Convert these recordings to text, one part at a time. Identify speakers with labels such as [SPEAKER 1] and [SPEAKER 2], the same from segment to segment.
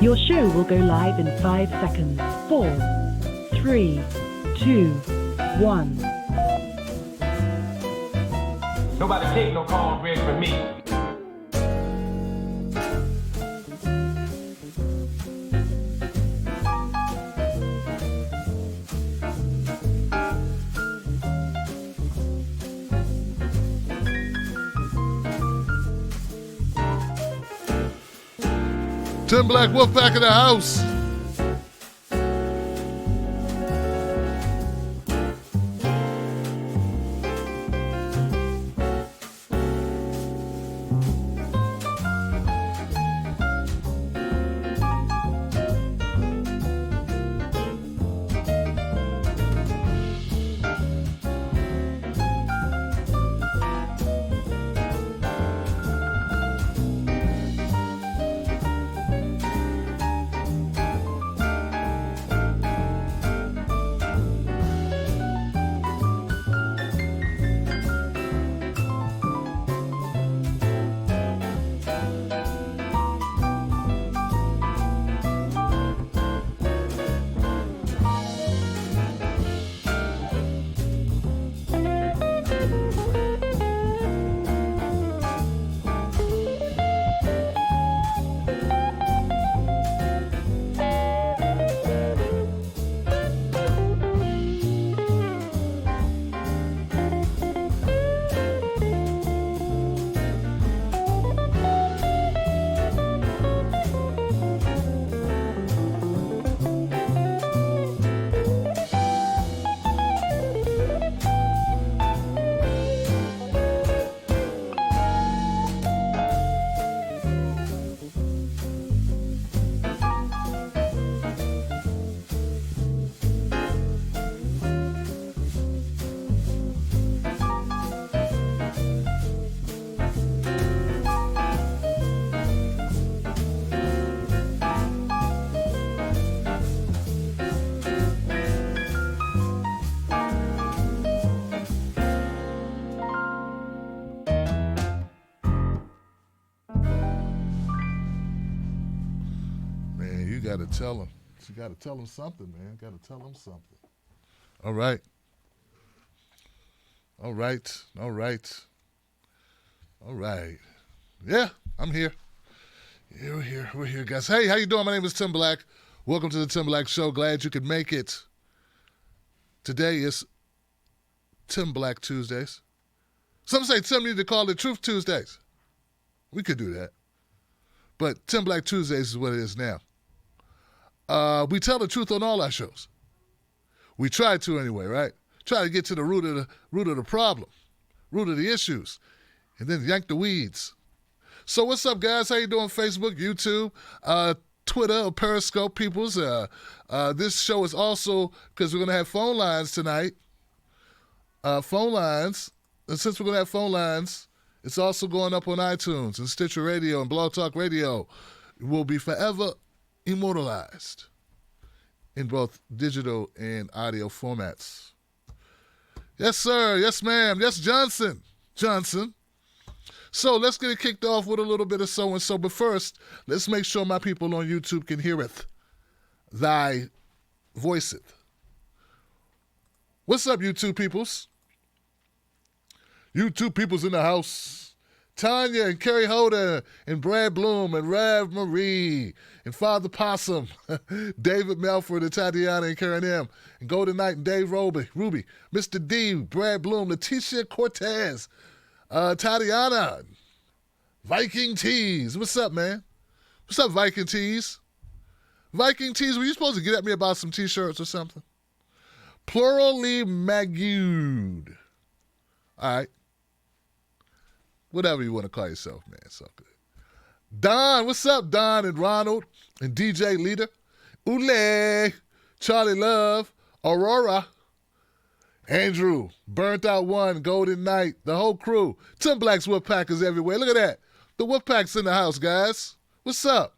[SPEAKER 1] Your show will go live in 5 seconds. 4, 3, 2, 1.
[SPEAKER 2] Nobody take no cornbread from me.
[SPEAKER 3] Tim Black Wolfpack in the house. Got to tell him. You got to tell him something, man. Got to tell him something. All right. All right. All right. All right. Yeah, I'm here. Yeah, we're here. We're here, guys. Hey, how you doing? My name is Tim Black. Welcome to the Tim Black Show. Glad you could make it. Today is Tim Black Tuesdays. Some say Tim need to call it Truth Tuesdays. We could do that. But Tim Black Tuesdays is what it is now. We tell the truth on all our shows. We try to anyway, right? Try to get to the root of the problem, root of the issues, and then yank the weeds. So what's up, guys? How you doing? Facebook, YouTube, Twitter, Periscope, peoples. This show is also, because we're going to have phone lines tonight. Phone lines. And since we're going to have phone lines, it's also going up on iTunes and Stitcher Radio and Blog Talk Radio. It will be forever immortalized in both digital and audio formats. Yes, sir. Yes, ma'am. Yes, Johnson. So let's get it kicked off with a little bit of so-and-so. But first, let's make sure my people on YouTube can heareth thy voiceth. What's up, YouTube peoples? YouTube peoples in the house. Tanya and Kerry Holder and Brad Bloom and Rev Marie and Father Possum, David Melford and Tatiana and Karen M. and Golden Knight and Dave Ruby, Mr. D, Brad Bloom, Leticia Cortez, Tatiana, Viking Tees. What's up, man? What's up, Viking Tees? Viking Tees, were you supposed to get at me about some T-shirts or something? Plurally Magude. All right. Whatever you want to call yourself, man. It's all good. Don, what's up, Don and Ronald and DJ Leader? Ule, Charlie Love, Aurora, Andrew, Burnt Out One, Golden Knight, the whole crew. Tim Black's Wolfpackers everywhere. Look at that. The Wolfpack's in the house, guys. What's up?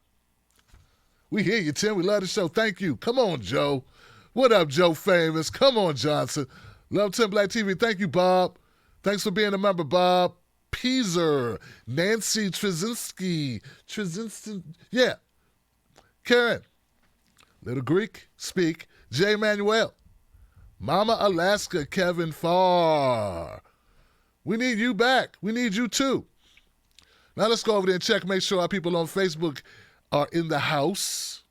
[SPEAKER 3] We hear you, Tim. We love the show. Thank you. Come on, Joe. What up, Joe Famous? Come on, Johnson. Love Tim Black TV. Thank you, Bob. Thanks for being a member, Bob. Peaser, Nancy Trzynski, yeah. Karen, Little Greek, Speak, J. Manuel, Mama Alaska, Kevin Farr. We need you back. We need you too. Now let's go over there and check, make sure our people on Facebook are in the house.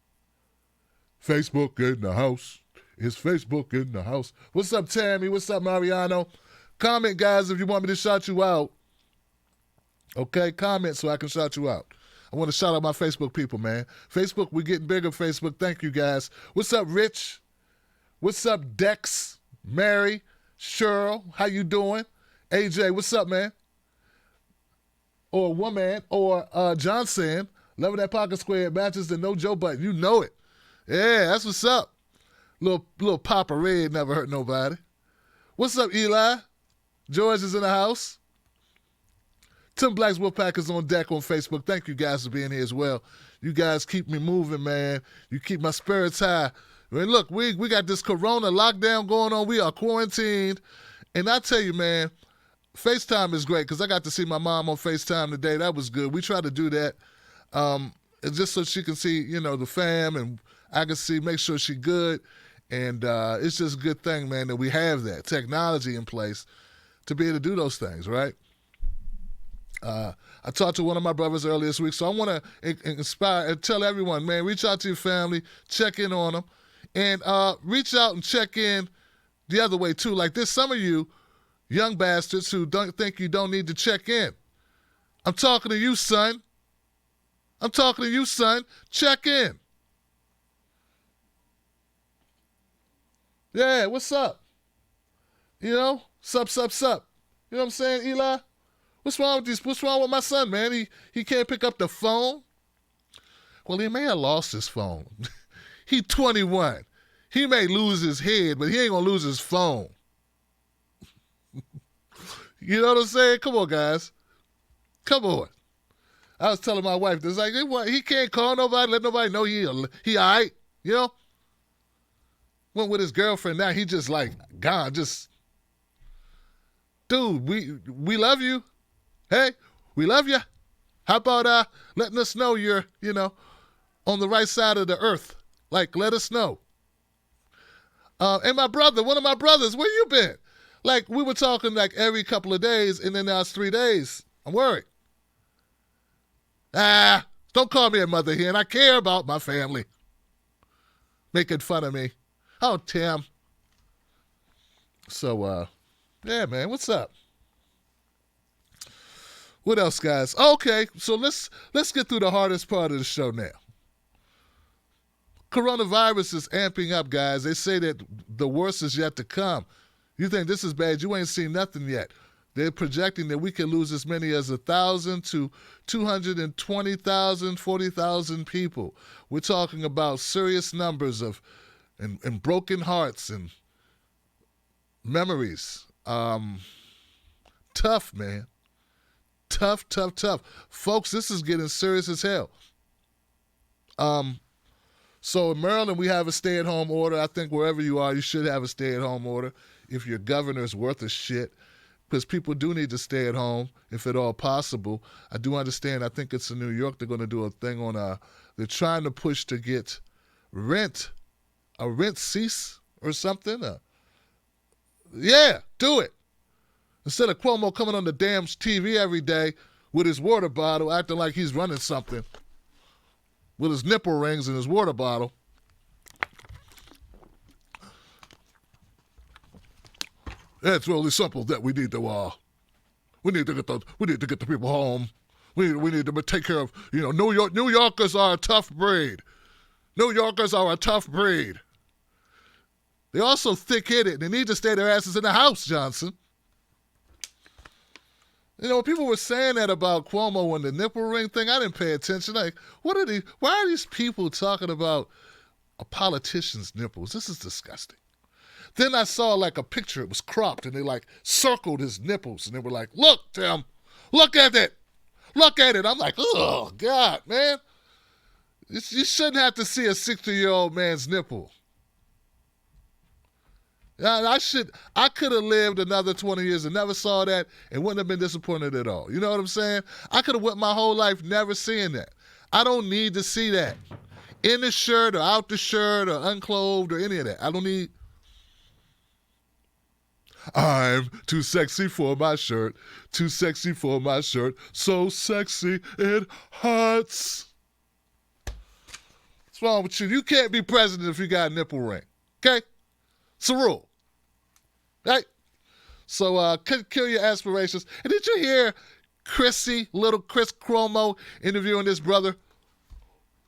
[SPEAKER 3] Facebook in the house. Is Facebook in the house? What's up, Tammy? What's up, Mariano? Comment, guys, if you want me to shout you out. Okay, comment so I can shout you out. I want to shout out my Facebook people, man. Facebook, we're getting bigger, Facebook. Thank you, guys. What's up, Rich? What's up, Dex? Mary? Cheryl? How you doing? AJ, what's up, man? Or woman, or Johnson, loving that pocket square matches the no Joe button. You know it. Yeah, that's what's up. Little Papa Red never hurt nobody. What's up, Eli? George is in the house. Tim Black's Wolfpack is on deck on Facebook. Thank you guys for being here as well. You guys keep me moving, man. You keep my spirits high. I mean, look, we got this corona lockdown going on. We are quarantined. And I tell you, man, FaceTime is great because I got to see my mom on FaceTime today. That was good. We try to do that just so she can see, the fam, and I can see, make sure she's good. And it's just a good thing, man, that we have that technology in place to be able to do those things, right? I talked to one of my brothers earlier this week, so I want to inspire and tell everyone, man, reach out to your family, check in on them, and reach out and check in the other way, too. Like there's some of you young bastards who don't think you don't need to check in. I'm talking to you, son. Check in. Yeah, what's up? Sup. You know what I'm saying, Eli? What's wrong with this? What's wrong with my son, man? He can't pick up the phone? Well, he may have lost his phone. He's 21. He may lose his head, but he ain't going to lose his phone. You know what I'm saying? Come on, guys. Come on. I was telling my wife, this like, he can't call nobody, let nobody know he all right, Went with his girlfriend now. He just like, God, dude, we love you. Hey, we love you. How about letting us know you're, on the right side of the earth? Like, let us know. And my brother, one of my brothers, where you been? Like, we were talking like every couple of days, and then now it's 3 days. I'm worried. Don't call me a mother hen. I care about my family. Making fun of me. Oh, Tim. So, yeah, man, what's up? What else, guys? Okay, so let's get through the hardest part of the show now. Coronavirus is amping up, guys. They say that the worst is yet to come. You think this is bad, you ain't seen nothing yet. They're projecting that we could lose as many as 1,000 to 220,000, 40,000 people. We're talking about serious numbers of and broken hearts and memories. Tough, man. Tough. Folks, this is getting serious as hell. So in Maryland, we have a stay-at-home order. I think wherever you are, you should have a stay-at-home order if your governor's worth of shit, because people do need to stay at home if at all possible. I do understand. I think it's in New York. They're going to do a thing on they're trying to push to get a rent cease or something. Yeah, do it. Instead of Cuomo coming on the damn TV every day with his water bottle, acting like he's running something with his nipple rings and his water bottle. It's really simple that we need to get the people home. We need to take care of, New Yorkers are a tough breed. New Yorkers are a tough breed. They're also thick-headed. They need to stay their asses in the house, Johnson. People were saying that about Cuomo and the nipple ring thing. I didn't pay attention. Like, why are these people talking about a politician's nipples? This is disgusting. Then I saw like a picture. It was cropped, and they like circled his nipples, and they were like, "Look, Tim, look at it, look at it." I'm like, "Oh God, man, you shouldn't have to see a 60-year-old man's nipple." I could have lived another 20 years and never saw that and wouldn't have been disappointed at all. You know what I'm saying? I could have went my whole life never seeing that. I don't need to see that. in the shirt or out the shirt or unclothed or any of that. I don't need... I'm too sexy for my shirt, too sexy for my shirt, so sexy it hurts. What's wrong with you? You can't be president if you got a nipple ring, okay? It's a rule, right? So kill your aspirations. And did you hear little Chris Cuomo interviewing this brother?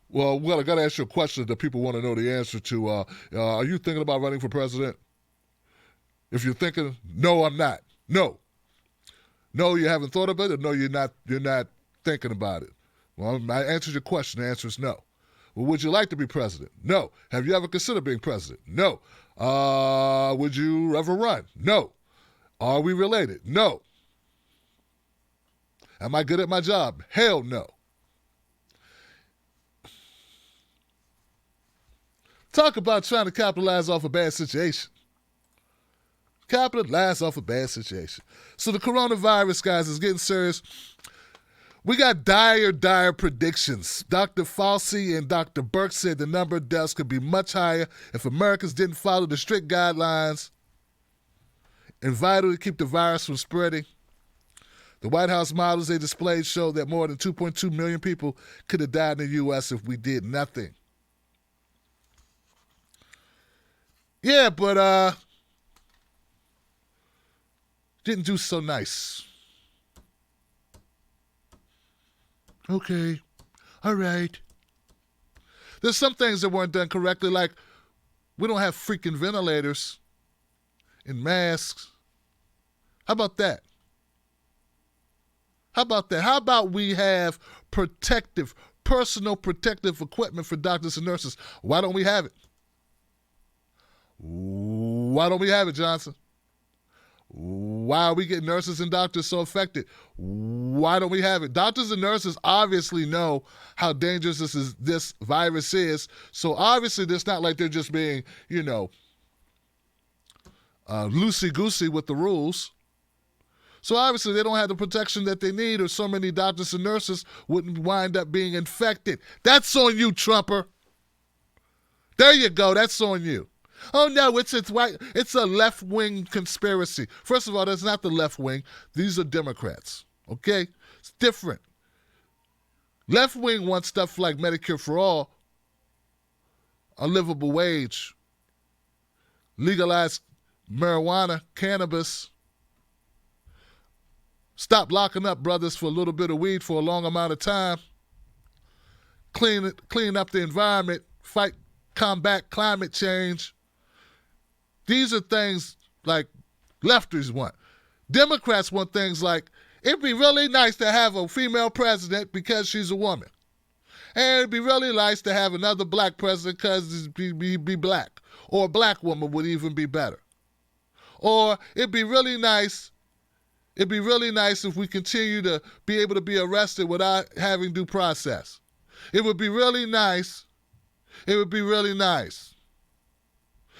[SPEAKER 3] Well, I got to ask you a question that people want to know the answer to. Are you thinking about running for president? If you're thinking, no, I'm not. No, you haven't thought about it. No, you're not thinking about it. Well, I answered your question. The answer is no. Well, would you like to be president? No. Have you ever considered being president? No. Would you ever run? No. Are we related? No. Am I good at my job? Hell no. Talk about trying to capitalize off a bad situation. Capitalize off a bad situation. So the coronavirus, guys, is getting serious. We got dire predictions. Dr. Fauci and Dr. Birx said the number of deaths could be much higher if Americans didn't follow the strict guidelines and vital to keep the virus from spreading. The White House models they displayed showed that more than 2.2 million people could have died in the U.S. if we did nothing. Yeah, but didn't do so nice. Okay, all right. There's some things that weren't done correctly, like we don't have freaking ventilators and masks. How about that? How about we have personal protective equipment for doctors and nurses? Why don't we have it? Why don't we have it, Johnson? Why are we getting nurses and doctors so affected? Why don't we have it? Doctors and nurses obviously know how dangerous this virus is. So obviously it's not like they're just being, loosey-goosey with the rules. So obviously they don't have the protection that they need, or so many doctors and nurses wouldn't wind up being infected. That's on you, Trumper. There you go. That's on you. Oh, no, it's a left-wing conspiracy. First of all, that's not the left wing. These are Democrats, okay? It's different. Left wing wants stuff like Medicare for all, a livable wage, legalize marijuana, cannabis, stop locking up brothers for a little bit of weed for a long amount of time, clean up the environment, combat climate change. These are things like lefties want. Democrats want things like, it'd be really nice to have a female president because she's a woman. And it'd be really nice to have another black president because he'd be black. Or a black woman would even be better. Or it'd be really nice if we continue to be able to be arrested without having due process. It would be really nice. It'd be really nice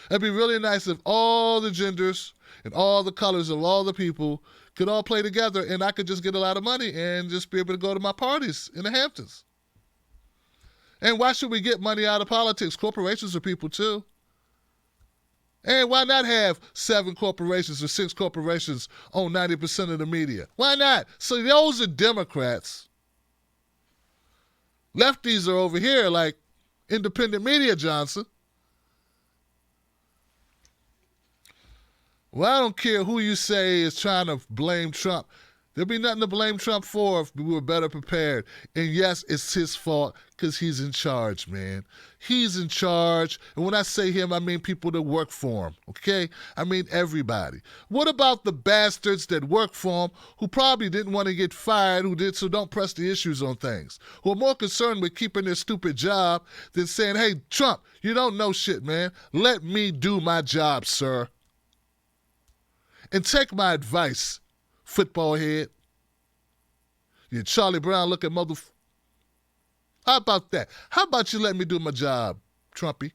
[SPEAKER 3] if all the genders and all the colors of all the people could all play together and I could just get a lot of money and just be able to go to my parties in the Hamptons. And why should we get money out of politics? Corporations are people too. And why not have 7 corporations or 6 corporations own 90% of the media? Why not? So those are Democrats. Lefties are over here like independent media, Johnson. Well, I don't care who you say is trying to blame Trump. There'd be nothing to blame Trump for if we were better prepared. And yes, it's his fault because he's in charge, man. He's in charge. And when I say him, I mean people that work for him, okay? I mean everybody. What about the bastards that work for him who probably didn't want to get fired, who did, so don't press the issues on things, who are more concerned with keeping their stupid job than saying, hey, Trump, you don't know shit, man. Let me do my job, sir. And take my advice, football head. You Charlie Brown looking motherfucker. How about that? How about you let me do my job, Trumpy?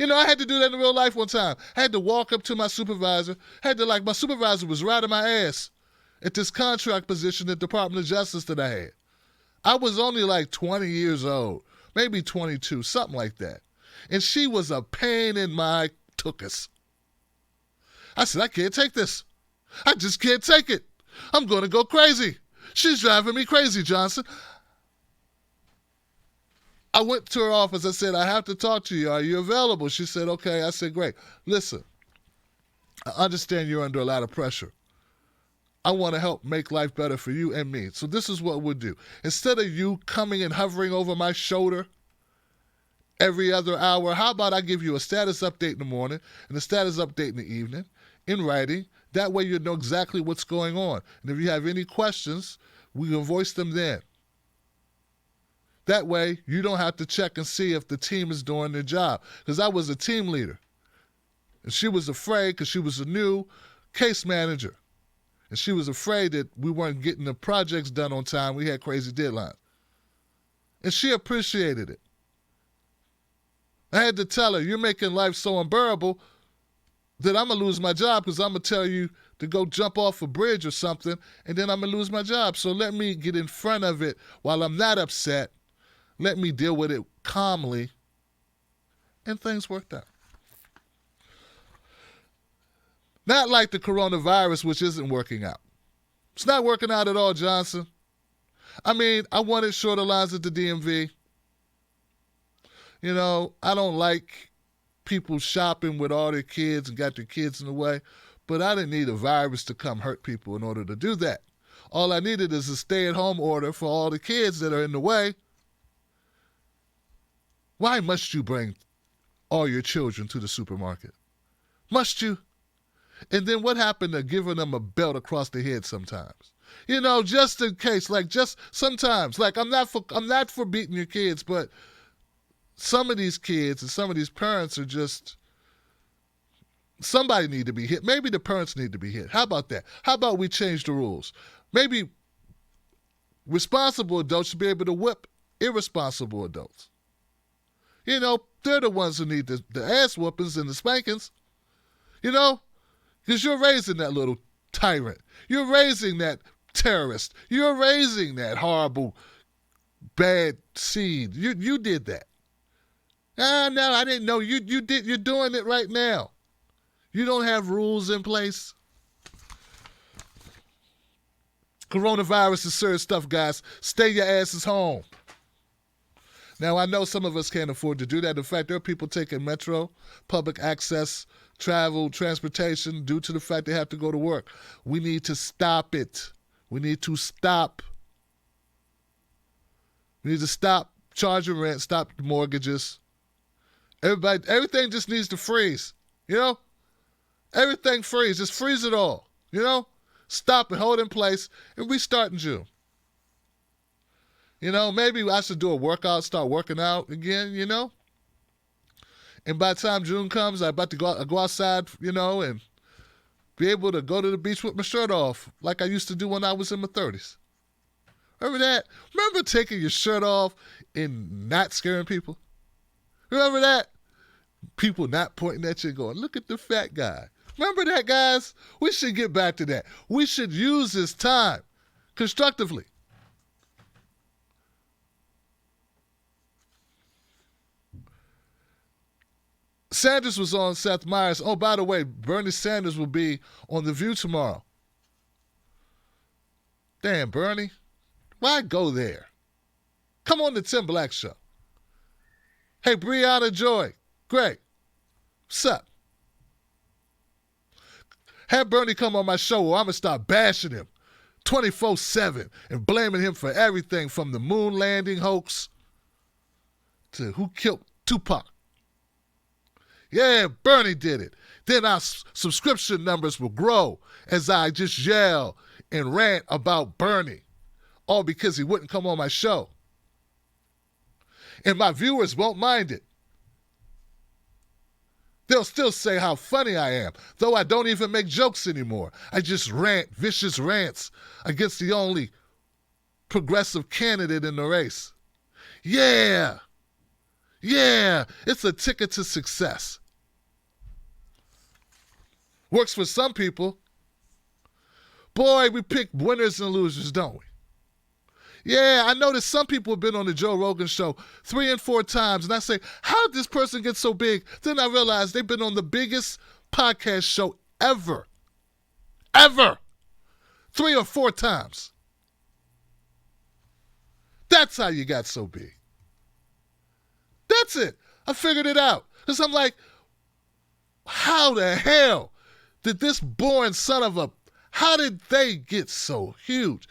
[SPEAKER 3] I had to do that in real life one time. I had to walk up to my supervisor. My supervisor was riding my ass at this contract position at the Department of Justice that I had. I was only like 20 years old. maybe 22, something like that. And she was a pain in my tuchus. I said, I can't take this. I just can't take it. I'm going to go crazy. She's driving me crazy, Johnson. I went to her office. I said, I have to talk to you. Are you available? She said, okay. I said, great. Listen, I understand you're under a lot of pressure. I want to help make life better for you and me. So this is what we'll do. Instead of you coming and hovering over my shoulder every other hour, how about I give you a status update in the morning and a status update in the evening in writing. That way you know exactly what's going on. And if you have any questions, we can voice them then. That way you don't have to check and see if the team is doing their job. Because I was a team leader. And she was afraid because she was a new case manager. And she was afraid that we weren't getting the projects done on time. We had crazy deadlines. And she appreciated it. I had to tell her, you're making life so unbearable that I'm going to lose my job because I'm going to tell you to go jump off a bridge or something, and then I'm going to lose my job. So let me get in front of it while I'm not upset. Let me deal with it calmly. And things worked out. Not like the coronavirus, which isn't working out. It's not working out at all, Johnson. I mean, I wanted shorter lines at the DMV. You know, I don't like people shopping with all their kids and got their kids in the way, but I didn't need a virus to come hurt people in order to do that. All I needed is a stay-at-home order for all the kids that are in the way. Why must you bring all your children to the supermarket? Must you? And then what happened to giving them a belt across the head sometimes? You know, just in case, like just sometimes, like I'm not for beating your kids, but some of these kids and some of these parents are just, somebody need to be hit. Maybe the parents need to be hit. How about that? How about we change the rules? Maybe responsible adults should be able to whip irresponsible adults. You know, they're the ones who need the ass whoopings and the spankings. You know, because you're raising that little tyrant. You're raising that terrorist. You're raising that horrible, bad seed. You did that. No, I didn't know. You did. You're doing it right now. You don't have rules in place. Coronavirus is serious stuff, guys. Stay your asses home. Now, I know some of us can't afford to do that. In fact, there are people taking metro, public access, travel, transportation, due to the fact they have to go to work. We need to stop it. We need to stop. We need to stop charging rent, stop mortgages. Everything just needs to freeze, you know? Everything freeze. Just freeze it all, you know? Stop and hold in place and restart in June. You know, maybe I should do a workout, start working out again, you know? And by the time June comes, I'm about to go outside, you know, and be able to go to the beach with my shirt off like I used to do when I was in my 30s. Remember that? Remember taking your shirt off and not scaring people? Remember that? People not pointing at you and going, look at the fat guy. Remember that, guys? We should get back to that. We should use this time constructively. Sanders was on Seth Meyers. Oh, by the way, Bernie Sanders will be on The View tomorrow. Damn, Bernie. Why go there? Come on the Tim Black Show. Hey, Brianna Joy. Great. What's up? Have Bernie come on my show or I'm going to start bashing him 24/7 and blaming him for everything from the moon landing hoax to who killed Tupac. Yeah, Bernie did it. Then our subscription numbers will grow as I just yell and rant about Bernie, all because he wouldn't come on my show. And my viewers won't mind it. They'll still say how funny I am, though I don't even make jokes anymore. I just rant, vicious rants against the only progressive candidate in the race. Yeah, it's a ticket to success. Works for some people. Boy, we pick winners and losers, don't we? Yeah, I noticed some people have been on the Joe Rogan show 3 and 4 times, and I say, how did this person get so big? Then I realized they've been on the biggest podcast show ever. Ever. 3 or 4 times. That's how you got so big. That's it. I figured it out. Because I'm like, how the hell did this boring son of a... How did they get so huge?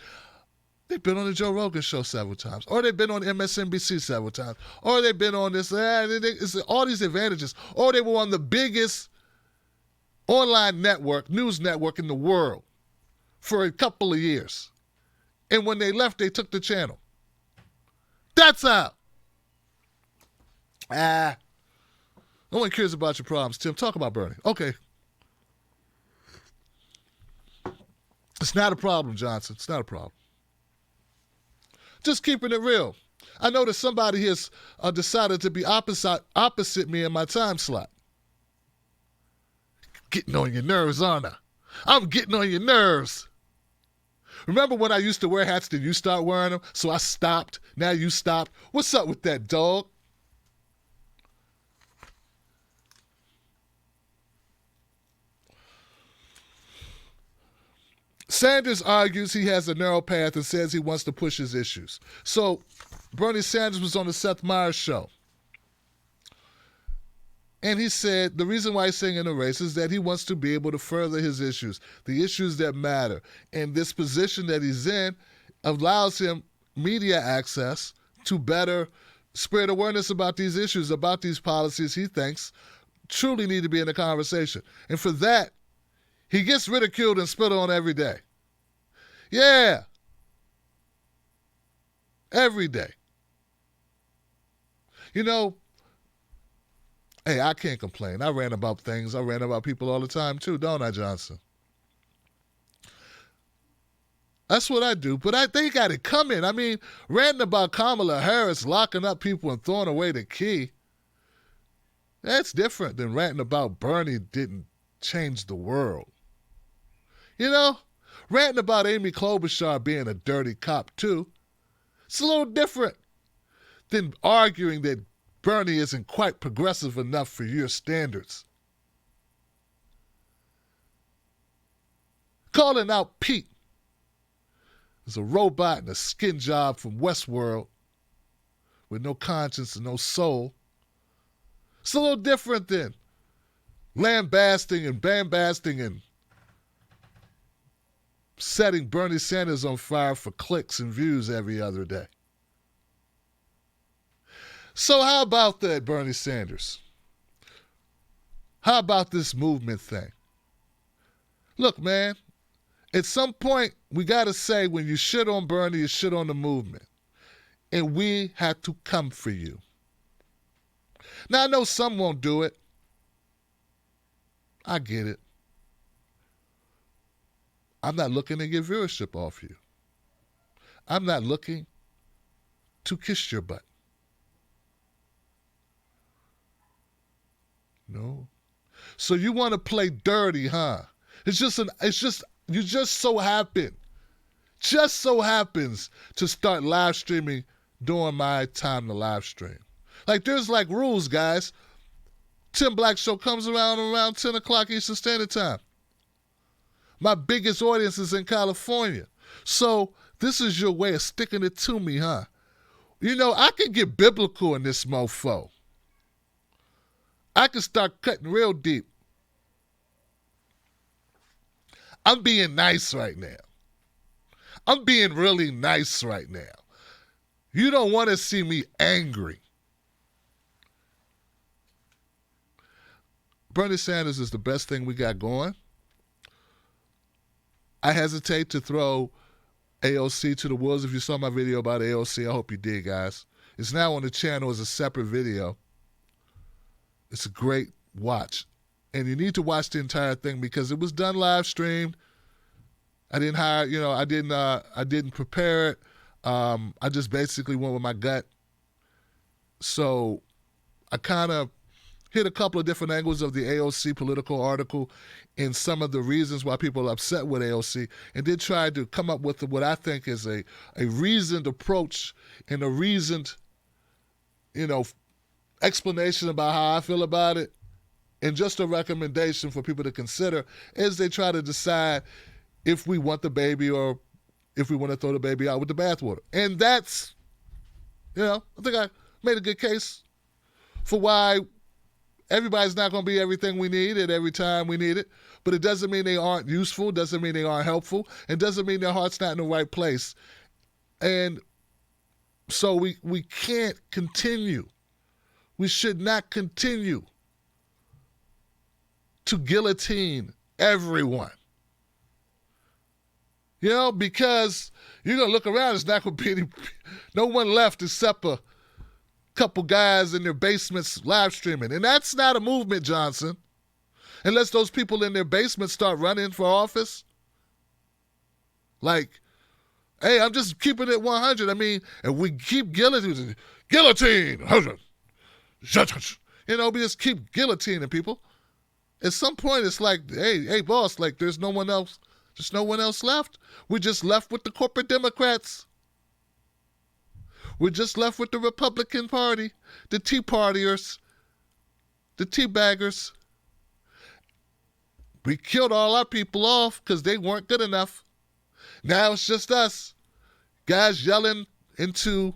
[SPEAKER 3] They've been on the Joe Rogan show several times. Or they've been on MSNBC several times. Or they've been on this... It's all these advantages. Or they were on the biggest online network, news network in the world for a couple of years. And when they left, they took the channel. That's how. No one cares about your problems, Tim. Talk about Bernie. Okay. It's not a problem, Johnson. It's not a problem. Just keeping it real. I know that somebody has decided to be opposite me in my time slot. Getting on your nerves, aren't I? I'm getting on your nerves. Remember when I used to wear hats, did you start wearing them? So I stopped. Now you stopped. What's up with that, dog? Sanders argues he has a narrow path and says he wants to push his issues. So Bernie Sanders was on the Seth Meyers show. And he said the reason why he's staying in the race is that he wants to be able to further his issues, the issues that matter. And this position that he's in allows him media access to better spread awareness about these issues, about these policies he thinks truly need to be in the conversation. And for that, he gets ridiculed and spit on every day. Yeah. Every day. You know, hey, I can't complain. I rant about things. I rant about people all the time too, don't I, Johnson? That's what I do. But they got it coming. I mean, ranting about Kamala Harris locking up people and throwing away the key, that's different than ranting about Bernie didn't change the world. You know, ranting about Amy Klobuchar being a dirty cop too, it's a little different than arguing that Bernie isn't quite progressive enough for your standards. Calling out Pete as a robot and a skin job from Westworld with no conscience and no soul. It's a little different than lambasting and bambasting and setting Bernie Sanders on fire for clicks and views every other day. So how about that, Bernie Sanders? How about this movement thing? Look, man, at some point, we got to say when you shit on Bernie, you shit on the movement. And we have to come for you. Now, I know some won't do it. I get it. I'm not looking to get viewership off you. I'm not looking to kiss your butt. No. So you want to play dirty, huh? You just so happens to start live streaming during my time to live stream. Like there's like rules, guys. Tim Black Show comes around 10 o'clock Eastern Standard Time. My biggest audience is in California. So this is your way of sticking it to me, huh? You know, I can get biblical in this mofo. I can start cutting real deep. I'm being nice right now. I'm being really nice right now. You don't want to see me angry. Bernie Sanders is the best thing we got going. I hesitate to throw AOC to the wolves. If you saw my video about AOC, I hope you did, guys. It's now on the channel as a separate video. It's a great watch. And you need to watch the entire thing because it was done live streamed. I didn't I didn't prepare it. I just basically went with my gut. So I kind of hit a couple of different angles of the AOC political article and some of the reasons why people are upset with AOC, and then try to come up with what I think is a reasoned approach and a reasoned, explanation about how I feel about it, and just a recommendation for people to consider as they try to decide if we want the baby or if we want to throw the baby out with the bathwater. And that's, I think I made a good case for why everybody's not going to be everything we need at every time we need it. But it doesn't mean they aren't useful, doesn't mean they aren't helpful, and doesn't mean their heart's not in the right place. And so we can't continue. We should not continue to guillotine everyone. Because you're going to look around, there's not going to be no one left except a couple guys in their basements live streaming. And that's not a movement, Johnson. Unless those people in their basements start running for office. Like, hey, I'm just keeping it 100. I mean, if we keep guillotine, we just keep guillotining people. At some point, it's like, hey, boss, like there's no one else left. We're just left with the corporate Democrats. We're just left with the Republican Party, the Tea Partiers, the Tea Baggers. We killed all our people off because they weren't good enough. Now it's just us. Guys yelling into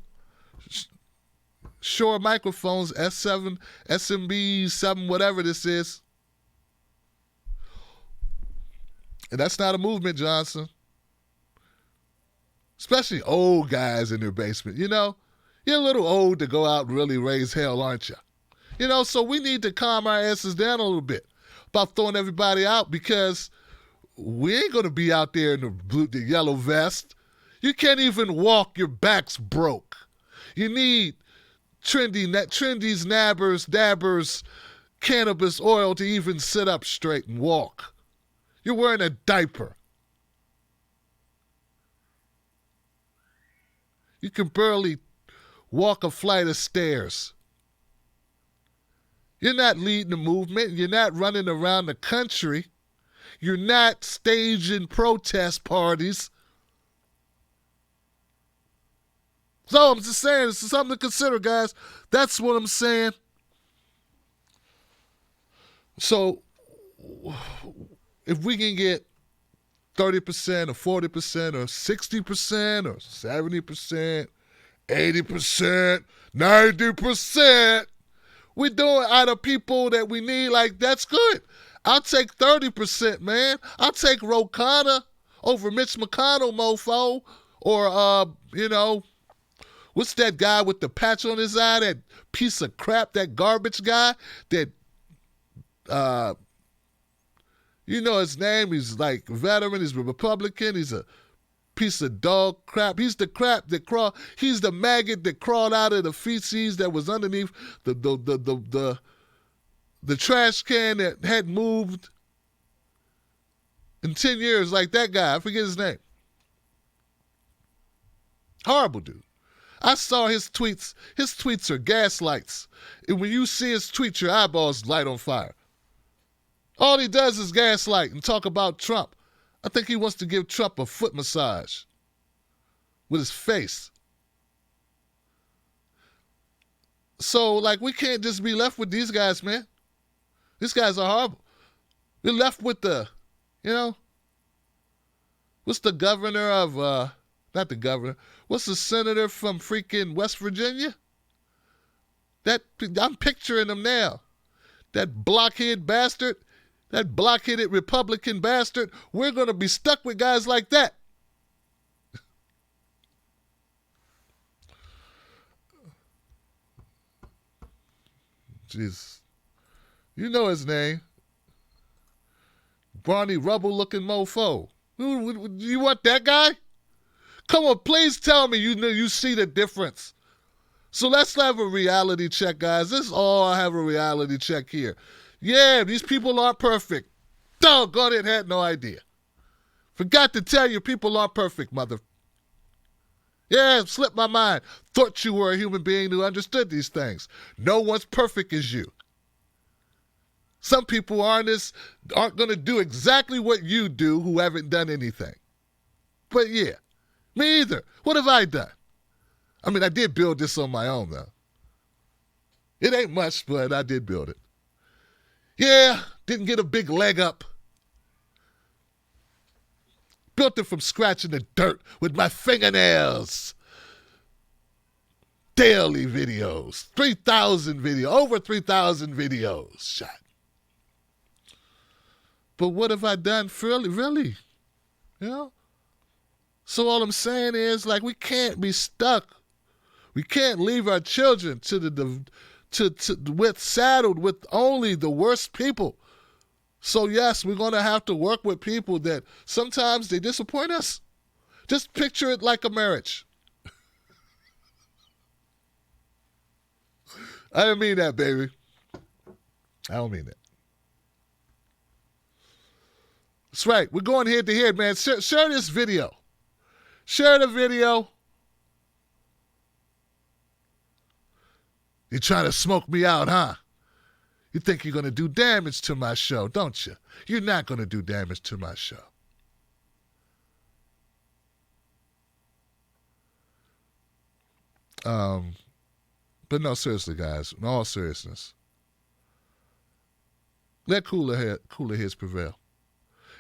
[SPEAKER 3] Shure microphones, S7, SMB 7, whatever this is. And that's not a movement, Johnson. Especially old guys in their basement. You're a little old to go out and really raise hell, aren't you? So we need to calm our asses down a little bit about throwing everybody out, because we ain't going to be out there in the yellow vest. You can't even walk. Your back's broke. You need trendies, nabbers, dabbers, cannabis oil to even sit up straight and walk. You're wearing a diaper. You can barely walk a flight of stairs. You're not leading the movement. You're not running around the country. You're not staging protest parties. So I'm just saying, it's something to consider, guys. That's what I'm saying. So if we can get 30% or 40% or 60% or 70%, 80%, 90%, we're doing out of people that we need, like, that's good. I'll take 30%, man. I'll take Ro Khanna over Mitch McConnell, mofo. Or, what's that guy with the patch on his eye, that piece of crap, that garbage guy, that, his name, he's like a veteran, he's a Republican, he's a piece of dog crap. He's the crap that he's the maggot that crawled out of the feces that was underneath the trash can that hadn't moved in 10 years, like that guy. I forget his name. Horrible dude. I saw his tweets. His tweets are gaslights. And when you see his tweets, your eyeballs light on fire. All he does is gaslight and talk about Trump. I think he wants to give Trump a foot massage with his face. So, like, we can't just be left with these guys, man. These guys are horrible. We're left with what's the governor of, not the governor, what's the senator from freaking West Virginia? I'm picturing him now. That blockhead bastard. That blockheaded Republican bastard. We're going to be stuck with guys like that. Jeez. You know his name. Barney Rubble-looking mofo. You want that guy? Come on, please tell me you see the difference. So let's have a reality check, guys. This is all I have, a reality check here. Yeah, these people aren't perfect. Doggone it, had no idea. Forgot to tell you, people aren't perfect, mother. Yeah, it slipped my mind. Thought you were a human being who understood these things. No one's perfect as you. Some people aren't going to do exactly what you do who haven't done anything. But yeah, me either. What have I done? I mean, I did build this on my own, though. It ain't much, but I did build it. Yeah, didn't get a big leg up. Built it from scratch in the dirt with my fingernails. Daily videos. 3,000 videos. Over 3,000 videos shot. But what have I done really? You know? So all I'm saying is, like, we can't be stuck. We can't leave our children saddled with only the worst people. So yes, we're going to have to work with people that sometimes they disappoint us. Just picture it like a marriage. I didn't mean that, baby. I don't mean that. That's right. We're going head to head, man. Share this video. Share the video. You're trying to smoke me out, huh? You think you're going to do damage to my show, don't you? You're not going to do damage to my show. But no, seriously, guys, in all seriousness, let cooler heads prevail.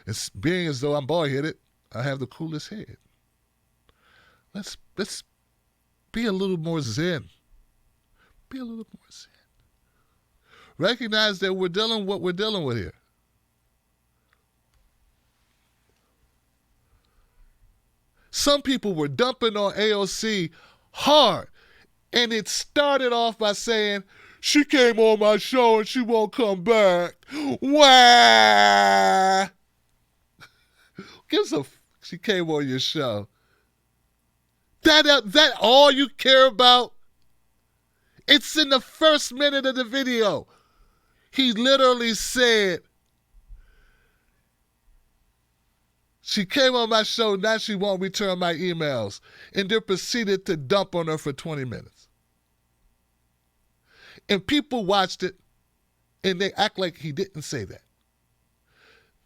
[SPEAKER 3] It's being as though I'm bald-headed, I have the coolest head. Let's be a little more zen. Be a little more zen. Recognize that we're dealing with what we're dealing with here. Some people were dumping on AOC hard, and it started off by saying, she came on my show and she won't come back. Wah! She came on your show. That all you care about? It's in the first minute of the video. He literally said, she came on my show, now she won't return my emails, and then proceeded to dump on her for 20 minutes. And people watched it, and they act like he didn't say that.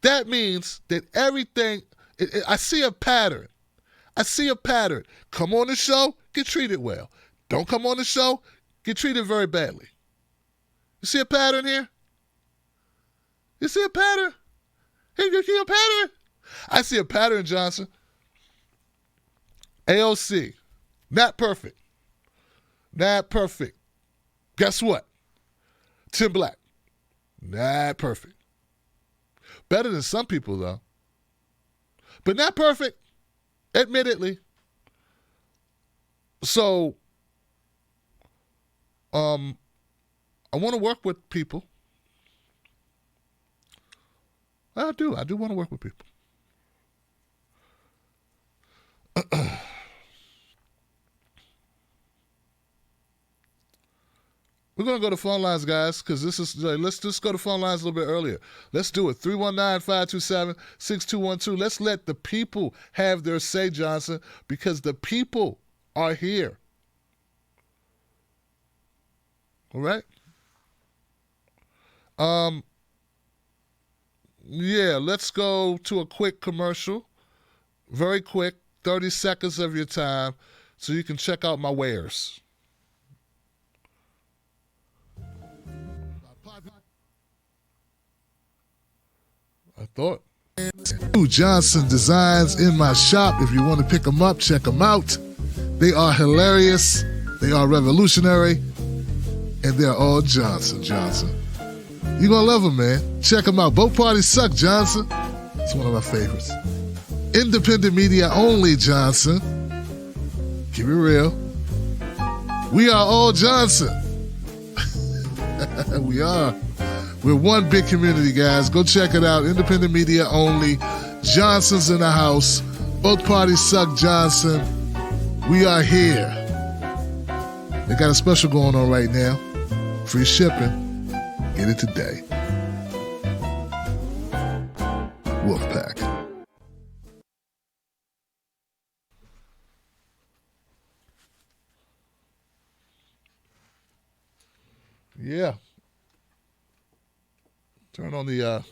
[SPEAKER 3] That means that everything, I see a pattern. Come on the show, get treated well. Don't come on the show, get treated very badly. You see a pattern here? You see a pattern? Hey, you see a pattern? I see a pattern, Johnson. AOC, not perfect. Not perfect. Guess what? Tim Black, not perfect. Better than some people, though. But not perfect, admittedly. So, I want to work with people. I do want to work with people. We're going to go to phone lines, guys, because let's just go to phone lines a little bit earlier. Let's do it. 319-527-6212. Let's let the people have their say, Johnson, because the people are here. All right? Yeah, let's go to a quick commercial. Very quick, 30 seconds of your time, so you can check out my wares. I thought. Johnson Designs in my shop. If you want to pick them up, check them out. They are hilarious. They are revolutionary. And they're all Johnson. You're going to love them, man. Check them out. Both parties suck, Johnson. It's one of my favorites. Independent media only, Johnson. Keep it real. We are all Johnson. We are. We're one big community, guys. Go check it out. Independent media only. Johnson's in the house. Both parties suck, Johnson. We are here. They got a special going on right now. Free shipping. Get it today. Wolfpack. Yeah. Turn on the. You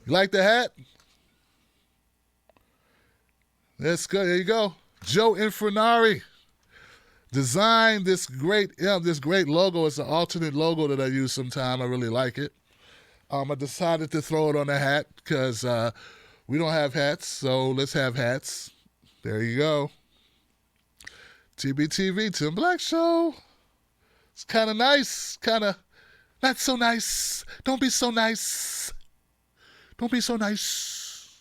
[SPEAKER 3] like the hat? That's good. There you go. Joe Infernari designed this great logo. It's an alternate logo that I use sometime. I really like it. I decided to throw it on a hat because we don't have hats, so let's have hats. There you go. TBTV, Tim Black Show. It's kind of nice, kind of not so nice. Don't be so nice. Don't be so nice.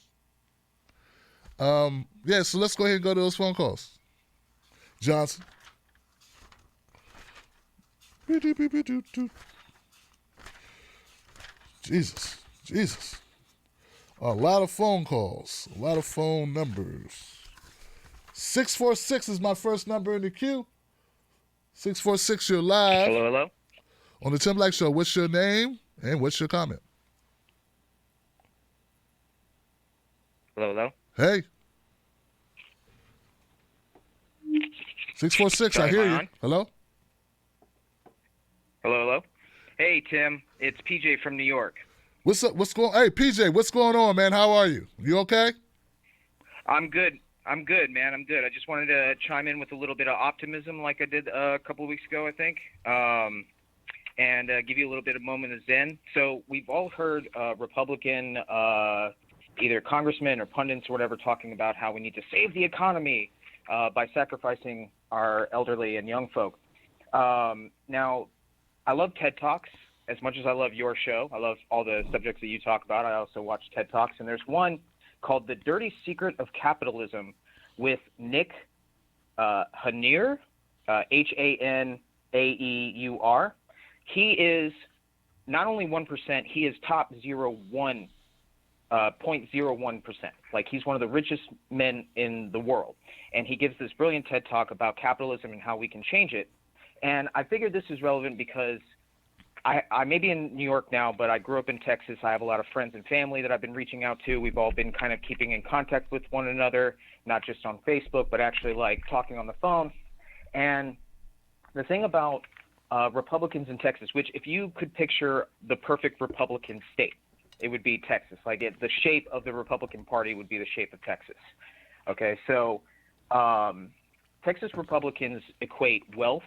[SPEAKER 3] Yeah, so let's go ahead and go to those phone calls. Johnson. Jesus. A lot of phone calls, a lot of phone numbers. 646 is my first number in the queue. 646, you're live.
[SPEAKER 4] Hello.
[SPEAKER 3] On the Tim Black Show. What's your name and what's your comment?
[SPEAKER 4] Hello.
[SPEAKER 3] Hey. 646,
[SPEAKER 4] Sorry,
[SPEAKER 3] I hear
[SPEAKER 4] am I
[SPEAKER 3] you.
[SPEAKER 4] on?
[SPEAKER 3] Hello?
[SPEAKER 4] Hello. Hey, Tim. It's PJ from New York.
[SPEAKER 3] What's up? Hey, PJ, what's going on, man? How are you? You okay?
[SPEAKER 4] I'm good, man. I'm good. I just wanted to chime in with a little bit of optimism like I did a couple of weeks ago, I think, and give you a little bit of moment of zen. So we've all heard Republican either congressmen or pundits or whatever talking about how we need to save the economy by sacrificing our elderly and young folk. Now, I love TED Talks as much as I love your show. I love all the subjects that you talk about. I also watch TED Talks, and there's one called The Dirty Secret of Capitalism with Nick Haneur, Hanaeur. He is not only 1%, he is top 0.01%. Like, he's one of the richest men in the world. And he gives this brilliant TED Talk about capitalism and how we can change it. And I figured this is relevant because I may be in New York now, but I grew up in Texas. I have a lot of friends and family that I've been reaching out to. We've all been kind of keeping in contact with one another, not just on Facebook, but actually like talking on the phone. And the thing about Republicans in Texas, which if you could picture the perfect Republican state, it would be Texas. Like the shape of the Republican Party would be the shape of Texas. Okay, so Texas Republicans equate wealth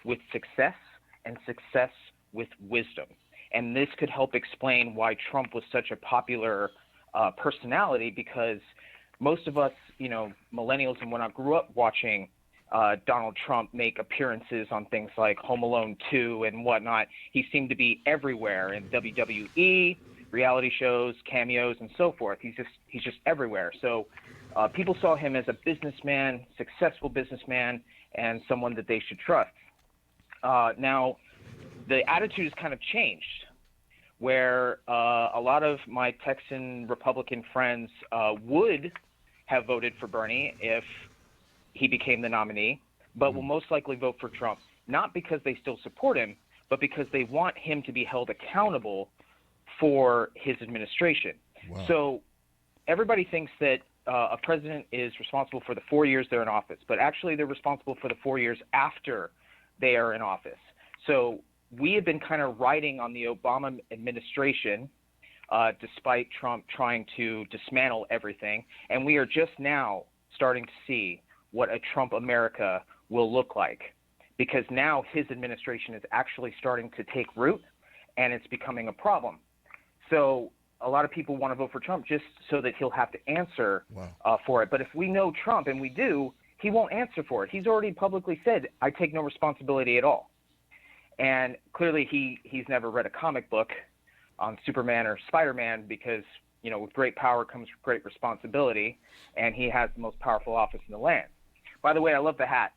[SPEAKER 4] with success and success with wisdom. And this could help explain why Trump was such a popular personality, because most of us, millennials and whatnot, grew up watching Donald Trump make appearances on things like Home Alone 2 and whatnot. He seemed to be everywhere in WWE, reality shows, cameos, and so forth. He's just everywhere. So people saw him as a businessman, successful businessman, and someone that they should trust. Now, the attitude has kind of changed, where a lot of my Texan Republican friends would have voted for Bernie if he became the nominee, but will most likely vote for Trump, not because they still support him, but because they want him to be held accountable for his administration.
[SPEAKER 3] Wow.
[SPEAKER 4] So everybody thinks that a president is responsible for the 4 years they're in office, but actually they're responsible for the 4 years after they are in office. So we have been kind of riding on the Obama administration, despite Trump trying to dismantle everything. And we are just now starting to see what a Trump America will look like, because now his administration is actually starting to take root and it's becoming a problem. So a lot of people want to vote for Trump just so that he'll have to answer for it. But if we know Trump, and we do, he won't answer for it. He's already publicly said, I take no responsibility at all. And clearly he's never read a comic book on Superman or Spider-Man, because, with great power comes great responsibility, and he has the most powerful office in the land. By the way, I love the hat.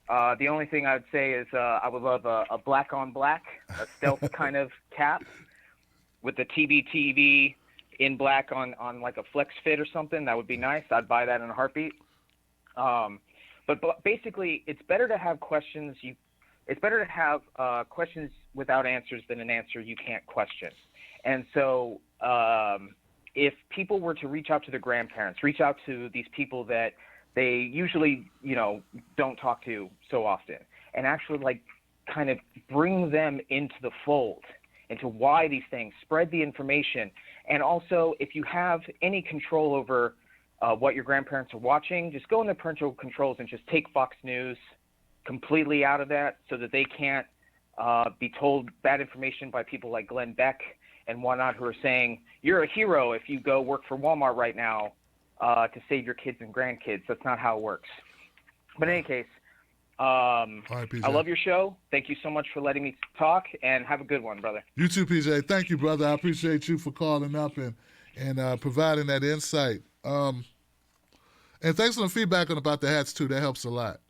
[SPEAKER 4] The only thing I would say is I would love a black on black, a stealth kind of cap with the TBTV in black on like a flex fit or something. That would be nice. I'd buy that in a heartbeat. But basically, it's better to have questions. It's better to have questions without answers than an answer you can't question. And so if people were to reach out to their grandparents, reach out to these people that they usually, don't talk to so often, and actually kind of bring them into the fold into why these things, spread the information. And also, if you have any control over what your grandparents are watching, just go in the parental controls and just take Fox News completely out of that so that they can't be told bad information by people like Glenn Beck and whatnot, who are saying, you're a hero if you go work for Walmart right now to save your kids and grandkids. That's not how it works. But in any case,
[SPEAKER 3] All right, PJ.
[SPEAKER 4] I love your show. Thank you so much for letting me talk, and have a good one, brother.
[SPEAKER 3] You too, PJ. Thank you, brother. I appreciate you for calling up and providing that insight. And thanks for the feedback about the hats, too. That helps a lot.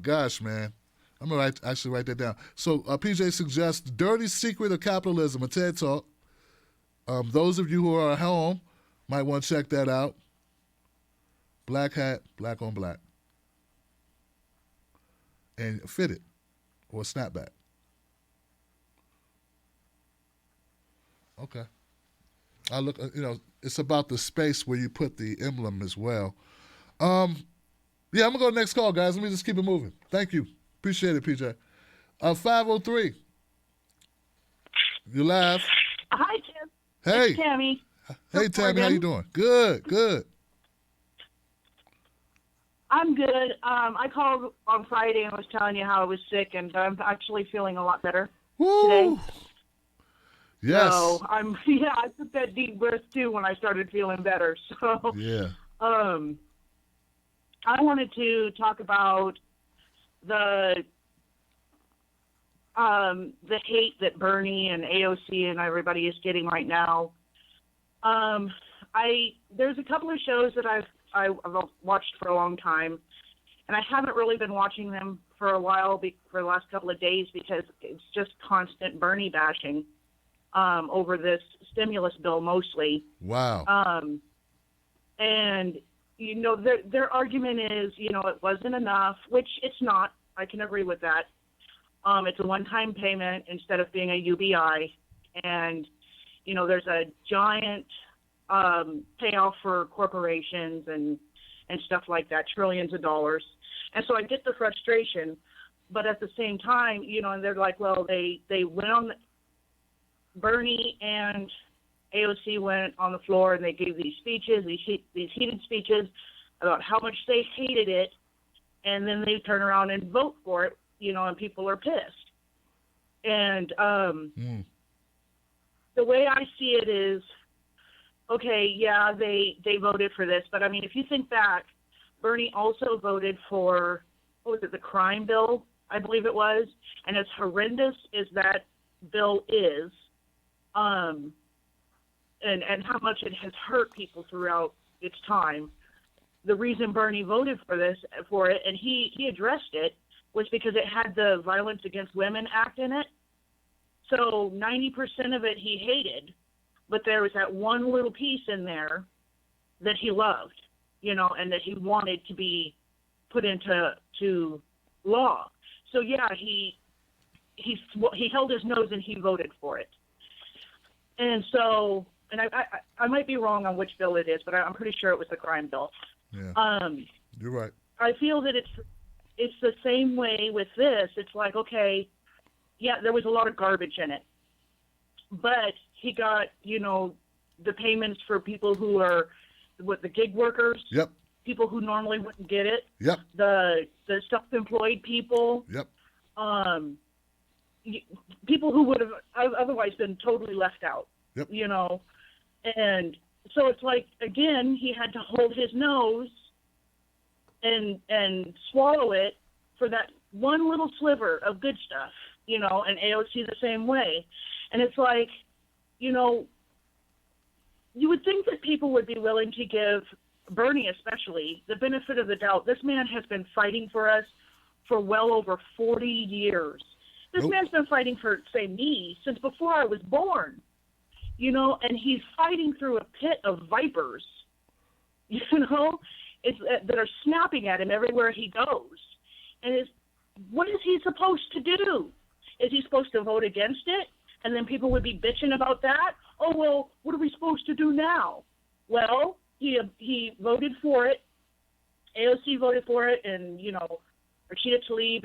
[SPEAKER 3] Gosh, man. I'm going to actually write that down. So PJ suggests Dirty Secret of Capitalism, a TED Talk. Those of you who are at home might want to check that out. Black hat, black on black. And fitted or snapback. Okay. I look, it's about the space where you put the emblem as well. Yeah, I'm going to go next call, guys. Let me just keep it moving. Thank you. Appreciate it, PJ. 503. You live.
[SPEAKER 5] Hi, Tim.
[SPEAKER 3] Hey.
[SPEAKER 5] It's Tammy.
[SPEAKER 3] Hey, Tammy. How you doing? Good.
[SPEAKER 5] I'm good. I called on Friday and was telling you how I was sick, and I'm actually feeling a lot better today.
[SPEAKER 3] Yes.
[SPEAKER 5] So I took that deep breath too when I started feeling better. So
[SPEAKER 3] Yeah.
[SPEAKER 5] I wanted to talk about the hate that Bernie and AOC and everybody is getting right now. There's a couple of shows that I've watched for a long time, and I haven't really been watching them for a while, for the last couple of days, because it's just constant Bernie bashing over this stimulus bill mostly.
[SPEAKER 3] Wow.
[SPEAKER 5] And, their argument is, it wasn't enough, which it's not. I can agree with that. It's a one-time payment instead of being a UBI. And, there's a giant payoff for corporations and stuff like that, trillions of dollars. And so I get the frustration, but at the same time, and they're like, well, they went on, Bernie and AOC went on the floor and they gave these speeches, these heated speeches about how much they hated it, and then they turn around and vote for it, and people are pissed. And the way I see it is, okay, yeah, they voted for this, but I mean, if you think back, Bernie also voted for, the crime bill, I believe it was, and as horrendous as that bill is, and how much it has hurt people throughout its time, the reason Bernie voted for it, and he addressed it, was because it had the Violence Against Women Act in it. So 90% of it he hated, but there was that one little piece in there that he loved, and that he wanted to be put into law. So yeah, he held his nose and he voted for it. And so, and I might be wrong on which bill it is, but I'm pretty sure it was the crime bill.
[SPEAKER 3] Yeah. You're right.
[SPEAKER 5] I feel that it's the same way with this. It's like, okay, yeah, there was a lot of garbage in it, but he got, the payments for people who are the gig workers.
[SPEAKER 3] Yep.
[SPEAKER 5] People who normally wouldn't get it.
[SPEAKER 3] Yep.
[SPEAKER 5] The self-employed people.
[SPEAKER 3] Yep.
[SPEAKER 5] People who would have otherwise been totally left out.
[SPEAKER 3] Yep.
[SPEAKER 5] And so it's like, again, he had to hold his nose and swallow it for that one little sliver of good stuff, and AOC the same way. And it's like, you would think that people would be willing to give Bernie especially the benefit of the doubt. This man has been fighting for us for well over 40 years. This man's been fighting for, say, me since before I was born, and he's fighting through a pit of vipers, that are snapping at him everywhere he goes. And what is he supposed to do? Is he supposed to vote against it? And then people would be bitching about that? Oh, well, what are we supposed to do now? Well, he voted for it. AOC voted for it, and, Rashida Tlaib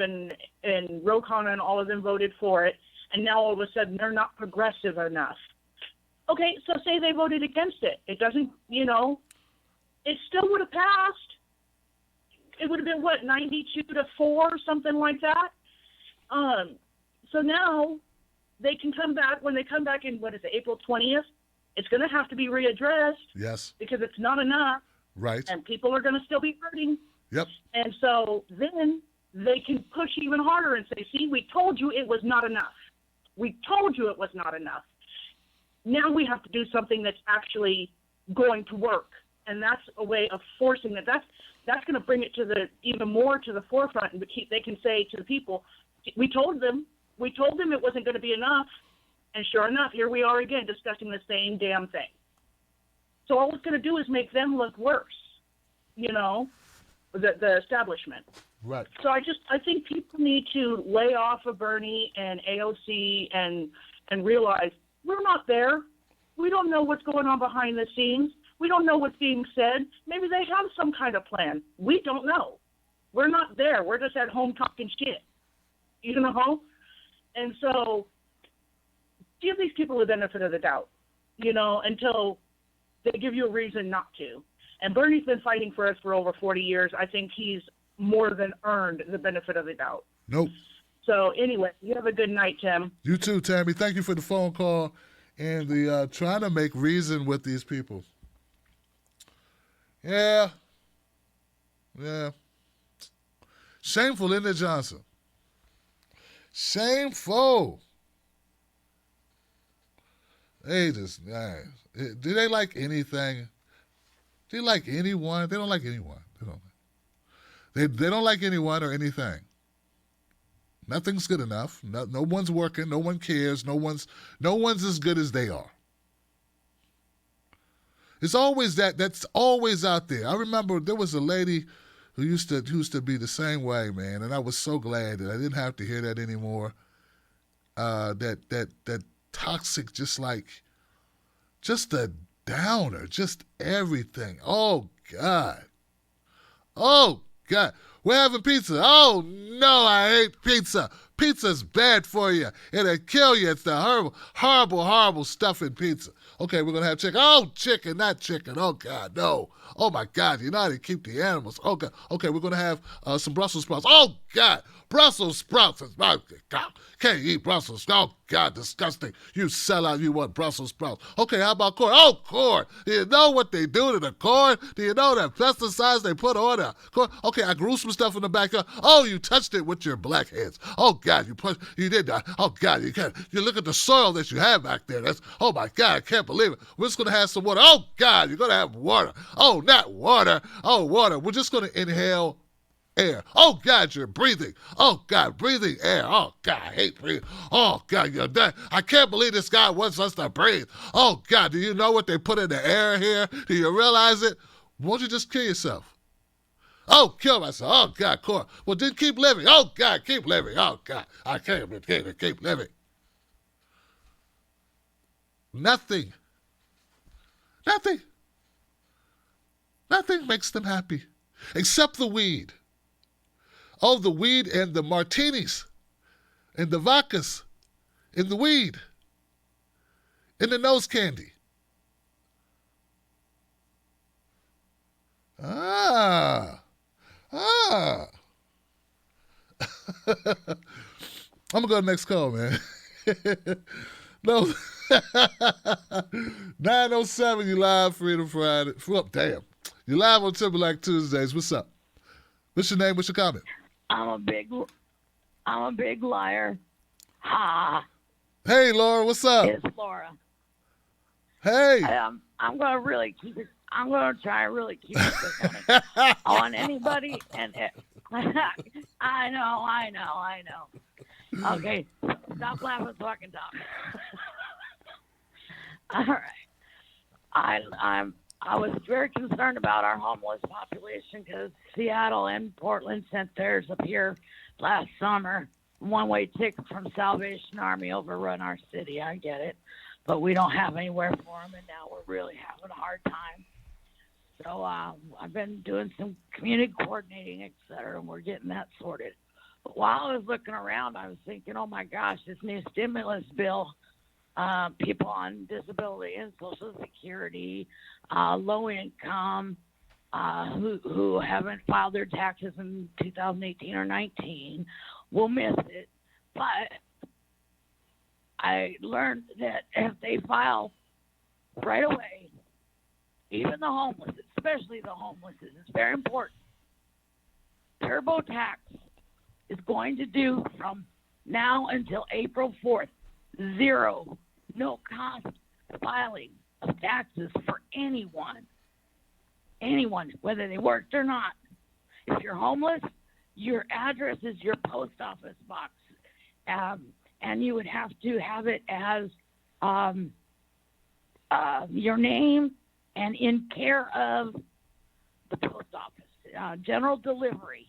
[SPEAKER 5] and Ro Khanna and all of them voted for it, and now all of a sudden they're not progressive enough. Okay, so say they voted against it. It doesn't, it still would have passed. It would have been, 92-4, something like that? So now they can come back, when they come back in, April 20th, it's going to have to be readdressed.
[SPEAKER 3] Yes.
[SPEAKER 5] Because it's not enough.
[SPEAKER 3] Right.
[SPEAKER 5] And people are going to still be hurting.
[SPEAKER 3] Yep.
[SPEAKER 5] And so then they can push even harder and say, see, we told you it was not enough. We told you it was not enough. Now we have to do something that's actually going to work. And that's a way of forcing it. That's going to bring it to even more to the forefront, and they can say to the people, we told them it wasn't going to be enough. And sure enough, here we are again discussing the same damn thing. So all it's going to do is make them look worse, the establishment.
[SPEAKER 3] Right.
[SPEAKER 5] So I think people need to lay off of Bernie and AOC and realize we're not there. We don't know what's going on behind the scenes. We don't know what's being said. Maybe they have some kind of plan. We don't know. We're not there. We're just at home talking shit. And so give these people the benefit of the doubt, until they give you a reason not to. And Bernie's been fighting for us for over 40 years. I think he's more than earned the benefit of the doubt.
[SPEAKER 3] Nope.
[SPEAKER 5] So anyway, you have a good night, Tim.
[SPEAKER 3] You too, Tammy. Thank you for the phone call and the trying to make reason with these people. Yeah. Shameful, isn't it, Johnson? Shameful. They just, do they like anything? Do they like anyone? They don't like anyone. They don't like anyone or anything. Nothing's good enough. No one's working. No one cares. No one's as good as they are. It's always that's always out there. I remember there was a lady who used to be the same way, man, and I was so glad that I didn't have to hear that anymore. That toxic, just a downer, just everything. Oh God. We're having pizza. Oh no, I hate pizza. Pizza's bad for you. It'll kill you. It's the horrible, horrible stuff in pizza. Okay, we're going to have chicken. Oh, chicken, not chicken. Oh, God, no. Oh, my God, you know how to keep the animals. Okay, we're going to have some Brussels sprouts. Oh, God, Brussels sprouts. Oh, God, can't eat Brussels. Oh, God, disgusting. You sell out, you want Brussels sprouts. Okay, how about corn? Oh, corn. Do you know what they do to the corn? Do you know the pesticides they put on the corn? Okay, I grew some stuff in the backyard. Oh, you touched it with your black hands. Oh, God, you did that. Oh, God, you look at the soil that you have back there. Oh, my God, I can't believe it. We're just going to have some water. Oh, God, you're going to have water. Oh, not water. Oh, water. We're just going to inhale air. Oh, God, you're breathing. Oh, God, breathing air. Oh, God, I hate breathing. Oh, God, you're dead. I can't believe this guy wants us to breathe. Oh, God, do you know what they put in the air here? Do you realize it? Won't you just kill yourself? Oh, kill myself. Oh, God, corn. Well, then keep living. Oh, God, keep living. Oh, God, I can't keep living. Nothing makes them happy except the weed. Oh, the weed and the martinis and the vodkas and the weed and the nose candy. I'm going to go to the next call, man. No. 907, you live, Freedom Friday. Damn. You live on Timberlake Tuesdays. What's up? What's your name? What's your comment?
[SPEAKER 6] I'm a big liar. Ha.
[SPEAKER 3] Hey, Laura, what's up?
[SPEAKER 6] It's Laura.
[SPEAKER 3] Hey.
[SPEAKER 6] I'm going to really keep it. I'm going to try to really keep it on anybody. And I know. Okay, stop laughing so I can talk. All right. I was very concerned about our homeless population because Seattle and Portland sent theirs up here last summer. One-way ticket from Salvation Army overrun our city. I get it. But we don't have anywhere for them, and now we're really having a hard time. So I've been doing some community coordinating, et cetera, and we're getting that sorted. But while I was looking around, I was thinking, oh my gosh, this new stimulus bill, people on disability and Social Security, low income, who haven't filed their taxes in 2018 or 19 will miss it. But I learned that if they file right away, even the homeless, especially the homeless, it's very important. TurboTax is going to do from now until April 4th, zero, no cost filing of taxes for anyone, whether they worked or not. If you're homeless, your address is your post office box, and you would have to have it as your name and in care of the post office, general delivery.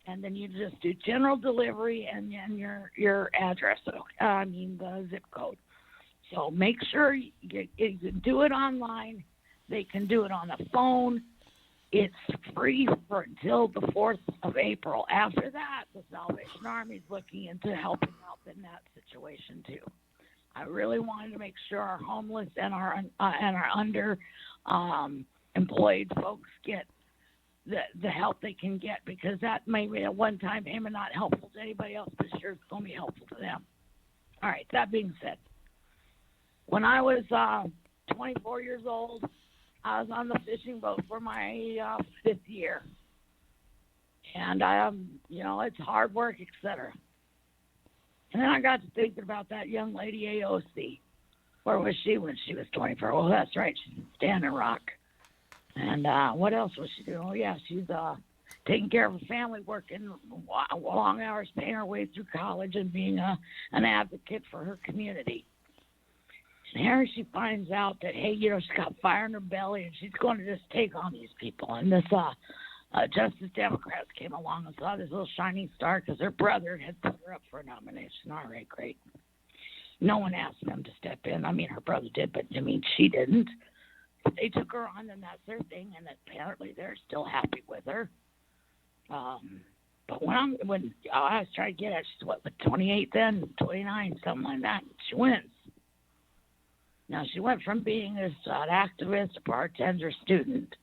[SPEAKER 6] And then you just do general delivery and then your address, the zip code. So make sure you can do it online. They can do it on the phone. It's free until the 4th of April. After that, the Salvation Army is looking into helping out in that situation too. I really wanted to make sure our homeless and our under employed folks get the help they can get, because that may be at one time payment not helpful to anybody else, but sure it's going to be helpful to them. All right, that being said, when I was 24 years old, I was on the fishing boat for my 5th year. And, it's hard work, etc. And then I got to thinking about that young lady, AOC. Where was she when she was 24? Well, that's right, she's in Standing Rock. And what else was she doing? Oh, yeah, she's taking care of her family, working long hours, paying her way through college, and being an advocate for her community. And here she finds out that, hey, she's got fire in her belly, and she's going to just take on these people. And this Justice Democrats came along and saw this little shining star because her brother had put her up for a nomination. All right, great. No one asked them to step in. I mean, her brother did, but, she didn't. They took her on, and that's their thing, and apparently they're still happy with her. But when I was trying to get her, she's 28 then, 29, something like that. She wins. Now, she went from being this activist, bartender, student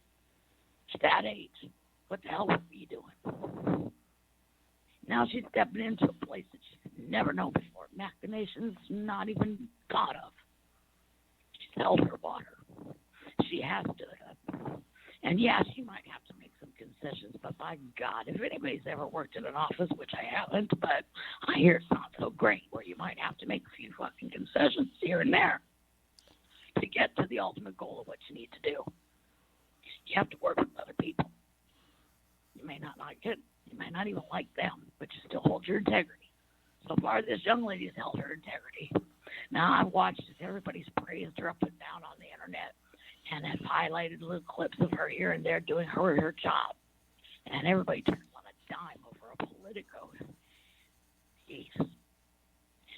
[SPEAKER 6] to that age. What the hell were you doing? Now she's stepping into a place that she's never known before. Machinations not even thought of. She's held her water. She has stood up. And yeah, she might have to make some concessions, but by God, if anybody's ever worked in an office, which I haven't, but I hear it's not so great, where you might have to make a few fucking concessions here and there to get to the ultimate goal of what you need to do. You have to work with other people. You may not like it. You may not even like them, but you still hold your integrity. So far, this young lady has held her integrity. Now, I've watched as everybody's praised her up and down on the internet and have highlighted little clips of her here and there doing her job. And everybody turns on a dime over a Politico. Jeez.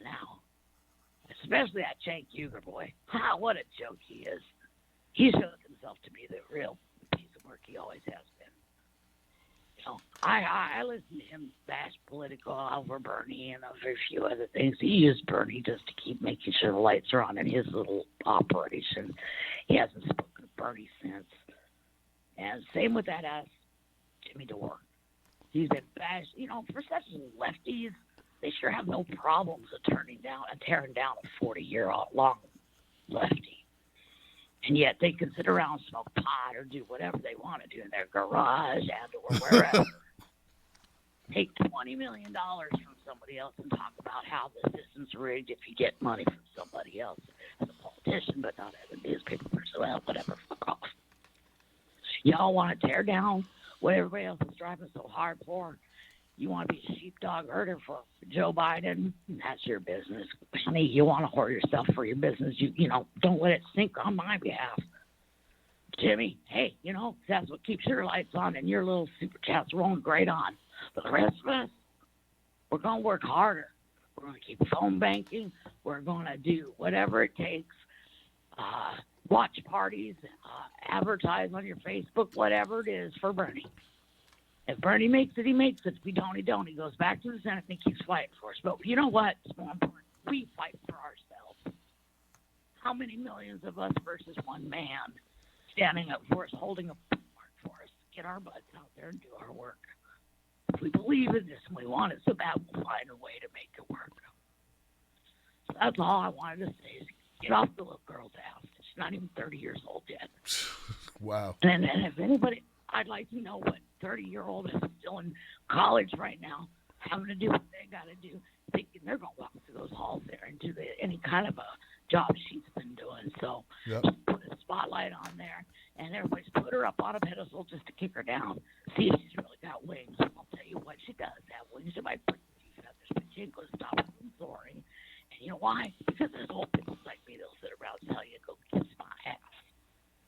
[SPEAKER 6] Now, especially that Cenk Uygur boy. Ha, what a joke he is. He shows himself to be the real piece of work he always has been. I listen to him bash Politico over Bernie and over a few other things. He used Bernie just to keep making sure the lights are on in his little operation. He hasn't spoken to Bernie since. And same with that Jimmy Dore. He's been bashed. For such lefties, they sure have no problems of tearing down a 40-year-long lefty. And yet they can sit around and smoke pot or do whatever they want to do in their garage and or wherever. Take $20 million from somebody else and talk about how the system's rigged if you get money from somebody else as a politician, but not as a newspaper person. Well, whatever, fuck off. Y'all want to tear down what everybody else is driving so hard for. You want to be a sheepdog herder for Joe Biden? That's your business. Honey, you want to whore yourself for your business. You don't let it sink on my behalf. Jimmy, hey, that's what keeps your lights on and your little super chats rolling great on. But the rest of us, we're going to work harder. We're going to keep phone banking. We're going to do whatever it takes watch parties, advertise on your Facebook, whatever it is for Bernie. If Bernie makes it, he makes it. If he don't, he don't. He goes back to the Senate and keeps fighting for us. But you know what? It's more important. We fight for ourselves. How many millions of us versus one man standing up for us, holding a mark for us? Get our butts out there and do our work. If we believe in this and we want it so bad, we'll find a way to make it work. So that's all I wanted to say is get off the little girl's ass. She's not even 30 years old yet.
[SPEAKER 3] Wow.
[SPEAKER 6] And if anybody, I'd like to know what 30-year-old is still in college right now, having to do what they got to do, thinking they're going to walk through those halls there and do any kind of a job she's been doing. So
[SPEAKER 3] Yep.
[SPEAKER 6] just put a spotlight on there, and everybody's put her up on a pedestal just to kick her down, see if she's really got wings. And I'll tell you what, she does have wings. She might put a few feathers, but she ain't going to stop her from soaring. And you know why? Because there's old people like me that'll sit around and tell you, go kiss my ass.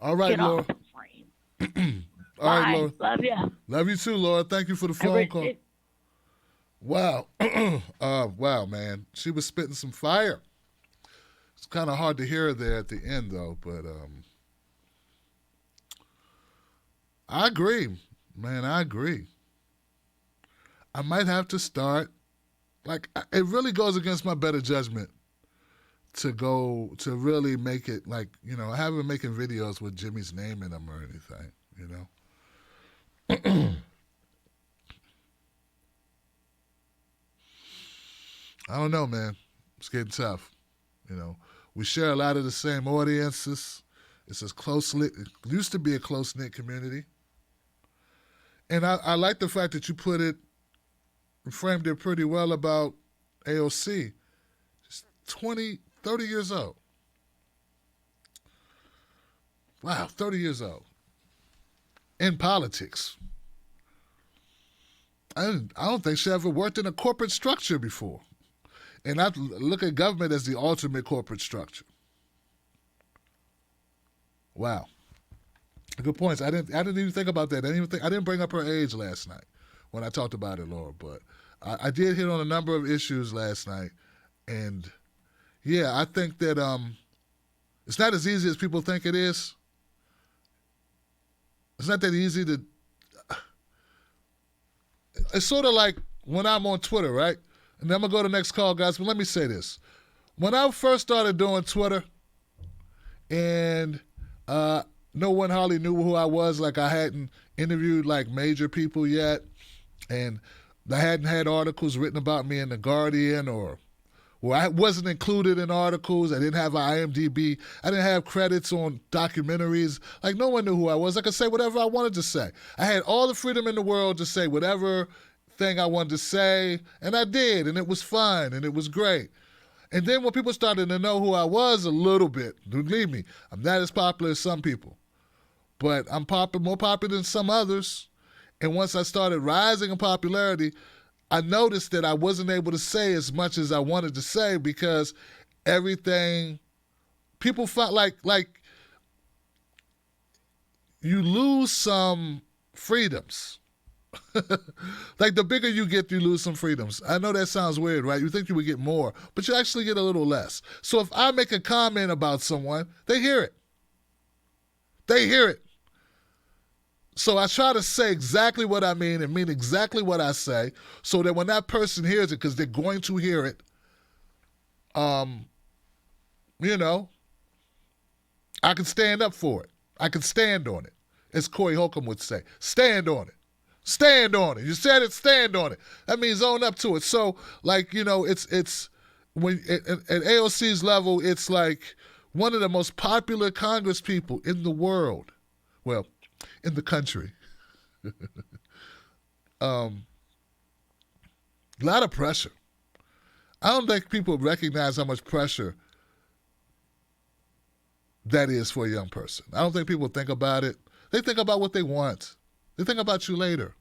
[SPEAKER 3] All right,
[SPEAKER 6] Get
[SPEAKER 3] Laura.
[SPEAKER 6] off the frame.
[SPEAKER 3] All right,
[SPEAKER 6] Bye.
[SPEAKER 3] Laura.
[SPEAKER 6] Love you.
[SPEAKER 3] Love you too, Laura. Thank you for the phone call. Wow. Wow, man. She was spitting some fire. It's kind of hard to hear her there at the end, though, but I agree. Man, I agree. I might have to start, it really goes against my better judgment to really make it I haven't been making videos with Jimmy's name in them or anything, you know? I don't know, man. It's getting tough. You know, we share a lot of the same audiences. It's as close-knit. It used to be a close-knit community. And I like the fact that you framed it pretty well about AOC. She's 20, 30 years old. Wow, 30 years old. In politics. I don't think she ever worked in a corporate structure before. And I look at government as the ultimate corporate structure. Wow. Good points. I didn't even think about that. I didn't bring up her age last night when I talked about it, Laura. But I did hit on a number of issues last night. And, yeah, I think that it's not as easy as people think it is. It's not that easy to... It's sort of like when I'm on Twitter, right? And then I'm going to go to the next call, guys. But let me say this. When I first started doing Twitter and no one hardly knew who I was, like I hadn't interviewed like major people yet, and I hadn't had articles written about me in The Guardian or I wasn't included in articles. I didn't have an IMDb. I didn't have credits on documentaries. Like no one knew who I was. I could say whatever I wanted to say. I had all the freedom in the world to say whatever thing I wanted to say, and I did, and it was fun, and it was great. And then when people started to know who I was a little bit, believe me, I'm not as popular as some people, but I'm more popular than some others. And once I started rising in popularity, I noticed that I wasn't able to say as much as I wanted to say because everything, people felt like you lose some freedoms. Like the bigger you get, you lose some freedoms. I know that sounds weird, right? You think you would get more, but you actually get a little less. So if I make a comment about someone, they hear it. They hear it. So I try to say exactly what I mean and mean exactly what I say so that when that person hears it, because they're going to hear it, you know, I can stand up for it. I can stand on it. As Corey Holcomb would say, stand on it. Stand on it. You said it, stand on it. That means own up to it. So, like, you know, it's when at AOC's level, it's like one of the most popular Congress people in the world. Well, in the country. A lot of pressure. I don't think people recognize how much pressure that is for a young person. I don't think people think about it. They think about what they want. They think about you later.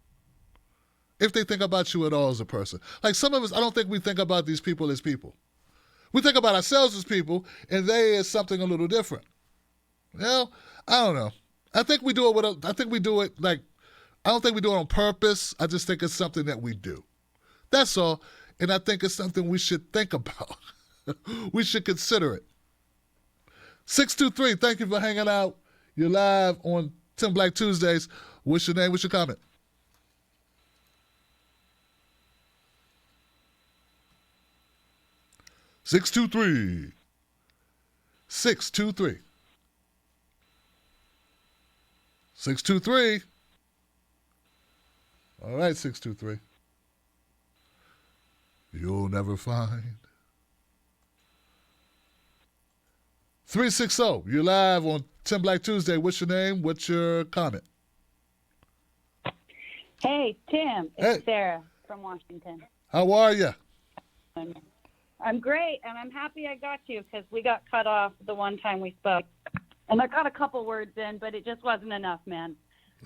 [SPEAKER 3] If they think about you at all as a person. Like some of us, I don't think we think about these people as people. We think about ourselves as people, and they as something a little different. Well, I don't know. I think we do it I don't think we do it on purpose. I just think it's something that we do. That's all. And I think it's something we should think about. We should consider it. 623, thank you for hanging out. You're live on Tim Black Tuesdays. What's your name? What's your comment? Six two three. 623. 623. All right, 623. You'll never find. 360. You're live on Tim Black Tuesday. What's your name? What's your comment?
[SPEAKER 7] Hey, Tim. It's
[SPEAKER 3] Hey.
[SPEAKER 7] Sarah from Washington.
[SPEAKER 3] How are you?
[SPEAKER 7] I'm great, and I'm happy I got you because we got cut off the one time we spoke. And I got a couple words in, but it just wasn't enough, man.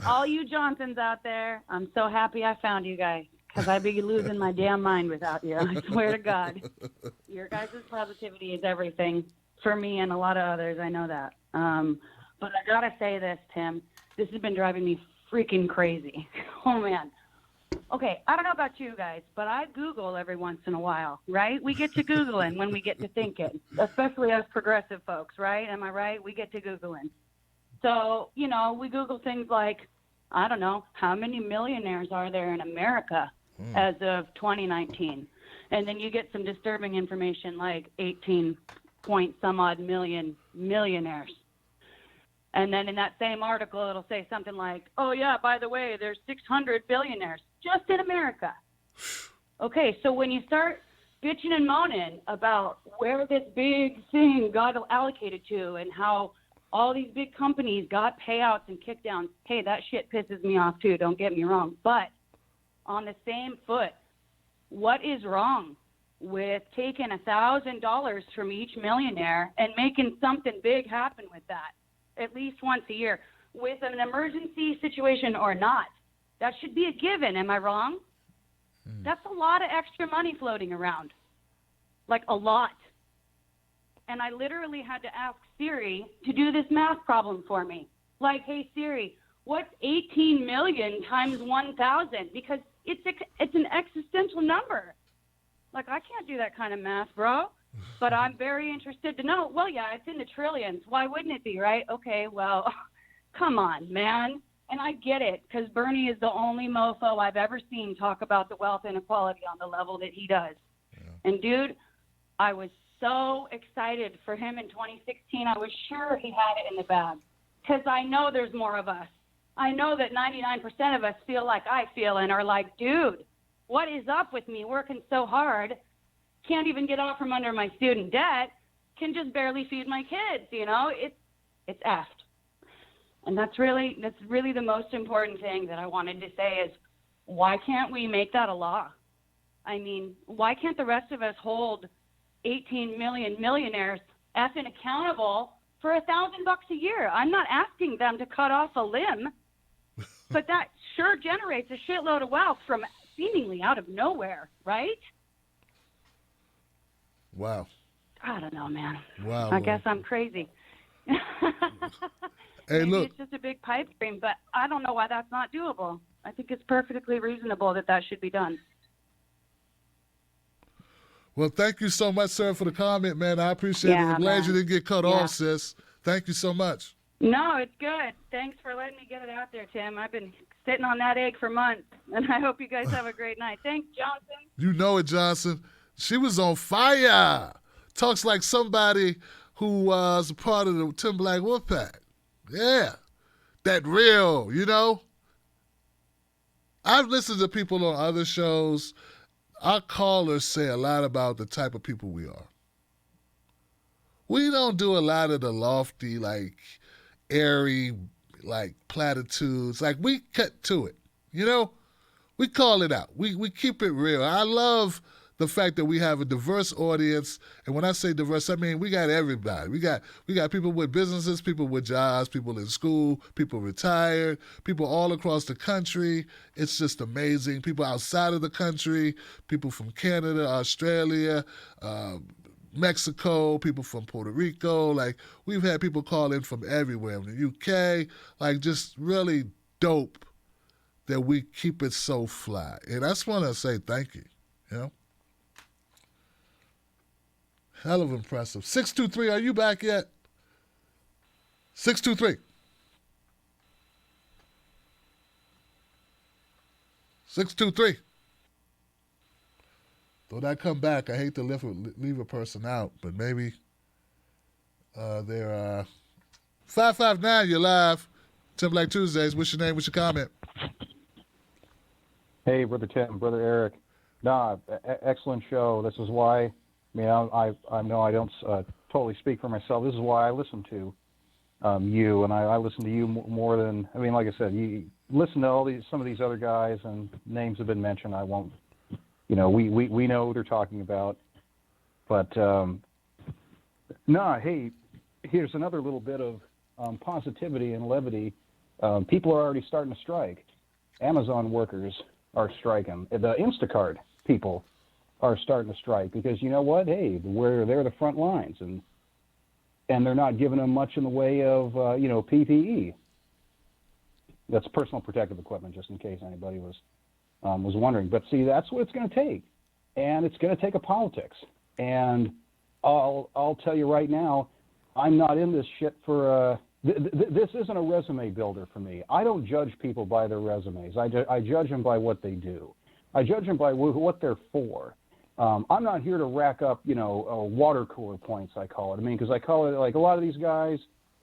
[SPEAKER 7] All you Johnsons out there, I'm so happy I found you guys because I'd be losing my damn mind without you. I swear to God. Your guys' positivity is everything for me and a lot of others. I know that. But I got to say this, Tim. This has been driving me freaking crazy. Oh, man. Okay, I don't know about you guys, but I Google every once in a while, right? We get to Googling when we get to thinking, especially as progressive folks, right? Am I right? We get to Googling. So, you know, we Google things like, I don't know, how many millionaires are there in America as of 2019? And then you get some disturbing information like 18 point some odd million millionaires. And then in that same article, it'll say something like, oh, yeah, by the way, there's 600 billionaires just in America. Okay, so when you start bitching and moaning about where this big thing got allocated to and how all these big companies got payouts and kickdowns, hey, that shit pisses me off too, don't get me wrong. But on the same foot, what is wrong with taking $1,000 from each millionaire and making something big happen with that? At least once a year, with an emergency situation or not. That should be a given. Am I wrong? That's a lot of extra money floating around. Like a lot. And I literally had to ask Siri to do this math problem for me. Like, hey, Siri, what's 18 million times 1,000? Because it's an existential number. Like, I can't do that kind of math, bro. But I'm very interested to know. Well, yeah, it's in the trillions. Why wouldn't it be, right? Okay, well, come on, man. And I get it, because Bernie is the only mofo I've ever seen talk about the wealth inequality on the level that he does. Yeah. And, dude, I was so excited for him in 2016. I was sure he had it in the bag, because I know there's more of us. I know that 99% of us feel like I feel and are like, dude, what is up with me working so hard? Can't even get out from under my student debt, can just barely feed my kids, you know? It's effed. And that's really the most important thing that I wanted to say is, why can't we make that a law? I mean, why can't the rest of us hold 18 million millionaires effing accountable for $1,000 a year? I'm not asking them to cut off a limb, but that sure generates a shitload of wealth from seemingly out of nowhere, right?
[SPEAKER 3] Wow.
[SPEAKER 7] I don't know, man.
[SPEAKER 3] Wow.
[SPEAKER 7] I guess I'm crazy.
[SPEAKER 3] Hey,
[SPEAKER 7] Maybe
[SPEAKER 3] look.
[SPEAKER 7] it's just a big pipe dream, but I don't know why that's not doable. I think it's perfectly reasonable that should be done.
[SPEAKER 3] Well, thank you so much, sir, for the comment, man. I appreciate it.
[SPEAKER 7] Yeah,
[SPEAKER 3] I'm glad
[SPEAKER 7] man.
[SPEAKER 3] you didn't get cut off, sis. Thank you so much.
[SPEAKER 7] No, it's good. Thanks for letting me get it out there, Tim. I've been sitting on that egg for months, and I hope you guys have a great night. Thanks, Johnson.
[SPEAKER 3] You know it, Johnson. She was on fire. Talks like somebody who was a part of the Tim Black Wolfpack. Yeah. That real, you know? I've listened to people on other shows. Our callers say a lot about the type of people we are. We don't do a lot of the lofty, like, airy, like, platitudes. Like, we cut to it, you know? We call it out. We keep it real. I love the fact that we have a diverse audience, and when I say diverse, I mean we got everybody. We got people with businesses, people with jobs, people in school, people retired, people all across the country. It's just amazing. People outside of the country, people from Canada, Australia, Mexico, people from Puerto Rico. Like, we've had people call in from everywhere, in the UK. Like, just really dope that we keep it so fly. And I just want to say thank you, you know? Hell of impressive. 623, are you back yet? 623. 623. Though I come back, I hate to leave a person out, but maybe they're 559. You're live. Tim Black Tuesdays. What's your name? What's your comment?
[SPEAKER 8] Hey, Brother Tim, Brother Eric. Excellent show. This is why, I mean, I know I don't totally speak for myself. This is why I listen to you, and I listen to you more than, I mean, like I said, you listen to some of these other guys, and names have been mentioned. I won't, we know who they're talking about. But, hey, here's another little bit of positivity and levity. People are already starting to strike. Amazon workers are striking. The Instacart people are starting to strike because you know what? Hey, they're the front lines, and they're not giving them much in the way of PPE. That's personal protective equipment, just in case anybody was wondering. But see, that's what it's going to take, and it's going to take a politics. And I'll tell you right now, I'm not in this shit for. This isn't a resume builder for me. I don't judge people by their resumes. I judge them by what they do. I judge them by what they're for. I'm not here to rack up, water cooler points, I call it. I mean, because I call it like a lot of these guys,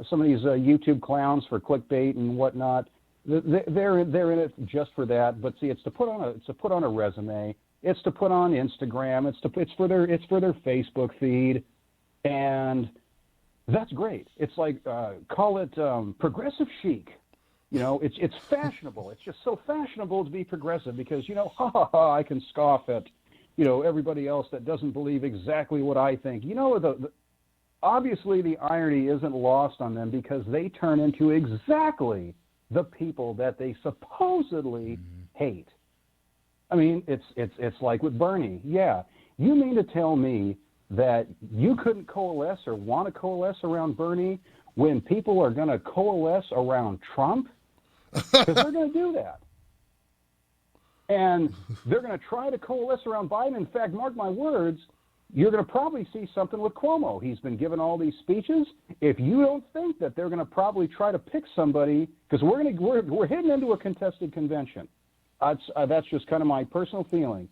[SPEAKER 8] some of these YouTube clowns for clickbait and whatnot. They're in it just for that. But see, it's to put on a resume. It's to put on Instagram. It's for their Facebook feed, and that's great. It's like call it progressive chic. It's fashionable. It's just so fashionable to be progressive because I can scoff at everybody else that doesn't believe exactly what I think. Obviously the irony isn't lost on them because they turn into exactly the people that they supposedly hate. I mean, it's like with Bernie. Yeah, you mean to tell me that you couldn't coalesce or want to coalesce around Bernie when people are going to coalesce around Trump? Because they're going to do that. And they're going to try to coalesce around Biden. In fact, mark my words, you're going to probably see something with Cuomo. He's been giving all these speeches. If you don't think that they're going to probably try to pick somebody, because we're heading into a contested convention. That's just kind of my personal feeling.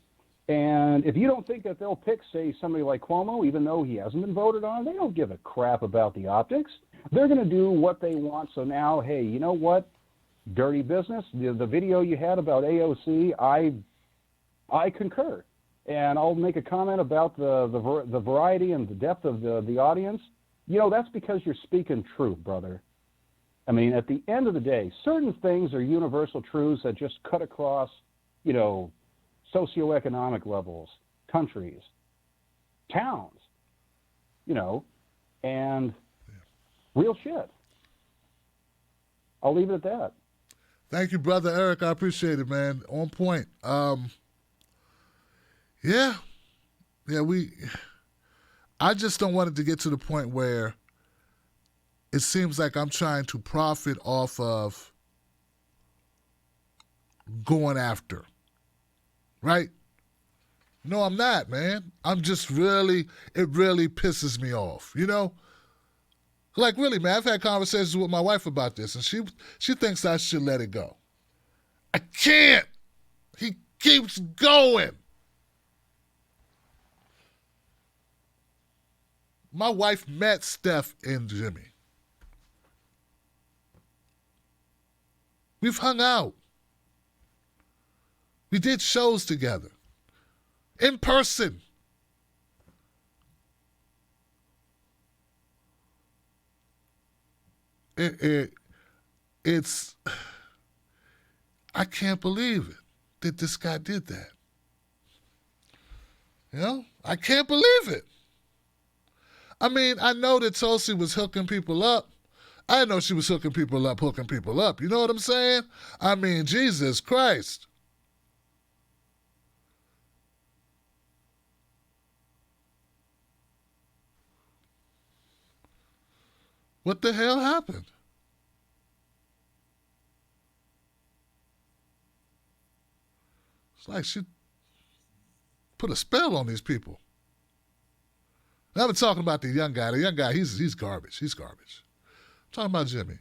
[SPEAKER 8] And if you don't think that they'll pick, say, somebody like Cuomo, even though he hasn't been voted on, they don't give a crap about the optics. They're going to do what they want. So now, hey, you know what? Dirty business. The video you had about AOC, I concur. And I'll make a comment about the variety and the depth of the audience. That's because you're speaking truth, brother. I mean, at the end of the day, certain things are universal truths that just cut across, socioeconomic levels, countries, towns, and real shit. I'll leave it at that.
[SPEAKER 3] Thank you, Brother Eric. I appreciate it, man. On point. I just don't want it to get to the point where it seems like I'm trying to profit off of going after. Right? No, I'm not, man. I'm just it really pisses me off, Like, really, man, I've had conversations with my wife about this, and she thinks I should let it go. I can't. He keeps going. My wife met Steph and Jimmy. We've hung out. We did shows together. In person. It's I can't believe it that this guy did that. I can't believe it. I mean, I know that Tulsi was hooking people up. I know she was hooking people up. You know what I'm saying? I mean, Jesus Christ. What the hell happened? It's like she put a spell on these people. Now I'm talking about the young guy. The young guy, he's garbage. He's garbage. I'm Talking about Jimmy.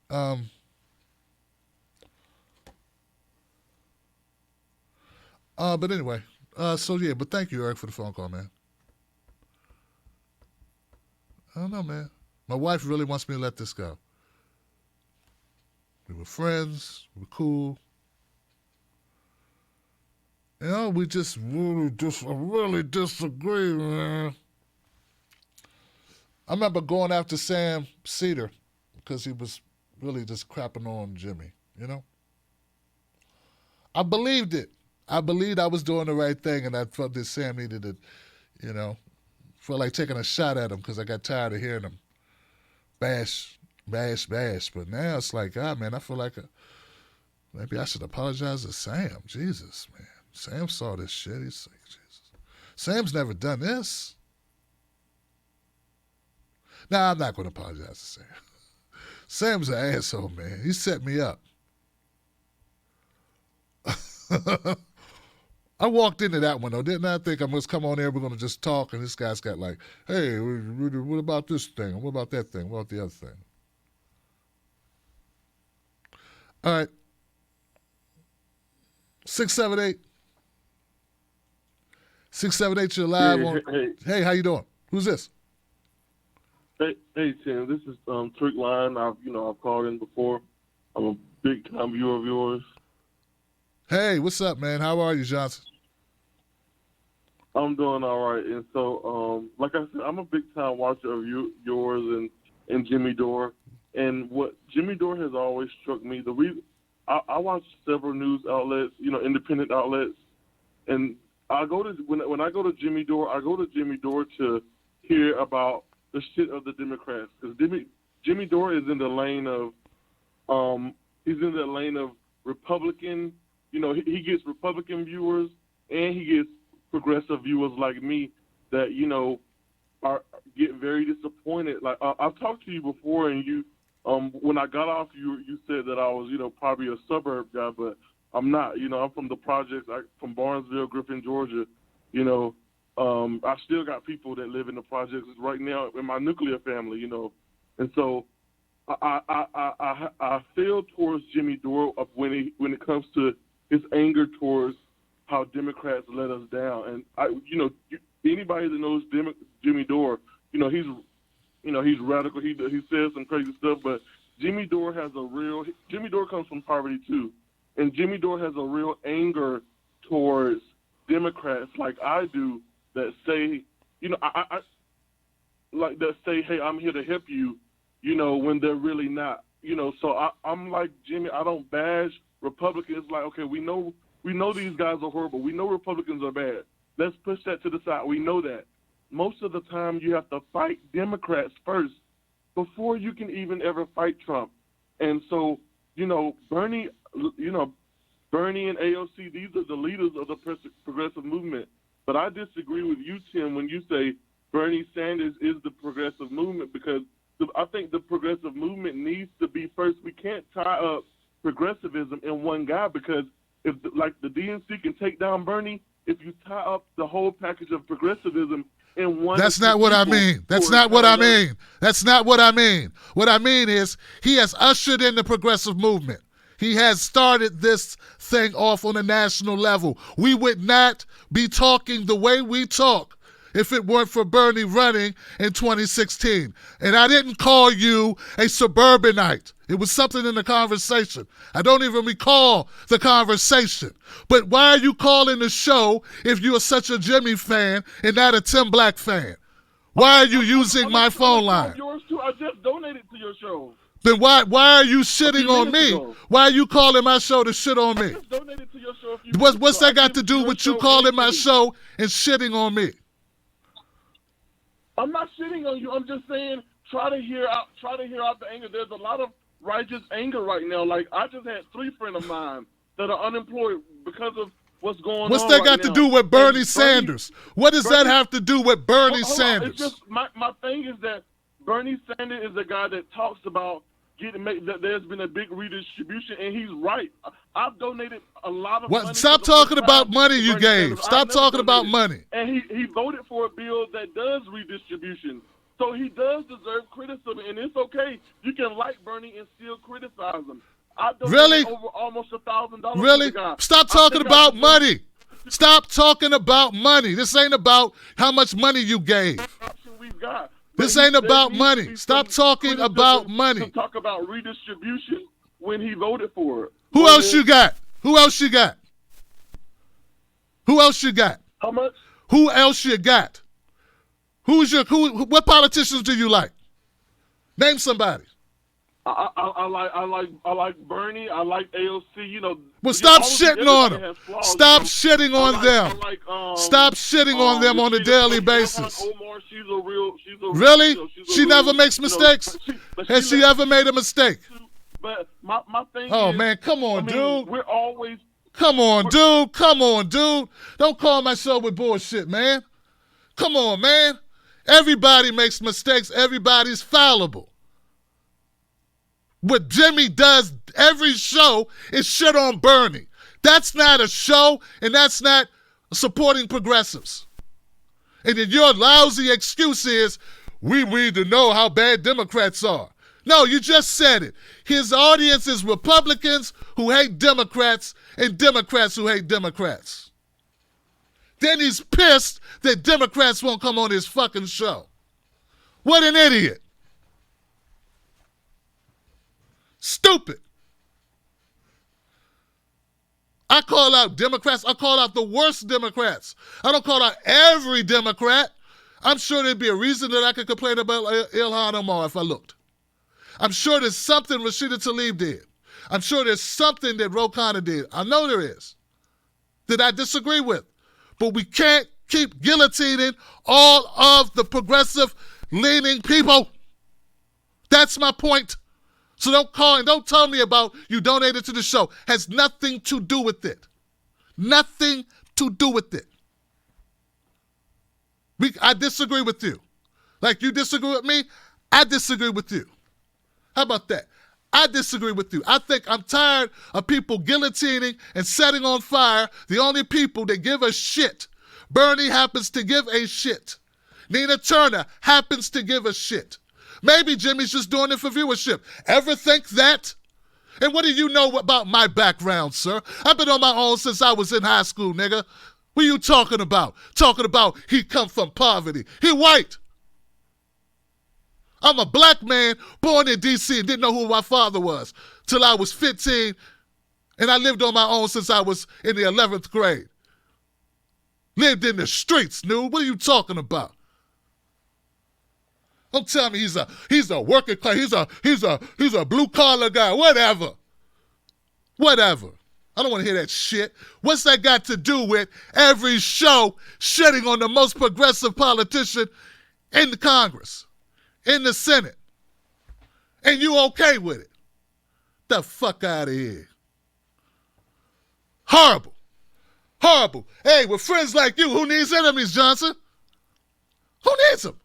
[SPEAKER 3] But anyway, but thank you, Eric, for the phone call, man. I don't know, man. My wife really wants me to let this go. We were friends. We were cool. You know, we just really disagree, man. I remember going after Sam Cedar because he was really just crapping on Jimmy, you know? I believed it. I believed I was doing the right thing, and I felt that Sam needed to, you know, felt like taking a shot at him because I got tired of hearing him bash. But now it's like, God, man, I feel like maybe I should apologize to Sam. Jesus, man. Sam saw this shit. He's like, Jesus. Sam's never done this. Nah, I'm not going to apologize to Sam. Sam's an asshole, man. He set me up. I walked into that one, though, didn't I? Think I'm going to come on there, we're going to just talk, and this guy's got like, hey, what about this thing? What about that thing? What about the other thing? All right. 678. 678, you're live on. Hey, how you doing? Who's this?
[SPEAKER 9] Hey, Tim. This is Trick Line. I've called in before. I'm a big time viewer of yours.
[SPEAKER 3] Hey, what's up, man? How are you, Johnson?
[SPEAKER 9] I'm doing all right. And so, like I said, I'm a big time watcher of yours and Jimmy Dore. And what Jimmy Dore has always struck me, the reason I watch several news outlets, independent outlets, and I go to when I go to Jimmy Dore, I go to Jimmy Dore to hear about the shit of the Democrats, because Jimmy Dore is in the lane of Republican. He gets Republican viewers and he gets progressive viewers like me that get very disappointed. Like I've talked to you before, and you when I got off, you said that I was probably a suburb guy, but I'm not. I'm from the projects, from Barnesville, Griffin, Georgia. I still got people that live in the projects right now in my nuclear family. And so I feel towards Jimmy Dore when it comes to his anger towards how Democrats let us down. And anybody that knows Jimmy Dore, he's radical. He says some crazy stuff, but Jimmy Dore comes from poverty too, and Jimmy Dore has a real anger towards Democrats like I do that say, that say, hey, I'm here to help you, when they're really not. So I'm like Jimmy. I don't bash Republicans. Like, okay, we know these guys are horrible. We know Republicans are bad. Let's push that to the side. We know that. Most of the time you have to fight Democrats first before you can even ever fight Trump. And so, Bernie and AOC, these are the leaders of the progressive movement. But I disagree with you, Tim, when you say Bernie Sanders is the progressive movement, because I think the progressive movement needs to be first. We can't tie up progressivism in one guy, because if the DNC can take down Bernie, if you tie up the whole package of progressivism in one.
[SPEAKER 3] That's not what I mean. That's not what I mean. That's not what I mean. What I mean is he has ushered in the progressive movement. He has started this thing off on a national level. We would not be talking the way we talk if it weren't for Bernie running in 2016. And I didn't call you a suburbanite. It was something in the conversation. I don't even recall the conversation. But why are you calling the show if you're such a Jimmy fan and not a Tim Black fan? Why are you using my phone line?
[SPEAKER 9] Yours too. I just donated to your show.
[SPEAKER 3] Then why are you shitting on me? Why are you calling my show to shit on me?
[SPEAKER 9] I just donated to your show.
[SPEAKER 3] What's that got to do with you calling my show and shitting on me?
[SPEAKER 9] I'm not shitting on you. I'm just saying try to hear out the anger. There's a lot of righteous anger right now. Like, I just had 3 friends of mine that are unemployed because of what's going on.
[SPEAKER 3] What's that got to do with Bernie Sanders? What does that have to do with Bernie Sanders?
[SPEAKER 9] It's just my thing is that Bernie Sanders is the guy that talks about that there's been a big redistribution, and he's right. I've donated a lot of money.
[SPEAKER 3] Stop talking about money you gave. Stop talking about money.
[SPEAKER 9] And he voted for a bill that does redistribution. So he does deserve criticism, and it's okay. You can like Bernie and still criticize him. I
[SPEAKER 3] Really?
[SPEAKER 9] over almost $1,000.
[SPEAKER 3] Really?
[SPEAKER 9] To the guy.
[SPEAKER 3] Stop talking about money. Stop talking about money. This ain't about how much money you gave.
[SPEAKER 9] Option we've got.
[SPEAKER 3] This
[SPEAKER 9] But
[SPEAKER 3] ain't
[SPEAKER 9] there
[SPEAKER 3] about
[SPEAKER 9] needs to
[SPEAKER 3] money.
[SPEAKER 9] be
[SPEAKER 3] Stop
[SPEAKER 9] some
[SPEAKER 3] talking
[SPEAKER 9] criticism
[SPEAKER 3] about money.
[SPEAKER 9] To talk about redistribution when he voted for it.
[SPEAKER 3] Who else you got? Who else you got? Who else you got?
[SPEAKER 9] How much?
[SPEAKER 3] Who else you got? What politicians do you like? Name somebody.
[SPEAKER 9] I like Bernie. I like AOC. You know.
[SPEAKER 3] Well, stop
[SPEAKER 9] obviously
[SPEAKER 3] shitting on
[SPEAKER 9] everybody
[SPEAKER 3] them.
[SPEAKER 9] has flaws,
[SPEAKER 3] Stop
[SPEAKER 9] you know.
[SPEAKER 3] shitting on them. Stop shitting on them on a daily basis.
[SPEAKER 9] Omar, she's a real.
[SPEAKER 3] Really?
[SPEAKER 9] You know,
[SPEAKER 3] She never makes mistakes? Has she ever made a mistake?
[SPEAKER 9] But my thing
[SPEAKER 3] Oh,
[SPEAKER 9] is,
[SPEAKER 3] man, come on, dude.
[SPEAKER 9] We're always.
[SPEAKER 3] Come on, dude. Come on, dude. Don't call my show with bullshit, man. Come on, man. Everybody makes mistakes. Everybody's fallible. What Jimmy does every show is shit on Bernie. That's not a show, and that's not supporting progressives. And then your lousy excuse is, we need to know how bad Democrats are. No, you just said it. His audience is Republicans who hate Democrats and Democrats who hate Democrats. Then he's pissed that Democrats won't come on his fucking show. What an idiot. Stupid. I call out Democrats. I call out the worst Democrats. I don't call out every Democrat. I'm sure there'd be a reason that I could complain about Ilhan Omar if I looked. I'm sure there's something Rashida Tlaib did. I'm sure there's something that Ro Khanna did. I know there is that I disagree with. But we can't keep guillotining all of the progressive-leaning people. That's my point. So don't call and don't tell me about you donated to the show. Has nothing to do with it. Nothing to do with it. I disagree with you. Like you disagree with me, I disagree with you. How about that? I disagree with you. I think I'm tired of people guillotining and setting on fire the only people that give a shit. Bernie happens to give a shit. Nina Turner happens to give a shit. Maybe Jimmy's just doing it for viewership. Ever think that? And what do you know about my background, sir? I've been on my own since I was in high school, nigga. What are you talking about? Talking about he come from poverty. He white. I'm a black man born in D.C. and didn't know who my father was till I was 15, and I lived on my own since I was in the 11th grade. Lived in the streets, dude. What are you talking about? Don't tell me he's a working class. He's a blue collar guy. Whatever. I don't want to hear that shit. What's that got to do with every show shitting on the most progressive politician in the Congress, in the Senate, and you okay with it? The fuck out of here. Horrible. Horrible. Hey, with friends like you, who needs enemies, Johnson? Who needs them?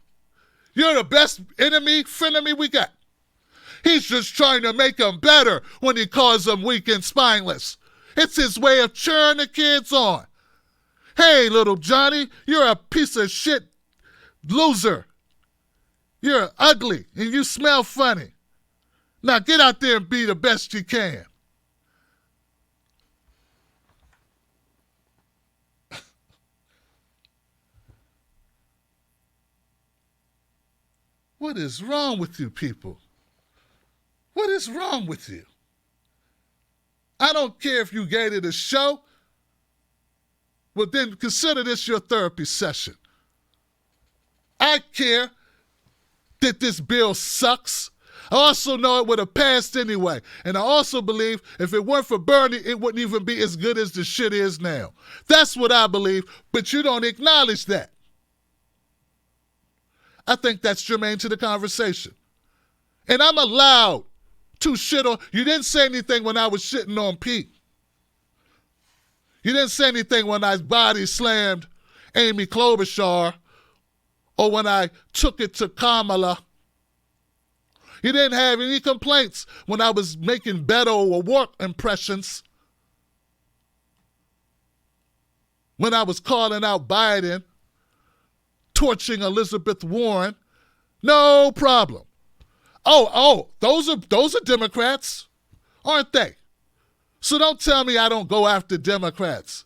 [SPEAKER 3] You're the best frenemy we got. He's just trying to make them better when he calls them weak and spineless. It's his way of cheering the kids on. Hey, little Johnny, you're a piece of shit loser. You're ugly and you smell funny. Now get out there and be the best you can. What is wrong with you people? What is wrong with you? I don't care if you gave it a show. Well, then consider this your therapy session. I care that this bill sucks. I also know it would have passed anyway. And I also believe if it weren't for Bernie, it wouldn't even be as good as the shit is now. That's what I believe, but you don't acknowledge that. I think that's germane to the conversation. And I'm allowed to shit on. You didn't say anything when I was shitting on Pete. You didn't say anything when I body slammed Amy Klobuchar or when I took it to Kamala. You didn't have any complaints when I was making Beto O'Rourke impressions. When I was calling out Biden, torching Elizabeth Warren, No problem. Oh, those are Democrats, aren't they? So don't tell me I don't go after Democrats.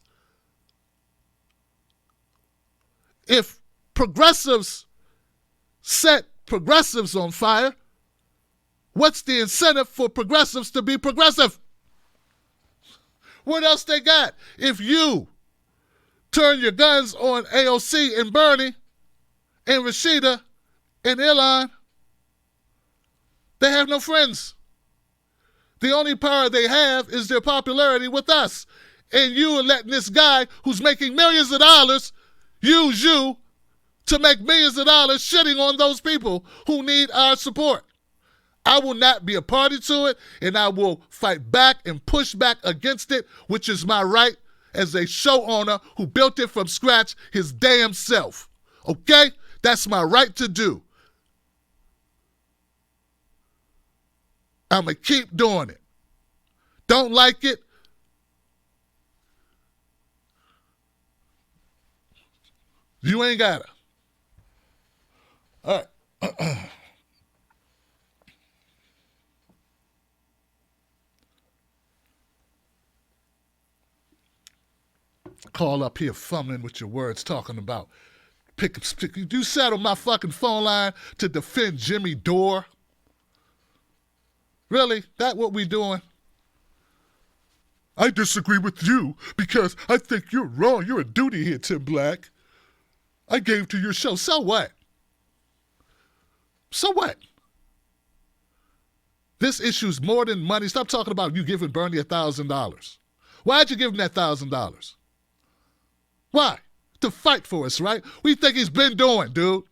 [SPEAKER 3] If progressives set progressives on fire, what's the incentive for progressives to be progressive? What else they got? If you turn your guns on AOC and Bernie and Rashida and Ilan, they have no friends. The only power they have is their popularity with us. And you are letting this guy who's making millions of dollars use you to make millions of dollars shitting on those people who need our support. I will not be a party to it, and I will fight back and push back against it, which is my right as a show owner who built it from scratch his damn self. Okay? That's my right to do. I'm going to keep doing it. Don't like it? You ain't got it. All right. Call up here fumbling with your words, talking about you sat on my fucking phone line to defend Jimmy Dore. Really? That what we doing? I disagree with you because I think you're wrong. You're a duty here, Tim Black. I gave to your show. So what? So what? This issue's more than money. Stop talking about you giving Bernie $1,000. Why'd you give him that $1,000? Why? To fight for us, right? What do you think he's been doing, dude?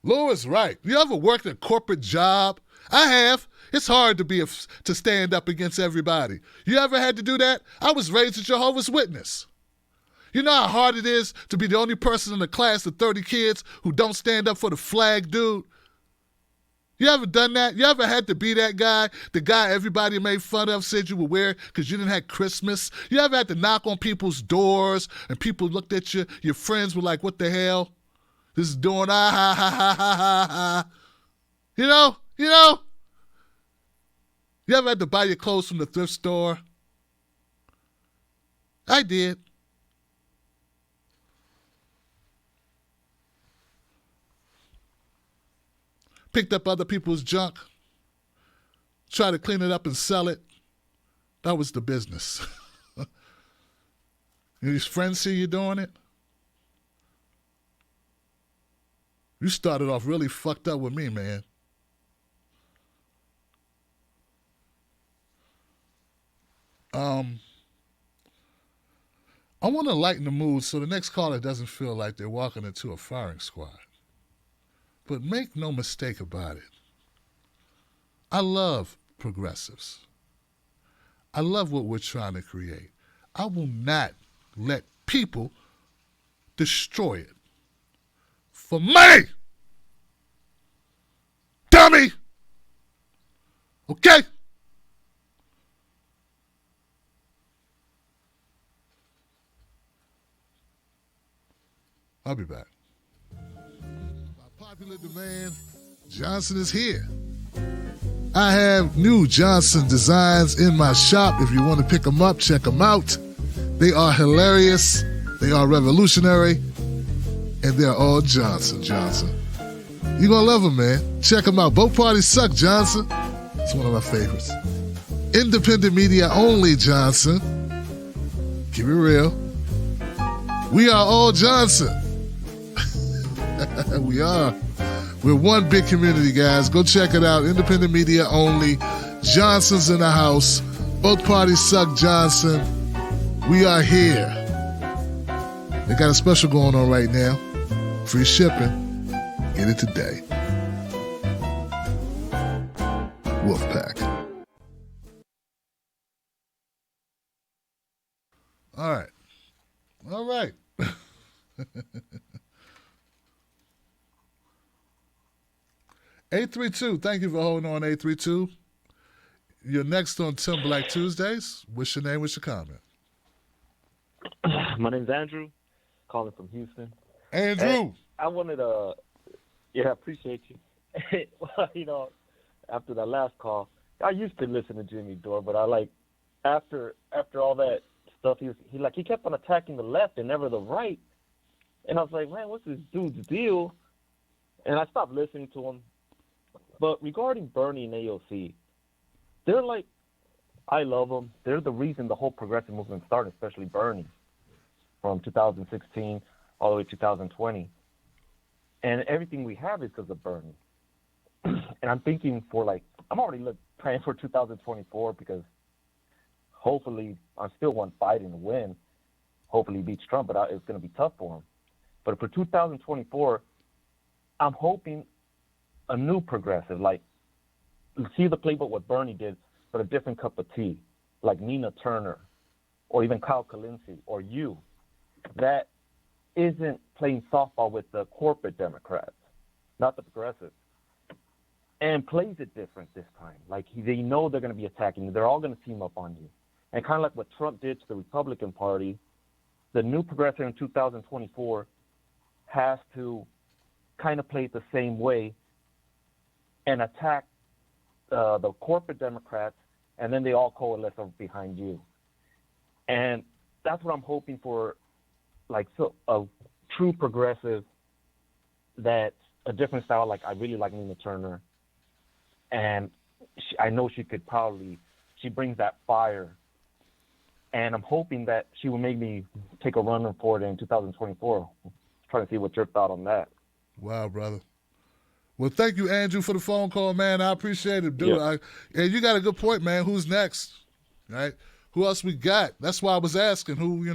[SPEAKER 3] Laura's right. You ever worked a corporate job? I have. It's hard to stand up against everybody. You ever had to do that? I was raised a Jehovah's Witness. You know how hard it is to be the only person in a class of 30 kids who don't stand up for the flag, dude? You ever done that? You ever had to be that guy, the guy everybody made fun of, said you were weird because you didn't have Christmas? You ever had to knock on people's doors and people looked at you, your friends were like, what the hell? This is doing ha ha ha ha ha ha. You know? You ever had to buy your clothes from the thrift store? I did. Picked up other people's junk, try to clean it up and sell it. That was the business. Your friends see you doing it? You started off really fucked up with me, man. I want to lighten the mood so the next caller doesn't feel like they're walking into a firing squad. But make no mistake about it. I love progressives. I love what we're trying to create. I will not let people destroy it for money. Dummy! Okay? I'll be back. By popular demand, Johnson is here. I have new Johnson designs in my shop. If you want to pick them up, check them out. They are hilarious. They are revolutionary. And they're all Johnson. You're going to love them, man. Check them out. Both parties suck, Johnson. It's one of my favorites. Independent media only, Johnson. Keep it real. We are all Johnson. We are. We're one big community, guys. Go check it out. Independent media only. Johnson's in the house. Both parties suck, Johnson. We are here. They got a special going on right now. Free shipping. Get it today. Wolfpack. All right. 832, thank you for holding on, 832. You're next on Tim Black Tuesdays. What's your name? What's your comment?
[SPEAKER 10] My name's Andrew, calling from Houston.
[SPEAKER 3] Andrew.
[SPEAKER 10] I wanted to, yeah, appreciate you. Well, after that last call, I used to listen to Jimmy Dore, but after all that stuff, he kept on attacking the left and never the right, and I was like, man, what's this dude's deal? And I stopped listening to him. But regarding Bernie and AOC, they're like, I love them. They're the reason the whole progressive movement started, especially Bernie, from 2016 all the way to 2020. And everything we have is because of Bernie. And I'm thinking I'm already praying for 2024 because hopefully I still want Biden to win. Hopefully he beats Trump, but it's going to be tough for him. But for 2024, I'm hoping a new progressive, see the playbook what Bernie did, but a different cup of tea, like Nina Turner or even Kyle Kalinske or you, that isn't playing softball with the corporate Democrats, not the progressives, and plays it different this time. They know they're going to be attacking you. They're all going to team up on you. And kind of like what Trump did to the Republican Party, the new progressive in 2024 has to kind of play it the same way and attack the corporate Democrats, and then they all coalesce behind you. And that's what I'm hoping for, a true progressive that's a different style. I really like Nina Turner, and I know she brings that fire, and I'm hoping that she will make me take a run for it in 2024. Trying to see what your thought on that.
[SPEAKER 3] Wow, brother. Well, thank you, Andrew, for the phone call, man. I appreciate it, dude.
[SPEAKER 10] Yeah.
[SPEAKER 3] And you got a good point, man. Who's next? Right? Who else we got? That's why I was asking who,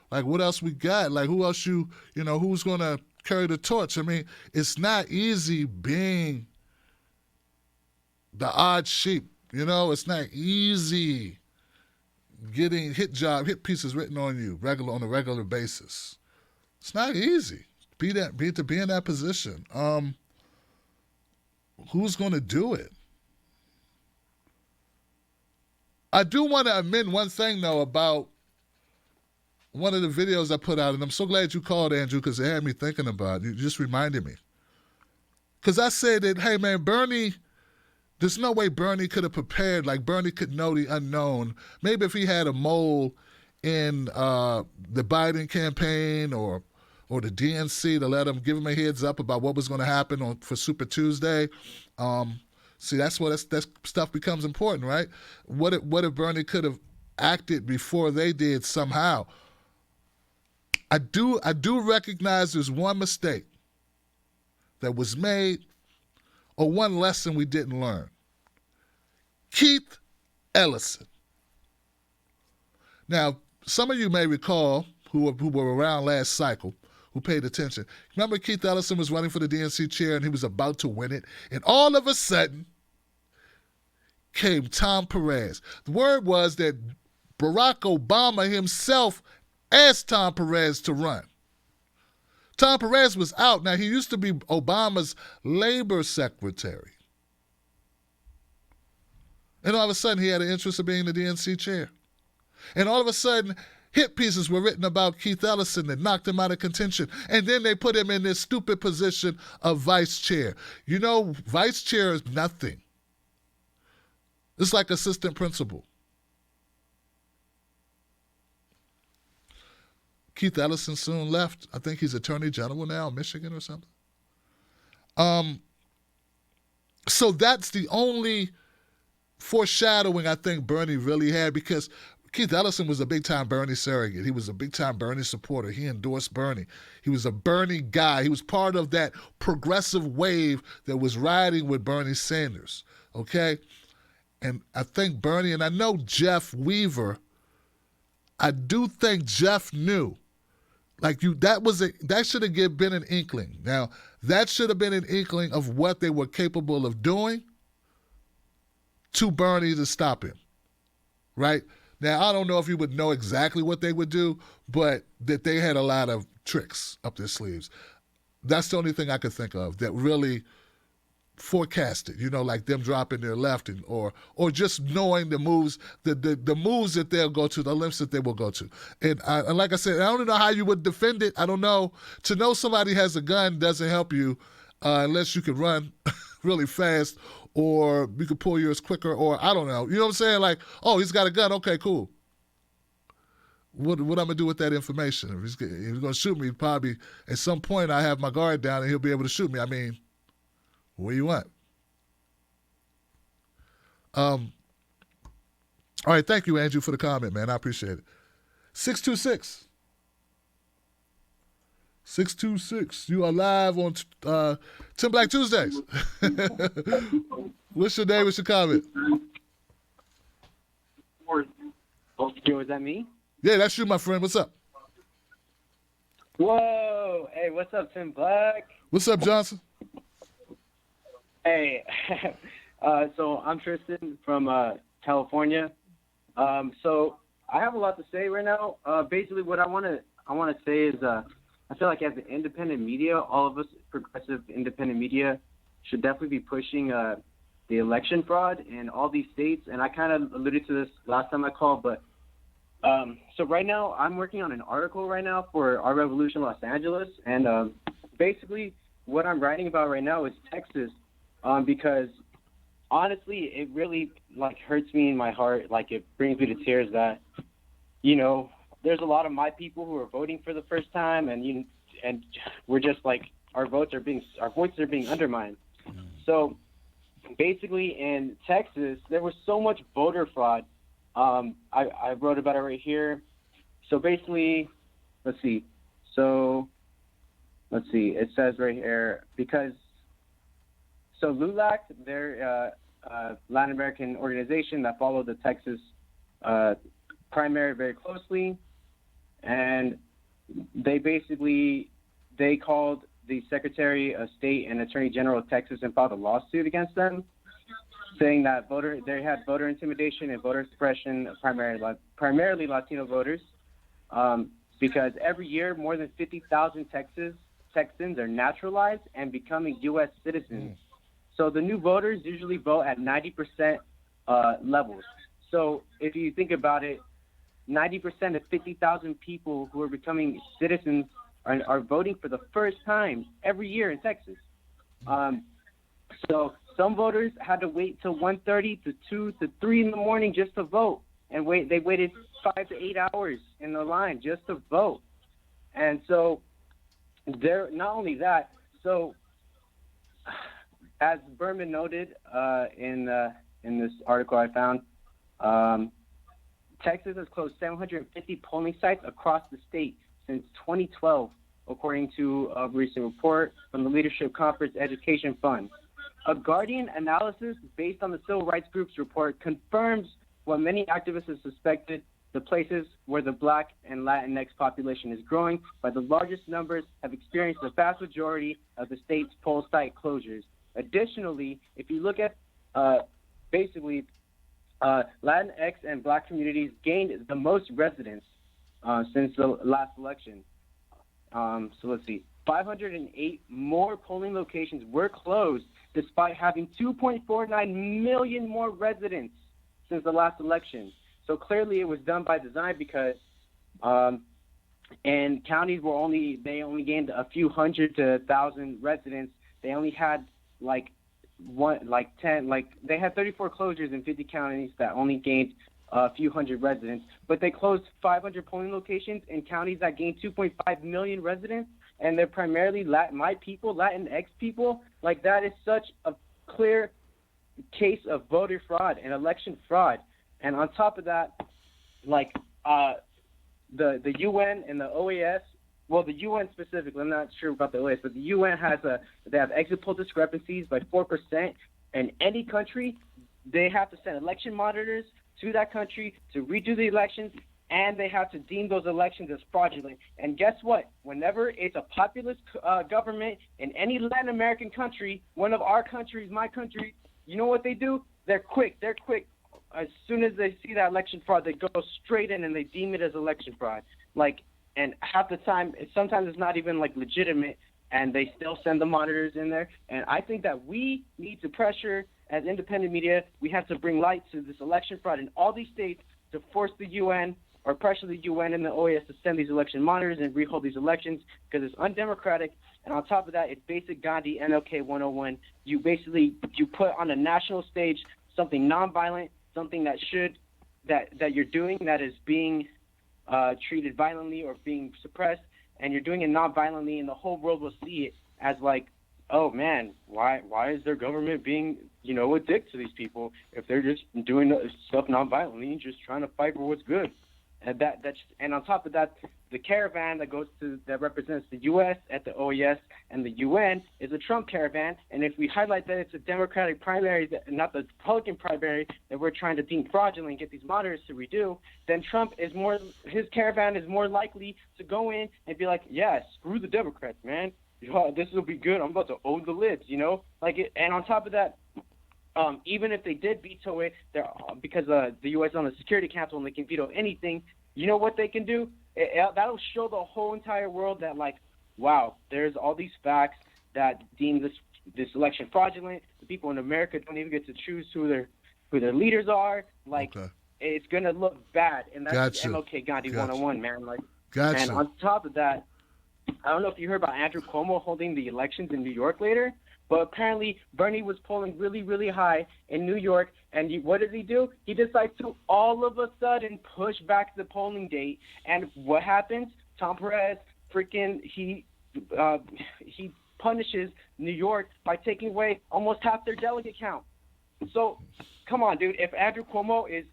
[SPEAKER 3] what else we got? Who else who's going to carry the torch? I mean, it's not easy being the odd sheep. It's not easy getting hit pieces written on you on a regular basis. It's not easy to be in that position. Who's going to do it? I do want to amend one thing, though, about one of the videos I put out, and I'm so glad you called, Andrew, because it had me thinking about it. You just reminded me. Because I said that, hey, man, Bernie, there's no way Bernie could have prepared, Bernie could know the unknown. Maybe if he had a mole in the Biden campaign or the DNC to give him a heads up about what was going to happen for Super Tuesday. See, that's that stuff becomes important, right? What if Bernie could have acted before they did somehow? I do recognize there's one mistake that was made or one lesson we didn't learn. Keith Ellison. Now, some of you may recall who were around last cycle, who paid attention. Remember Keith Ellison was running for the DNC chair and he was about to win it, and all of a sudden came Tom Perez. The word was that Barack Obama himself asked Tom Perez to run. Tom Perez was out. Now, he used to be Obama's labor secretary. And all of a sudden, he had an interest in being the DNC chair. And all of a sudden, hit pieces were written about Keith Ellison that knocked him out of contention. And then they put him in this stupid position of vice chair. Vice chair is nothing. It's like assistant principal. Keith Ellison soon left. I think he's attorney general now in Michigan or something. So that's the only foreshadowing I think Bernie really had, because Keith Ellison was a big-time Bernie surrogate. He was a big-time Bernie supporter. He endorsed Bernie. He was a Bernie guy. He was part of that progressive wave that was riding with Bernie Sanders, okay? And I think Bernie, and I know Jeff Weaver, I do think Jeff knew. That should have been an inkling. Now, that should have been an inkling of what they were capable of doing to Bernie to stop him, right? Now, I don't know if you would know exactly what they would do, but that they had a lot of tricks up their sleeves. That's the only thing I could think of that really forecasted, like them dropping their left or just knowing the moves, the moves that they'll go to, the lengths that they will go to. And like I said, I don't know how you would defend it. I don't know. To know somebody has a gun doesn't help you unless you can run really fast or you can pull yours quicker or I don't know. You know what I'm saying? Like, oh, he's got a gun. Okay, cool. What I'm going to do with that information? If he's going to shoot me, probably at some point I have my guard down and he'll be able to shoot me. I mean, what do you want? All right, thank you, Andrew, for the comment, man. I appreciate it. 626. 626. You are live on Tim Black Tuesdays. What's your name? What's your comment?
[SPEAKER 11] Yo, is that me?
[SPEAKER 3] Yeah, that's you, my friend. What's up?
[SPEAKER 11] Whoa. Hey, what's up, Tim Black?
[SPEAKER 3] What's up, Johnson?
[SPEAKER 11] Hey, so I'm Tristan from California. So I have a lot to say right now. Basically, what I want to say is I feel like as an independent media, all of us progressive independent media should definitely be pushing the election fraud in all these states. And I kind of alluded to this last time I called, but so right now I'm working on an article right now for Our Revolution Los Angeles, and basically what I'm writing about right now is Texas, because honestly it really hurts me in my heart, it brings me to tears that there's a lot of my people who are voting for the first time, and we're just our voices are being undermined. So basically in Texas there was so much voter fraud. I wrote about it right here. So basically, let's see. It says right here, because LULAC, they're a Latin American organization that followed the Texas primary very closely, and they called the Secretary of State and Attorney General of Texas and filed a lawsuit against them, saying that they had voter intimidation and voter suppression of primarily Latino voters, because every year more than 50,000 Texans are naturalized and becoming U.S. citizens. So the new voters usually vote at 90% levels. So if you think about it, 90% of 50,000 people who are becoming citizens are voting for the first time every year in Texas. So some voters had to wait till 1:30 to 2 to 3 in the morning just to vote, and they waited 5 to 8 hours in the line just to vote. And so not only that, so as Berman noted in this article I found, Texas has closed 750 polling sites across the state since 2012, according to a recent report from the Leadership Conference Education Fund. A Guardian analysis based on the Civil Rights Group's report confirms what many activists have suspected: the places where the Black and Latinx population is growing by the largest numbers have experienced the vast majority of the state's poll site closures. Additionally, if you look at Latinx and Black communities gained the most residents since the last election. So let's see. 508 more polling locations were closed despite having 2.49 million more residents since the last election. So clearly it was done by design, because and counties they only gained a few hundred to 1,000 residents. They only had they had 34 closures in 50 counties that only gained a few hundred residents, but they closed 500 polling locations in counties that gained 2.5 million residents, and they're primarily Latinx people. That is such a clear case of voter fraud and election fraud. And on top of that, the UN and the OAS, well, the UN specifically, I'm not sure about the OAS, but the UN they have exit poll discrepancies by 4%. In any country, they have to send election monitors to that country to redo the elections, and they have to deem those elections as fraudulent. And guess what? Whenever it's a populist government in any Latin American country, one of our countries, my country, you know what they do? They're quick. As soon as they see that election fraud, they go straight in and they deem it as election fraud. And half the time, sometimes it's not even legitimate. and they still send the monitors in there. And I think that we need to pressure, as independent media, we have to bring light to this election fraud in all these states to force the UN or pressure the UN and the OAS to send these election monitors and rehold these elections because it's undemocratic. And on top of that, it's basic Gandhi MLK 101. You put on a national stage something nonviolent, something that you're doing that is being treated violently or being suppressed, and you're doing it nonviolently, and the whole world will see it as like, oh man, why is their government being, a dick to these people if they're just doing stuff nonviolently and just trying to fight for what's good? And on top of that, the caravan that represents the U.S. at the OAS and the UN is a Trump caravan. And if we highlight that it's a Democratic primary, not the Republican primary, that we're trying to deem fraudulent and get these monitors to redo, then his caravan is more likely to go in and be like, yeah, screw the Democrats, man. This will be good. I'm about to own the lids, And on top of that, even if they did veto it, because the U.S. is on the Security Council and they can veto anything, you know what they can do? That'll show the whole entire world that, like, wow, there's all these facts that deem this election fraudulent. The people in America don't even get to choose who their leaders are. Like, It's gonna look bad, and that's MLK Gandhi 101, man. Like, and on top of that, I don't know if you heard about Andrew Cuomo holding the elections in New York later. But apparently, Bernie was polling really, really high in New York, and what does he do? He decides to all of a sudden push back the polling date, and what happens? Tom Perez he punishes New York by taking away almost half their delegate count. So, come on, dude. If Andrew Cuomo is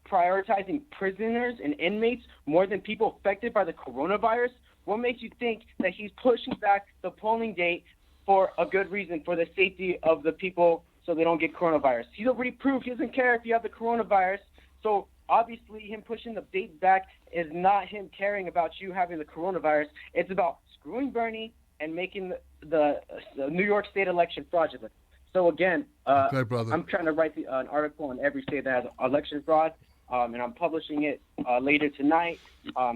[SPEAKER 11] prioritizing prisoners and inmates more than people affected by the coronavirus, what makes you think that he's pushing back the polling date for a good reason, for the safety of the people so they don't get coronavirus? He's already proved he doesn't care if you have the coronavirus. So obviously him pushing the date back is not him caring about you having the coronavirus. It's about screwing Bernie and making the New York State election fraudulent. So again, I'm trying to write an article on every state that has election fraud, and I'm publishing it later tonight,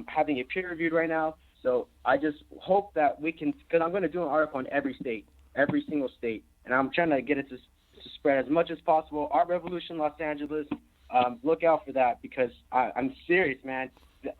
[SPEAKER 11] having it peer-reviewed right now. So I just hope that we can, because I'm going to do an article on every state, every single state, and I'm trying to get it to spread as much as possible. Our Revolution Los Angeles, look out for that, because I'm serious, man.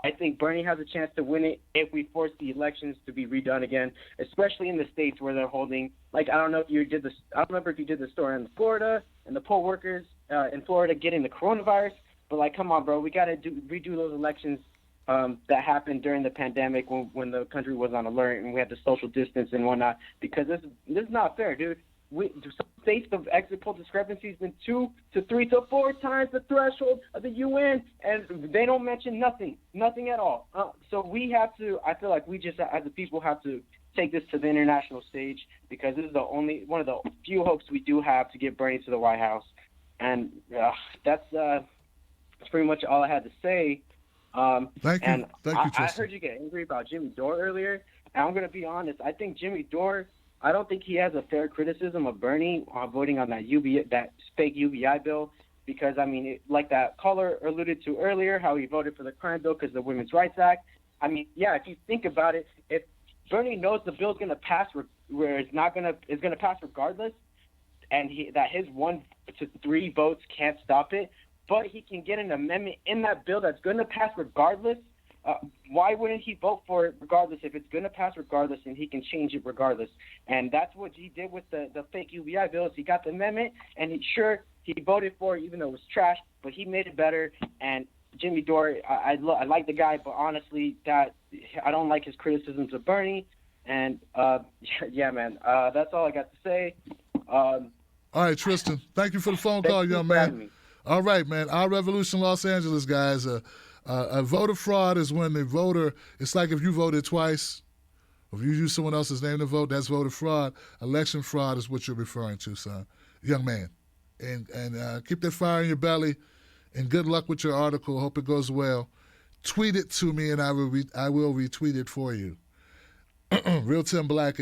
[SPEAKER 11] I think Bernie has a chance to win it if we force the elections to be redone again, especially in the states where they're holding. Like, I don't know if you did this. I don't remember if you did the story in Florida and the poll workers in Florida getting the coronavirus. But like, come on, bro, we got to redo those elections that happened during the pandemic when the country was on alert and we had the social distance and whatnot, because this is not fair, dude. States, the exit poll discrepancy has been 2 to 3 to 4 times the threshold of the UN, and they don't mention nothing at all. So we have to, I feel like we just as a people have to take this to the international stage, because this is one of the few hopes we do have to get Bernie to the White House. And that's pretty much all I had to say.
[SPEAKER 3] Thank you.
[SPEAKER 11] I heard you get angry about Jimmy Dore earlier, and I'm going to be honest. I think Jimmy Dore, I don't think he has a fair criticism of Bernie voting on that fake UBI bill, because, I mean, like that caller alluded to earlier, how he voted for the crime bill because of the Women's Rights Act. I mean, yeah, if you think about it, if Bernie knows the bill's going to pass, where it's going to pass regardless, and that his 1 to 3 votes can't stop it, but he can get an amendment in that bill that's going to pass regardless. Why wouldn't he vote for it regardless if it's going to pass regardless and he can change it regardless? And that's what he did with the fake UBI bill. Is he got the amendment, and he voted for it even though it was trash, but he made it better. And Jimmy Dore, I like the guy, but honestly, that I don't like his criticisms of Bernie. And yeah, man, that's all I got to say.
[SPEAKER 3] All right, Tristan, thank you for the phone call, young man. All right, man. Our Revolution Los Angeles, guys. A voter fraud is when the voter, it's like if you voted twice, or if you use someone else's name to vote, that's voter fraud. Election fraud is what you're referring to, son. Young man. And keep that fire in your belly, and good luck with your article. Hope it goes well. Tweet it to me, and I will retweet it for you. Real Tim Black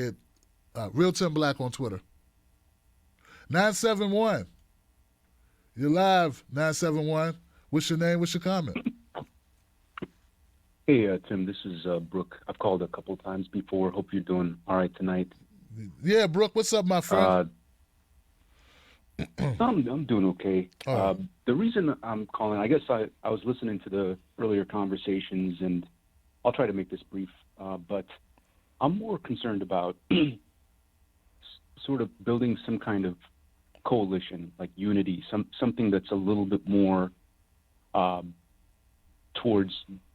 [SPEAKER 3] Real Tim Black on Twitter. 971. You're live, 971. What's your name? What's your comment?
[SPEAKER 12] Hey, Tim, this is Brooke. I've called a couple times before. Hope you're doing all right tonight.
[SPEAKER 3] Yeah, Brooke, what's up, my friend?
[SPEAKER 12] I'm doing okay.
[SPEAKER 3] Oh.
[SPEAKER 12] The reason I'm calling, I guess I was listening to the earlier conversations, and I'll try to make this brief, but I'm more concerned about sort of building some kind of coalition, like unity, something that's a little bit more towards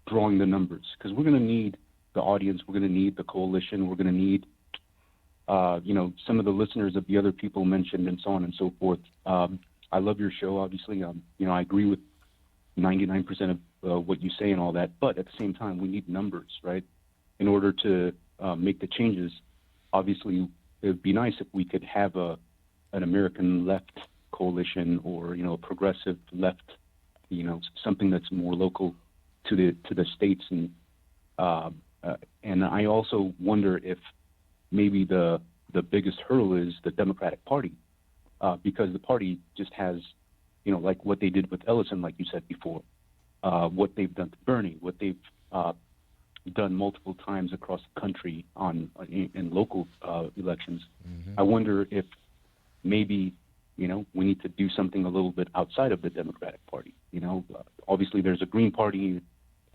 [SPEAKER 12] drawing the numbers, because we're going to need the audience, we're going to need the coalition, we're going to need some of the listeners of the other people mentioned and so on and so forth. I love your show, obviously. I agree with 99% of what you say and all that, but at the same time, we need numbers, right? In order to make the changes, obviously, it would be nice if we could have an American left coalition or, a progressive left, something that's more local to the states. And I also wonder if maybe the biggest hurdle is the Democratic Party, because the party just has, like what they did with Ellison, like you said before, what they've done to Bernie, what they've done multiple times across the country in local elections. Mm-hmm. I wonder if maybe, we need to do something a little bit outside of the Democratic Party. Obviously there's a Green Party.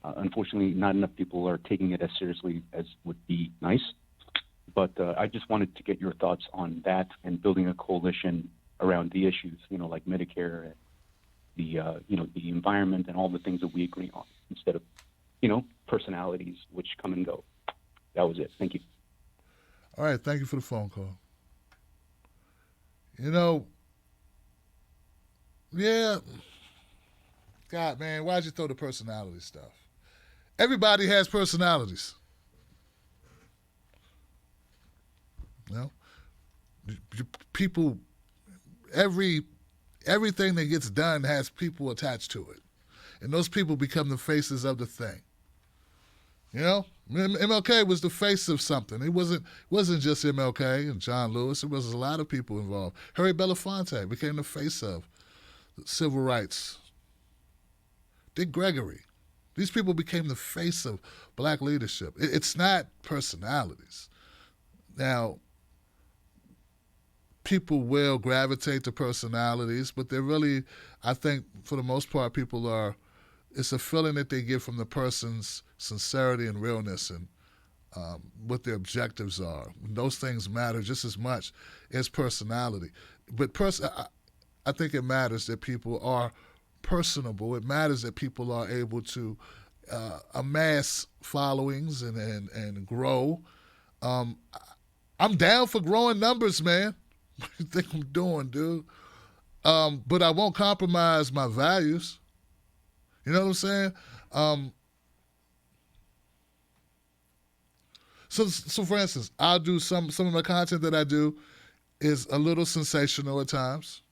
[SPEAKER 12] Unfortunately, not enough people are taking it as seriously as would be nice. But I just wanted to get your thoughts on that and building a coalition around the issues, like Medicare and the environment and all the things that we agree on, instead of, personalities which come and go. That was it. Thank you.
[SPEAKER 3] All right. Thank you for the phone call. Yeah. God, man, why'd you throw the personality stuff? Everybody has personalities. People, everything that gets done has people attached to it. And those people become the faces of the thing. MLK was the face of something. It wasn't just MLK and John Lewis. It was a lot of people involved. Harry Belafonte became the face of civil rights. Dick Gregory. These people became the face of black leadership. It's not personalities. Now, people will gravitate to personalities, but they're really, I think, for the most part, it's a feeling that they get from the person's sincerity and realness and what their objectives are. Those things matter just as much as personality. But I think it matters that people are personable. It matters that people are able to amass followings and grow. I'm down for growing numbers, man. What do you think I'm doing, dude? But I won't compromise my values. You know what I'm saying? So for instance, I'll do some of the content that I do is a little sensational at times.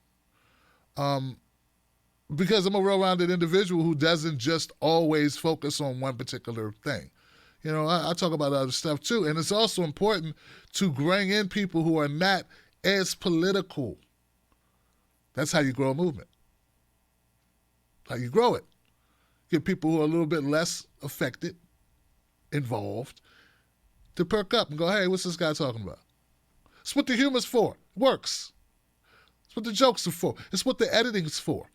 [SPEAKER 3] Because I'm a well-rounded individual who doesn't just always focus on one particular thing. I talk about other stuff too. And it's also important to bring in people who are not as political. That's how you grow a movement. How you grow it. Get people who are a little bit less affected, involved, to perk up and go, hey, what's this guy talking about? It's what the humor's for. It works. It's what the jokes are for. It's what the editing's for.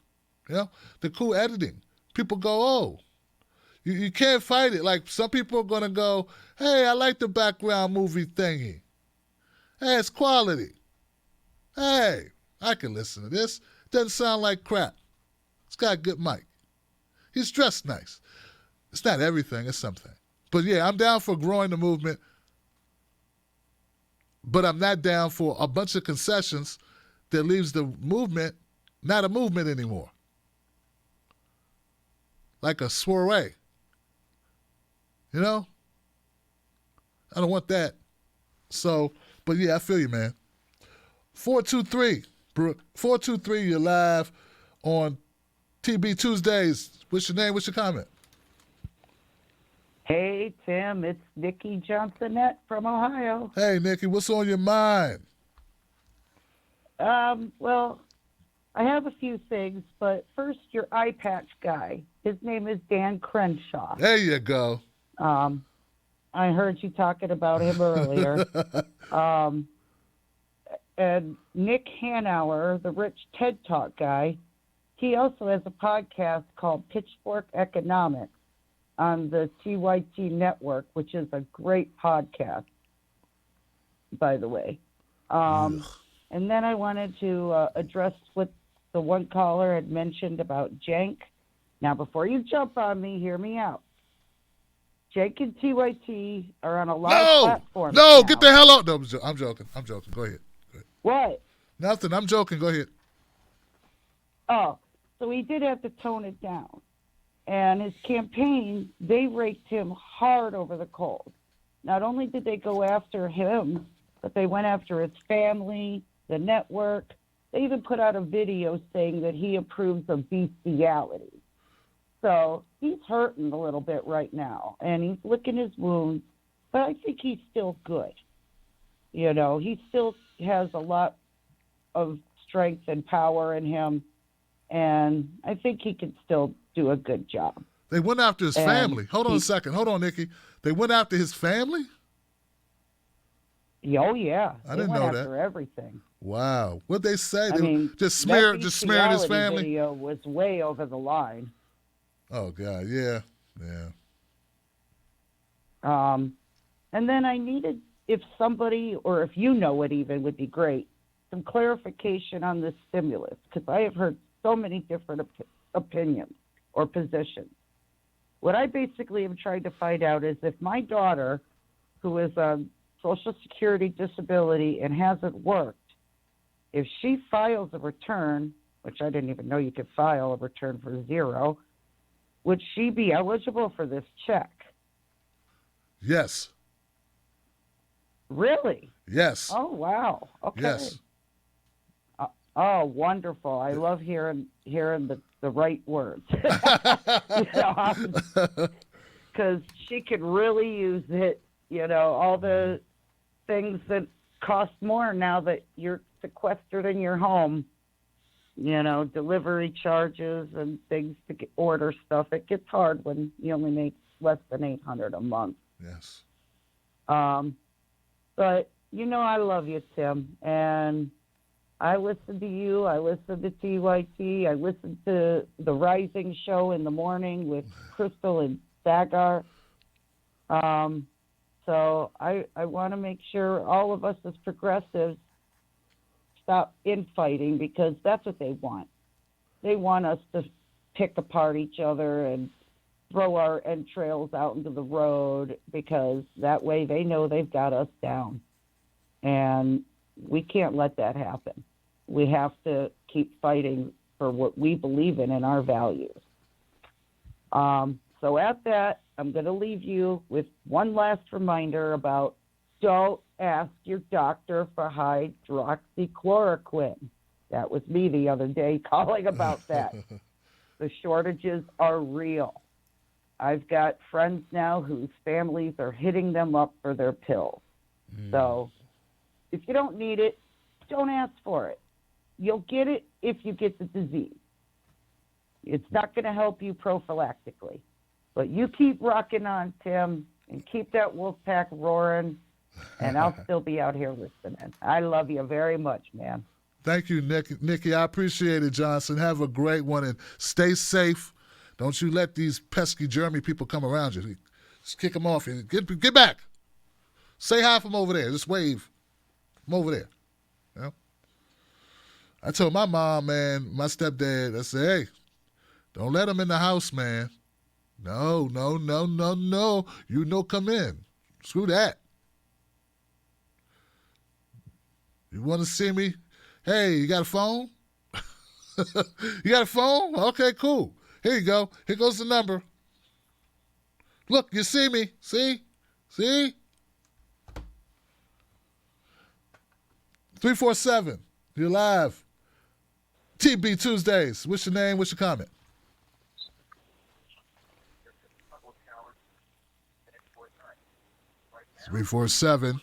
[SPEAKER 3] The cool editing. People go, oh, you can't fight it. Like some people are going to go, hey, I like the background movie thingy. Hey, it's quality. Hey, I can listen to this. Doesn't sound like crap. It's got a good mic. He's dressed nice. It's not everything, it's something. But yeah, I'm down for growing the movement, but I'm not down for a bunch of concessions that leaves the movement not a movement anymore. Like a soiree. I don't want that. So, but yeah, I feel you, man. 423, you're live on TB Tuesdays. What's your name? What's your comment?
[SPEAKER 13] Hey, Tim, it's Nikki Johnsonette from Ohio.
[SPEAKER 3] Hey, Nikki, what's on your mind?
[SPEAKER 13] Well, I have a few things, but first, your eye patch guy. His name is Dan Crenshaw.
[SPEAKER 3] There you go.
[SPEAKER 13] I heard you talking about him earlier. and Nick Hanauer, the rich TED Talk guy, he also has a podcast called Pitchfork Economics on the TYT network, which is a great podcast, by the way. And then I wanted to address what the one caller had mentioned about Cenk. Now, before you jump on me, hear me out. Cenk and TYT are on a lot of platforms
[SPEAKER 3] No,
[SPEAKER 13] now.
[SPEAKER 3] get the hell out. No, I'm joking. Go ahead.
[SPEAKER 13] What?
[SPEAKER 3] Nothing. I'm joking. Go ahead.
[SPEAKER 13] Oh, so he did have to tone it down. And his campaign, they raked him hard over the coals. Not only did they go after him, but they went after his family, the network. They even put out a video saying that he approves of bestiality. So he's hurting a little bit right now, and he's licking his wounds, but I think he's still good. You know, he still has a lot of strength and power in him, and I think he can still do a good job.
[SPEAKER 3] They went after his family. Hold on a second. Hold on, Nikki. They went after his family?
[SPEAKER 13] Oh, yeah.
[SPEAKER 3] I didn't know
[SPEAKER 13] went
[SPEAKER 3] that.
[SPEAKER 13] after everything.
[SPEAKER 3] Wow. What'd they say?
[SPEAKER 13] I mean,
[SPEAKER 3] just
[SPEAKER 13] that
[SPEAKER 3] smeared his
[SPEAKER 13] bestiality
[SPEAKER 3] family?
[SPEAKER 13] video was way over the line.
[SPEAKER 3] Oh, God. Yeah.
[SPEAKER 13] And then I needed, if somebody, or if you know it even, would be great, some clarification on this stimulus, because I have heard so many different opinions or positions. What I basically am trying to find out is if my daughter, who is on Social Security disability and hasn't worked, if she files a return, which I didn't even know you could file a return for zero, would she be eligible for this check?
[SPEAKER 3] Yes.
[SPEAKER 13] Really?
[SPEAKER 3] Yes.
[SPEAKER 13] Oh, wow. Okay.
[SPEAKER 3] Yes.
[SPEAKER 13] Oh, wonderful. I love hearing the right words. Because she could really use it, all the things that cost more now that you're sequestered in your home, delivery charges and things to order stuff. It gets hard when you only make less than $800 a month.
[SPEAKER 3] Yes.
[SPEAKER 13] But, I love you, Tim. And I listen to you. I listen to TYT. I listen to the Rising Show in the morning with Crystal and Sagar. So I want to make sure all of us as progressives stop infighting, because that's what they want. They want us to pick apart each other and throw our entrails out into the road, because that way they know they've got us down. And we can't let that happen. We have to keep fighting for what we believe in and our values. So at that, I'm going to leave you with one last reminder about don't ask your doctor for hydroxychloroquine. That was me the other day calling about that. The shortages are real. I've got friends now whose families are hitting them up for their pills. So if you don't need it, don't ask for it. You'll get it if you get the disease. It's not going to help you prophylactically. But you keep rocking on, Tim, and keep that wolf pack roaring, and I'll still be out here listening. I love you very much, man.
[SPEAKER 3] Thank you, Nikki. I appreciate it, Johnson. Have a great one, and stay safe. Don't you let these pesky German people come around you. Just kick them off. And get back. Say hi from over there. Just wave from over there. I told my mom, man, my stepdad, I said, hey, don't let them in the house, man. No. You come in. Screw that. You want to see me? Hey, you got a phone? You got a phone? Okay, cool. Here you go. Here goes the number. Look, you see me. See? 347. You're live. TB Tuesdays. What's your name? What's your comment? Three, 4, 7.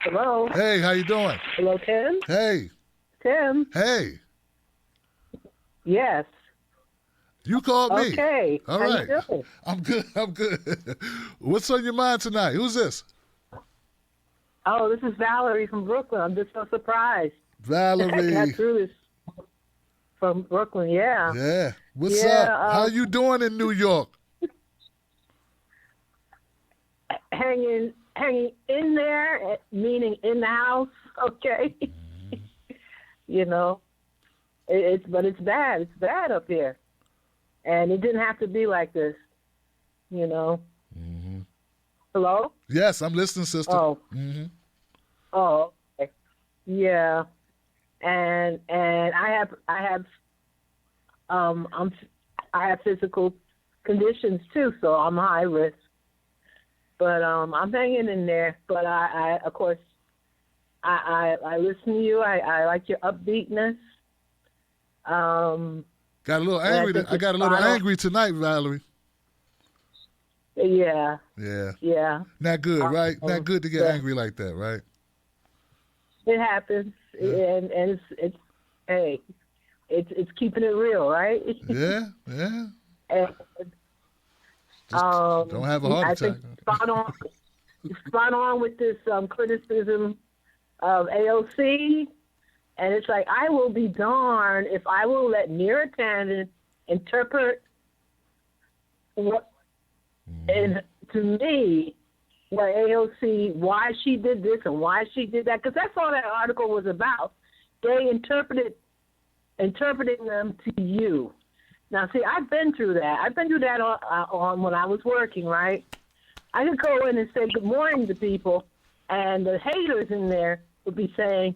[SPEAKER 14] Hello.
[SPEAKER 3] Hey, how you doing?
[SPEAKER 14] Hello, Tim.
[SPEAKER 3] Hey.
[SPEAKER 14] Tim.
[SPEAKER 3] Hey.
[SPEAKER 14] Yes.
[SPEAKER 3] You called me.
[SPEAKER 14] Okay.
[SPEAKER 3] All
[SPEAKER 14] How
[SPEAKER 3] right.
[SPEAKER 14] you doing?
[SPEAKER 3] I'm good. What's on your mind tonight? Who's this?
[SPEAKER 14] Oh, this is Valerie from Brooklyn. I'm just so surprised.
[SPEAKER 3] Valerie.
[SPEAKER 14] Got through this from Brooklyn, yeah.
[SPEAKER 3] Yeah. What's
[SPEAKER 14] Yeah,
[SPEAKER 3] up? How you doing in New York?
[SPEAKER 14] Hanging in there, meaning in the house, okay? You know, but it's bad. It's bad up here. And it didn't have to be like this, you know. Hello?
[SPEAKER 3] Yes, I'm listening, sister.
[SPEAKER 14] Oh. Oh, okay. Yeah. And I have physical conditions too, so I'm high risk. But I'm hanging in there. But I of course I listen to you. I like your upbeatness.
[SPEAKER 3] Got a little angry. I got a little angry tonight, Valerie.
[SPEAKER 14] Yeah.
[SPEAKER 3] Yeah.
[SPEAKER 14] Yeah.
[SPEAKER 3] Not good, right? Not good to get angry like that, right?
[SPEAKER 14] It happens, and it's hey, it's keeping it real, right?
[SPEAKER 3] Yeah. Yeah.
[SPEAKER 14] And,
[SPEAKER 3] don't have a heart
[SPEAKER 14] I
[SPEAKER 3] attack.
[SPEAKER 14] think spot on with this criticism of AOC, and it's like, I will be darned if I will let Neera Tanden interpret what, and to me, what AOC, why she did this and why she did that, because that's all that article was about. They interpreting them to you. Now, see, I've been through that. I've been through that on when I was working, right? I could go in and say good morning to people, and the haters in there would be saying,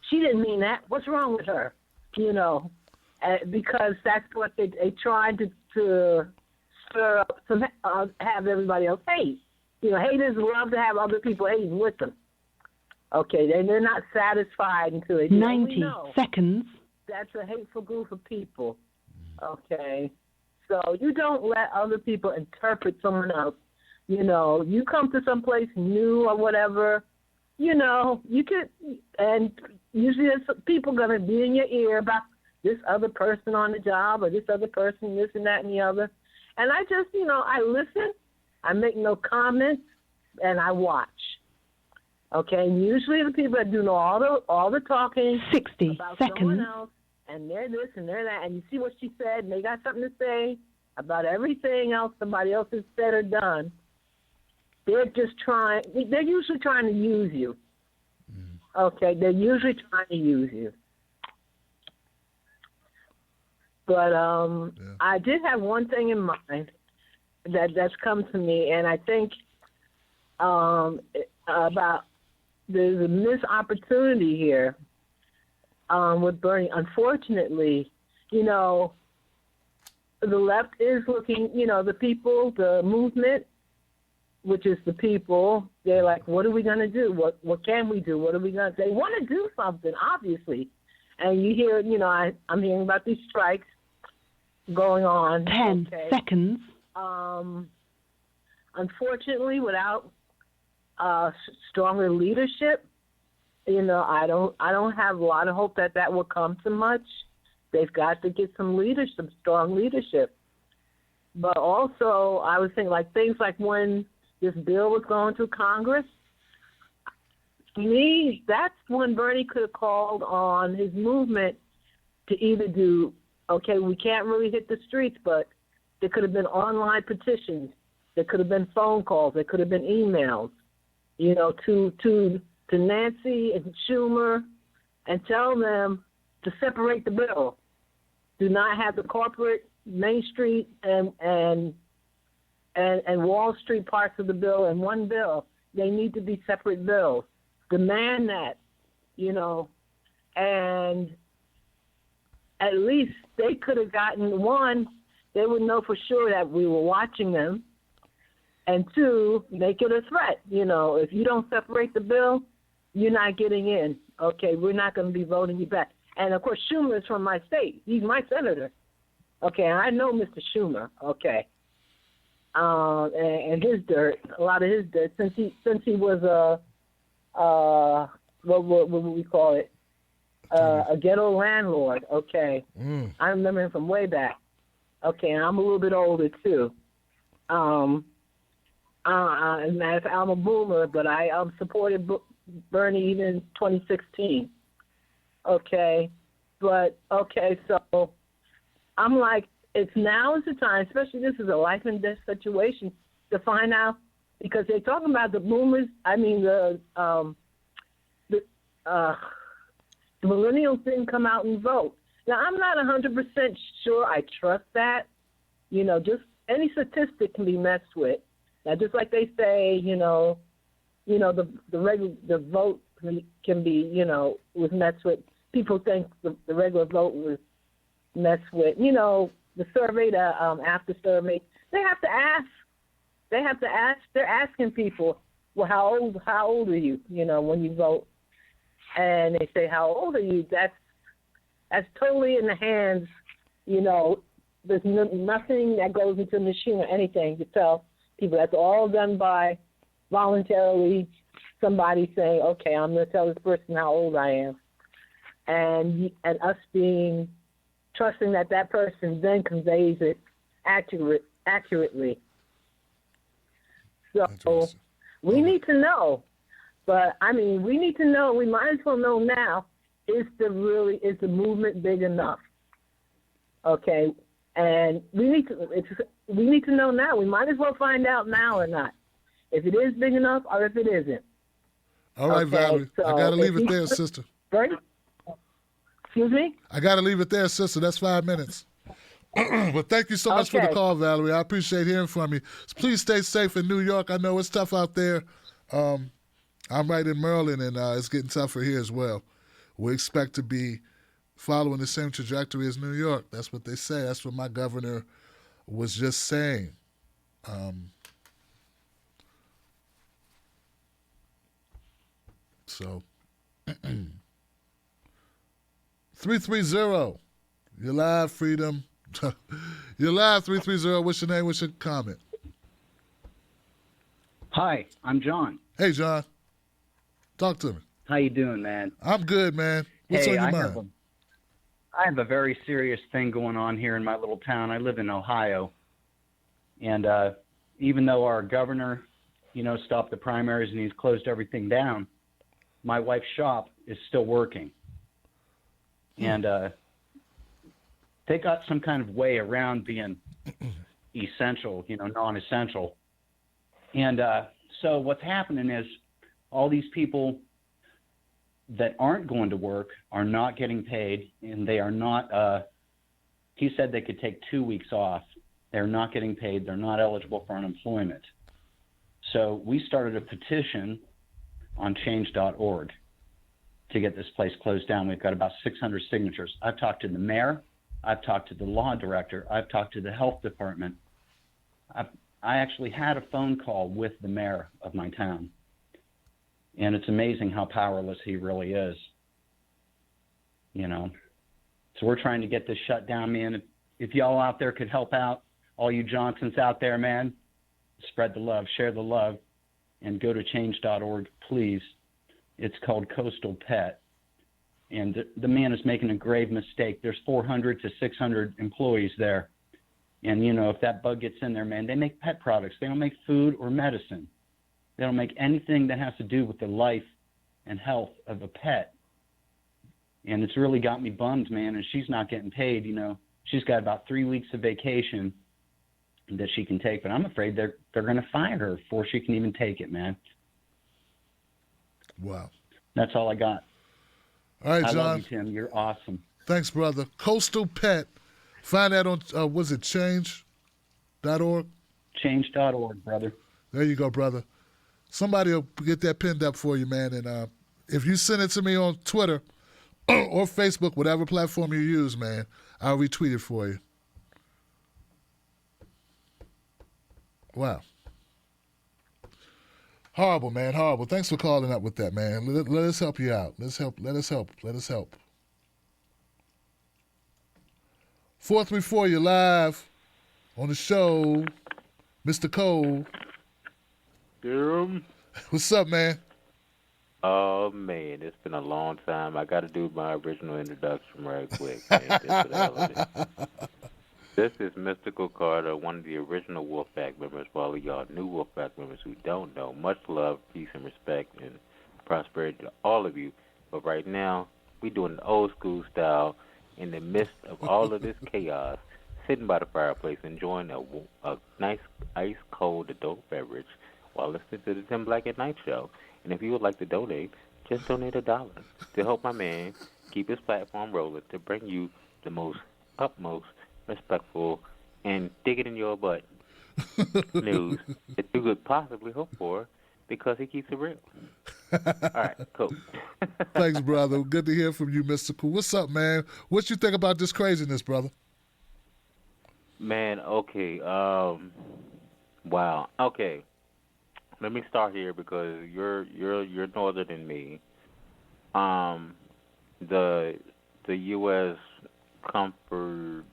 [SPEAKER 14] she didn't mean that. What's wrong with her? You know, because that's what they tried to stir up, to have everybody else hate. You know, haters love to have other people hating with them. Okay, they're not satisfied until they do.
[SPEAKER 1] 90 seconds.
[SPEAKER 14] That's a hateful group of people. Okay, so you don't let other people interpret someone else. You know, you come to some place new or whatever, you know, you could, and usually there's people going to be in your ear about this other person on the job or this other person, this and that and the other. And I just, you know, I listen, I make no comments, and I watch. Okay, and usually the people that do all the talking
[SPEAKER 1] 60
[SPEAKER 14] about
[SPEAKER 1] seconds.
[SPEAKER 14] someone else, and they're this and they're that, and you see what she said, and they got something to say about everything else somebody else has said or done. They're usually trying to use you. Okay, they're usually trying to use you. But I did have one thing in mind that's come to me, and I think about there's a missed opportunity here with Bernie. Unfortunately, you know, the left is looking, you know, the people, the movement, which is the people, they're like, what are we going to do? What can we do? What are we going to do? They want to do something, obviously. And you hear, you know, I'm hearing about these strikes going on.
[SPEAKER 1] 10 seconds.
[SPEAKER 14] Unfortunately, without stronger leadership, you know, I don't have a lot of hope that will come to much. They've got to get some leadership, some strong leadership. But also, I was thinking like things like when this bill was going through Congress, to me, that's when Bernie could have called on his movement to either do, okay, we can't really hit the streets, but there could have been online petitions, there could have been phone calls, there could have been emails, you know, to Nancy and Schumer, and tell them to separate the bill. Do not have the corporate Main Street and Wall Street parts of the bill in one bill. They need to be separate bills. Demand that, you know, and at least they could have gotten, one, they would know for sure that we were watching them, and two, make it a threat. You know, if you don't separate the bill, you're not getting in. Okay, we're not going to be voting you back. And, of course, Schumer is from my state. He's my senator. Okay, and I know Mr. Schumer, okay, and his dirt, a lot of his dirt, since he was what would we call it, a ghetto landlord, okay. I remember him from way back. Okay, and I'm a little bit older, too. I'm a boomer, but I supported Bernie even in 2016. Okay, but okay, so I'm like, now is the time, especially this is a life and death situation, to find out, because they're talking about the boomers. I mean the millennials didn't come out and vote. Now I'm not 100% sure I trust that. You know, just any statistic can be messed with. Now, just like they say, the vote can be, was messed with. People think the regular vote was messed with. The survey, after survey, they have to ask. They're asking people, well, how old are you? When you vote, and they say, how old are you? That's totally in the hands. There's nothing that goes into the machine or anything to tell people. That's all done by voluntarily somebody saying, okay, I'm going to tell this person how old I am. And us trusting that person then conveys it accurately. So we need to know. But, we need to know. We might as well know now, is the movement big enough? Okay. And we need to know now. We might as well find out now or not, if it is big enough or if it isn't.
[SPEAKER 3] All right, okay, Valerie. So I got to leave it there, sister.
[SPEAKER 14] Right? Excuse me?
[SPEAKER 3] I got to leave it there, sister. That's 5 minutes. But thank you so much for the call, Valerie. I appreciate hearing from you. Please stay safe in New York. I know it's tough out there. I'm right in Maryland, and it's getting tougher here as well. We expect to be following the same trajectory as New York. That's what they say. That's what my governor was just saying. So, 330, you're live, Freedom. You're live, 330. What's your name? What's your comment?
[SPEAKER 15] Hi, I'm John.
[SPEAKER 3] Hey, John. Talk to me.
[SPEAKER 15] How you doing, man?
[SPEAKER 3] I'm good, man. What's on your mind?
[SPEAKER 15] I have a very serious thing going on here in my little town. I live in Ohio. And even though our governor, stopped the primaries and he's closed everything down, my wife's shop is still working. And they got some kind of way around being essential, non-essential. And so what's happening is all these people that aren't going to work are not getting paid, and they are not, he said they could take 2 weeks off. They're not getting paid. They're not eligible for unemployment. So we started a petition on change.org to get this place closed down. We've got about 600 signatures. I've talked to the mayor. I've talked to the law director. I've talked to the health department. I actually had a phone call with the mayor of my town. And it's amazing how powerless he really is. So we're trying to get this shut down, man. If y'all out there could help out, all you Johnsons out there, man, spread the love, share the love, and go to change.org, please. It's called Coastal Pet. And the man is making a grave mistake. There's 400 to 600 employees there. And, if that bug gets in there, man, they make pet products. They don't make food or medicine. They don't make anything that has to do with the life and health of a pet. And it's really got me bummed, man. And she's not getting paid. She's got about 3 weeks of vacation that she can take. But I'm afraid they're going to fire her before she can even take it, man.
[SPEAKER 3] Wow.
[SPEAKER 15] That's all I got.
[SPEAKER 3] All right, John.
[SPEAKER 15] I love you, Tim. You're awesome.
[SPEAKER 3] Thanks, brother. Coastal Pet. Find that on, was it change.org?
[SPEAKER 15] Change.org, brother.
[SPEAKER 3] There you go, brother. Somebody will get that pinned up for you, man. And if you send it to me on Twitter or Facebook, whatever platform you use, man, I'll retweet it for you. Wow. Horrible, man. Horrible. Thanks for calling up with that, man. Let us help you out. Let us help. 434, you're live on the show. Mr. Cole.
[SPEAKER 16] Durham.
[SPEAKER 3] What's up, man?
[SPEAKER 16] Oh, man, it's been a long time. I got to do my original introduction right quick, man. This is Mr. Mystical Carter, one of the original Wolfpack members, for all of y'all new Wolfpack members who don't know. Much love, peace, and respect, and prosperity to all of you. But right now, we doing the old school style in the midst of all of this chaos, sitting by the fireplace, enjoying a nice ice cold adult beverage while listening to the Tim Black at Night show. And if you would like to donate, just donate $1 to help my man keep his platform rolling, to bring you the most utmost respectful and dig it in your butt news that you could possibly hope for, because he keeps it real. All right, cool.
[SPEAKER 3] Thanks, brother. Good to hear from you, Mystical. What's up, man? What you think about this craziness, brother?
[SPEAKER 16] Man, okay. Wow. Okay. Let me start here because you're northern than me. The U.S. Comfort,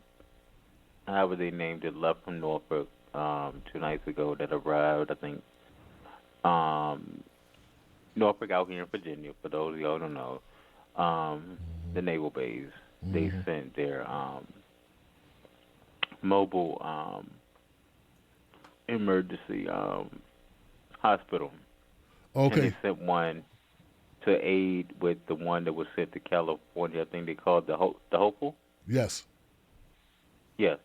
[SPEAKER 16] however they named it, left from Norfolk 2 nights ago, that arrived, I think, Norfolk out here in Virginia, for those of y'all who don't know, the naval base. They sent their mobile emergency hospital.
[SPEAKER 3] Okay.
[SPEAKER 16] And they sent one to aid with the one that was sent to California. I think they called the Hopeful.
[SPEAKER 3] Yes.
[SPEAKER 16] Yes.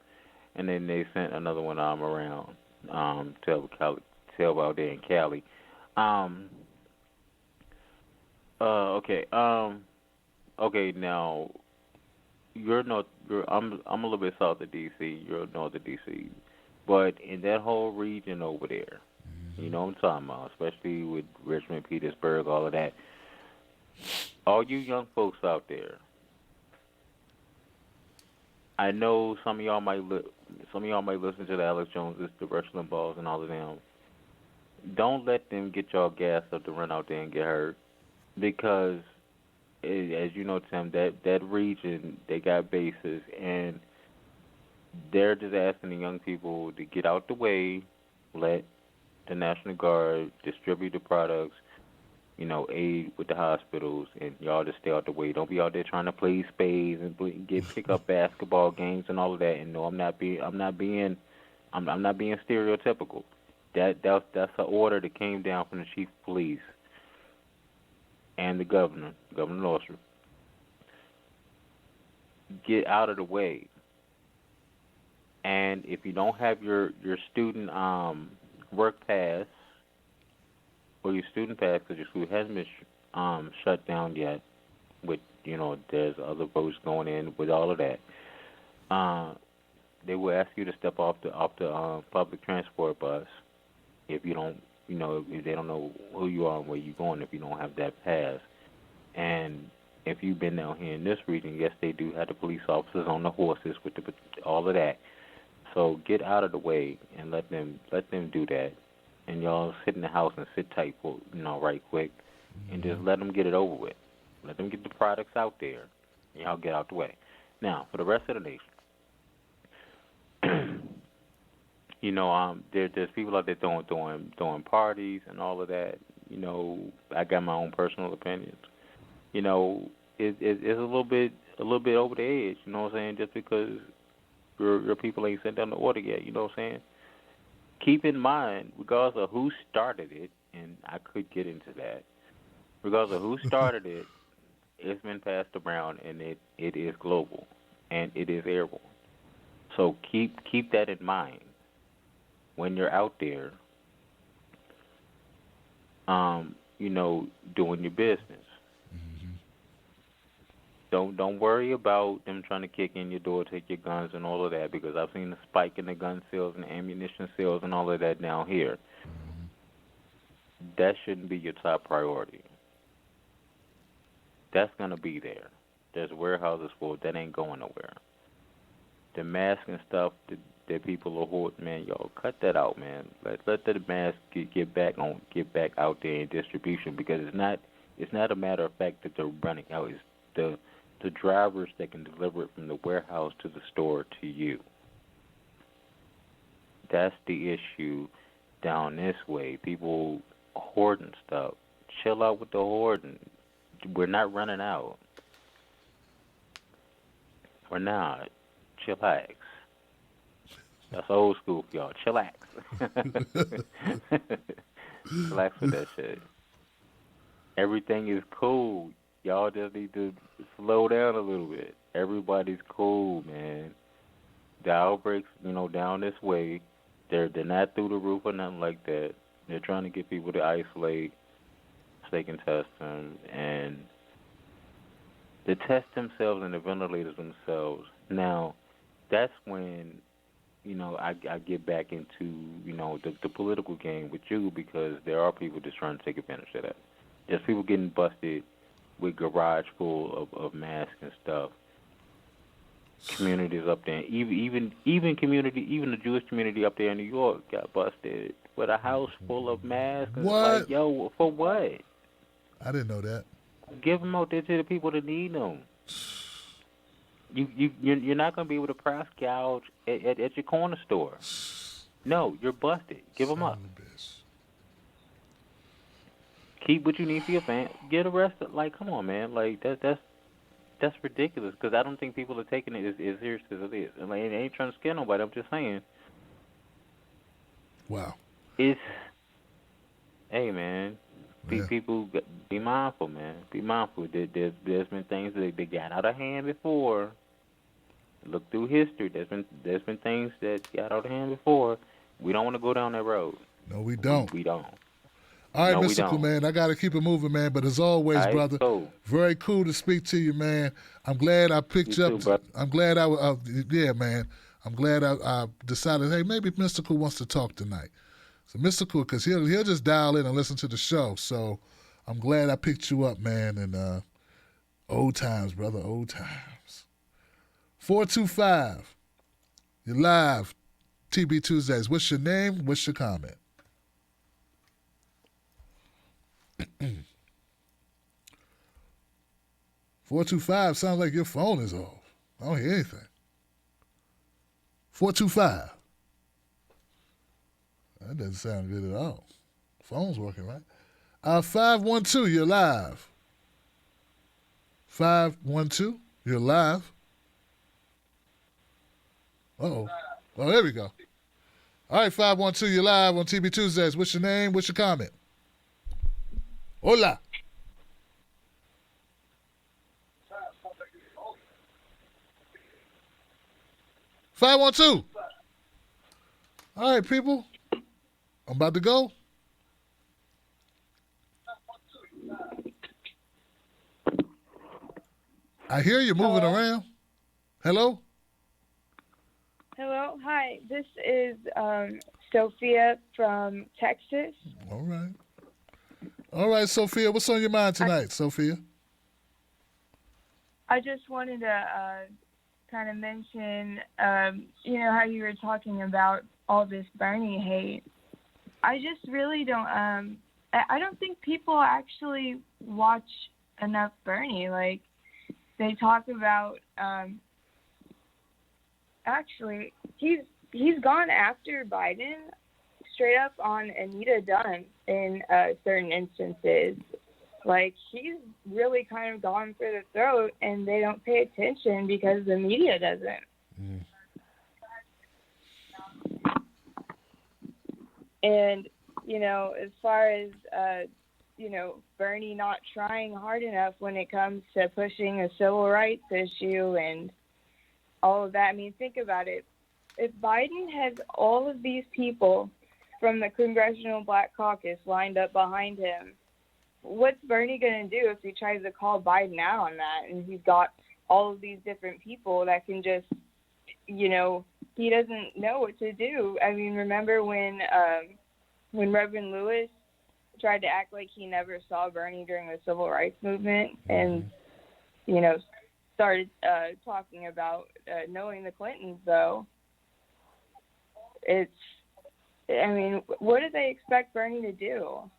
[SPEAKER 16] And then they sent another one around to out there in Cali. Okay. Okay. Now, I'm a little bit south of DC. You're north of DC, but in that whole region over there, you know what I'm talking about, especially with Richmond, Petersburg, all of that. All you young folks out there, I know some of y'all might listen to the Alex Joneses, the Rush Limbaughs, and all of them. Don't let them get y'all gassed up to run out there and get hurt, because, as you know, Tim, that region, they got bases, and they're just asking the young people to get out the way, let the National Guard distribute the products, aid with the hospitals, and y'all just stay out the way. Don't be out there trying to play spades and pick up basketball games and all of that. And no, I'm not being stereotypical. That's an order that came down from the chief of police and the Governor Northrup. Get out of the way. And if you don't have your student work pass or your student pass, because your school hasn't been shut down yet, with there's other votes going in with all of that, they will ask you to step off the public transport bus if you don't, if they don't know who you are and where you're going, if you don't have that pass. And if you've been down here in this region, yes, they do have the police officers on the horses with all of that. So get out of the way and let them do that. And y'all sit in the house and sit tight for right quick, and just let them get it over with. Let them get the products out there, and y'all get out the way. Now, for the rest of the nation, there's people out there throwing parties and all of that. I got my own personal opinions. It's a little bit over the edge. You know what I'm saying? Just because your people ain't sent down the order yet. You know what I'm saying? Keep in mind, regardless of who started it, and I could get into that, regardless of who started it, it's been passed around, and it is global, and it is airborne. So keep that in mind when you're out there, doing your business. Don't worry about them trying to kick in your door, take your guns and all of that, because I've seen the spike in the gun sales and ammunition sales and all of that down here. That shouldn't be your top priority. That's going to be there. There's warehouses for it. That ain't going nowhere. The mask and stuff that people are hoarding, man, y'all cut that out, man. Let the mask get back out there in distribution, because it's not a matter of fact that they're running out. It's the drivers that can deliver it from the warehouse to the store to you. That's the issue down this way. People hoarding stuff. Chill out with the hoarding. We're not running out. We're not. Chillax. That's old school for y'all. Chillax. Chillax with that shit. Everything is cool. Y'all just need to slow down a little bit. Everybody's cool, man. The outbreaks, down this way, they're not through the roof or nothing like that. They're trying to get people to isolate so they can test them, and they test themselves and the ventilators themselves. Now, that's when, I get back into, the political game with you, because there are people just trying to take advantage of that. There's people getting busted with garage full of masks and stuff. Communities up there, even the Jewish community up there in New York got busted with a house full of masks.
[SPEAKER 3] What?
[SPEAKER 16] Like, yo, for what?
[SPEAKER 3] I didn't know that.
[SPEAKER 16] Give them out there to the people that need them. You're not gonna be able to price gouge at your corner store. No, you're busted. Give them up. Keep what you need for your family. Get arrested. Like, come on, man. Like that's ridiculous. Because I don't think people are taking it as serious as it is. And like, I ain't trying to scare nobody. I'm just saying.
[SPEAKER 3] Wow.
[SPEAKER 16] Hey, man. People, be mindful, man. Be mindful. There's been things that got out of hand before. Look through history. There's been things that got out of hand before. We don't want to go down that road.
[SPEAKER 3] No, we don't.
[SPEAKER 16] We don't.
[SPEAKER 3] All right,
[SPEAKER 16] No, we
[SPEAKER 3] Mystical,
[SPEAKER 16] don't.
[SPEAKER 3] man. I got to keep it moving, man. But as always,
[SPEAKER 16] All right,
[SPEAKER 3] brother,
[SPEAKER 16] cool.
[SPEAKER 3] very cool to speak to you, man. I'm glad I picked
[SPEAKER 16] You
[SPEAKER 3] you
[SPEAKER 16] too,
[SPEAKER 3] up.
[SPEAKER 16] brother.
[SPEAKER 3] I'm glad yeah, man. I'm glad I decided, hey, maybe Mystical wants to talk tonight. So Mystical, because he'll just dial in and listen to the show. So I'm glad I picked you up, man. And old times, brother, old times. 425, you're live, TB Tuesdays. What's your name? What's your comment? 425 sounds like your phone is off. I don't hear anything. 425. That doesn't sound good at all. Phone's working, right? 512, you're live. 512, you're live. Uh-oh. Oh, there we go. All right, 512, you're live on TB Tuesdays. What's your name? What's your comment? Hola. Five 1-2. All right, people. I'm about to go. I hear you moving around. Hello?
[SPEAKER 17] Hello, hi. This is Sophia from Texas.
[SPEAKER 3] All right. All right, Sophia. What's on your mind tonight, Sophia?
[SPEAKER 17] I just wanted to kind of mention, how you were talking about all this Bernie hate. I just really don't. I don't think people actually watch enough Bernie. Like, they talk about. Actually, he's gone after Biden straight up on Anita Dunn in certain instances. Like, he's really kind of gone for the throat, and they don't pay attention because the media doesn't. And, as far as, Bernie not trying hard enough when it comes to pushing a civil rights issue and all of that, I mean, think about it. If Biden has all of these people from the Congressional Black Caucus lined up behind him, what's Bernie going to do if he tries to call Biden out on that? And he's got all of these different people that can just, he doesn't know what to do. I mean, remember when Reverend Lewis tried to act like he never saw Bernie during the Civil Rights Movement and, started talking about knowing the Clintons, though. What do they expect Bernie to do?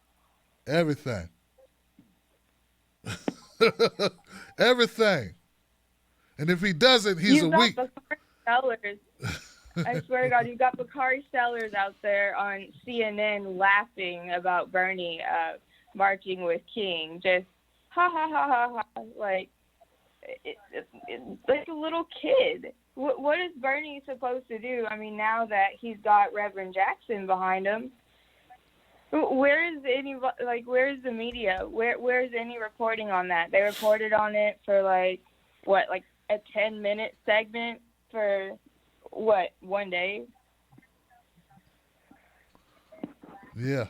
[SPEAKER 3] Everything. Everything. And if he doesn't, he's a weak.
[SPEAKER 17] Sellers. I swear to God, you've got Bakari Sellers out there on CNN laughing about Bernie marching with King. Just ha ha ha ha ha. Like a little kid. what is Bernie supposed to do? I mean, now that he's got Reverend Jackson behind him, where is where's the media? Where's any reporting on that? They reported on it for like a 10-minute segment for 1 day?
[SPEAKER 3] Yeah.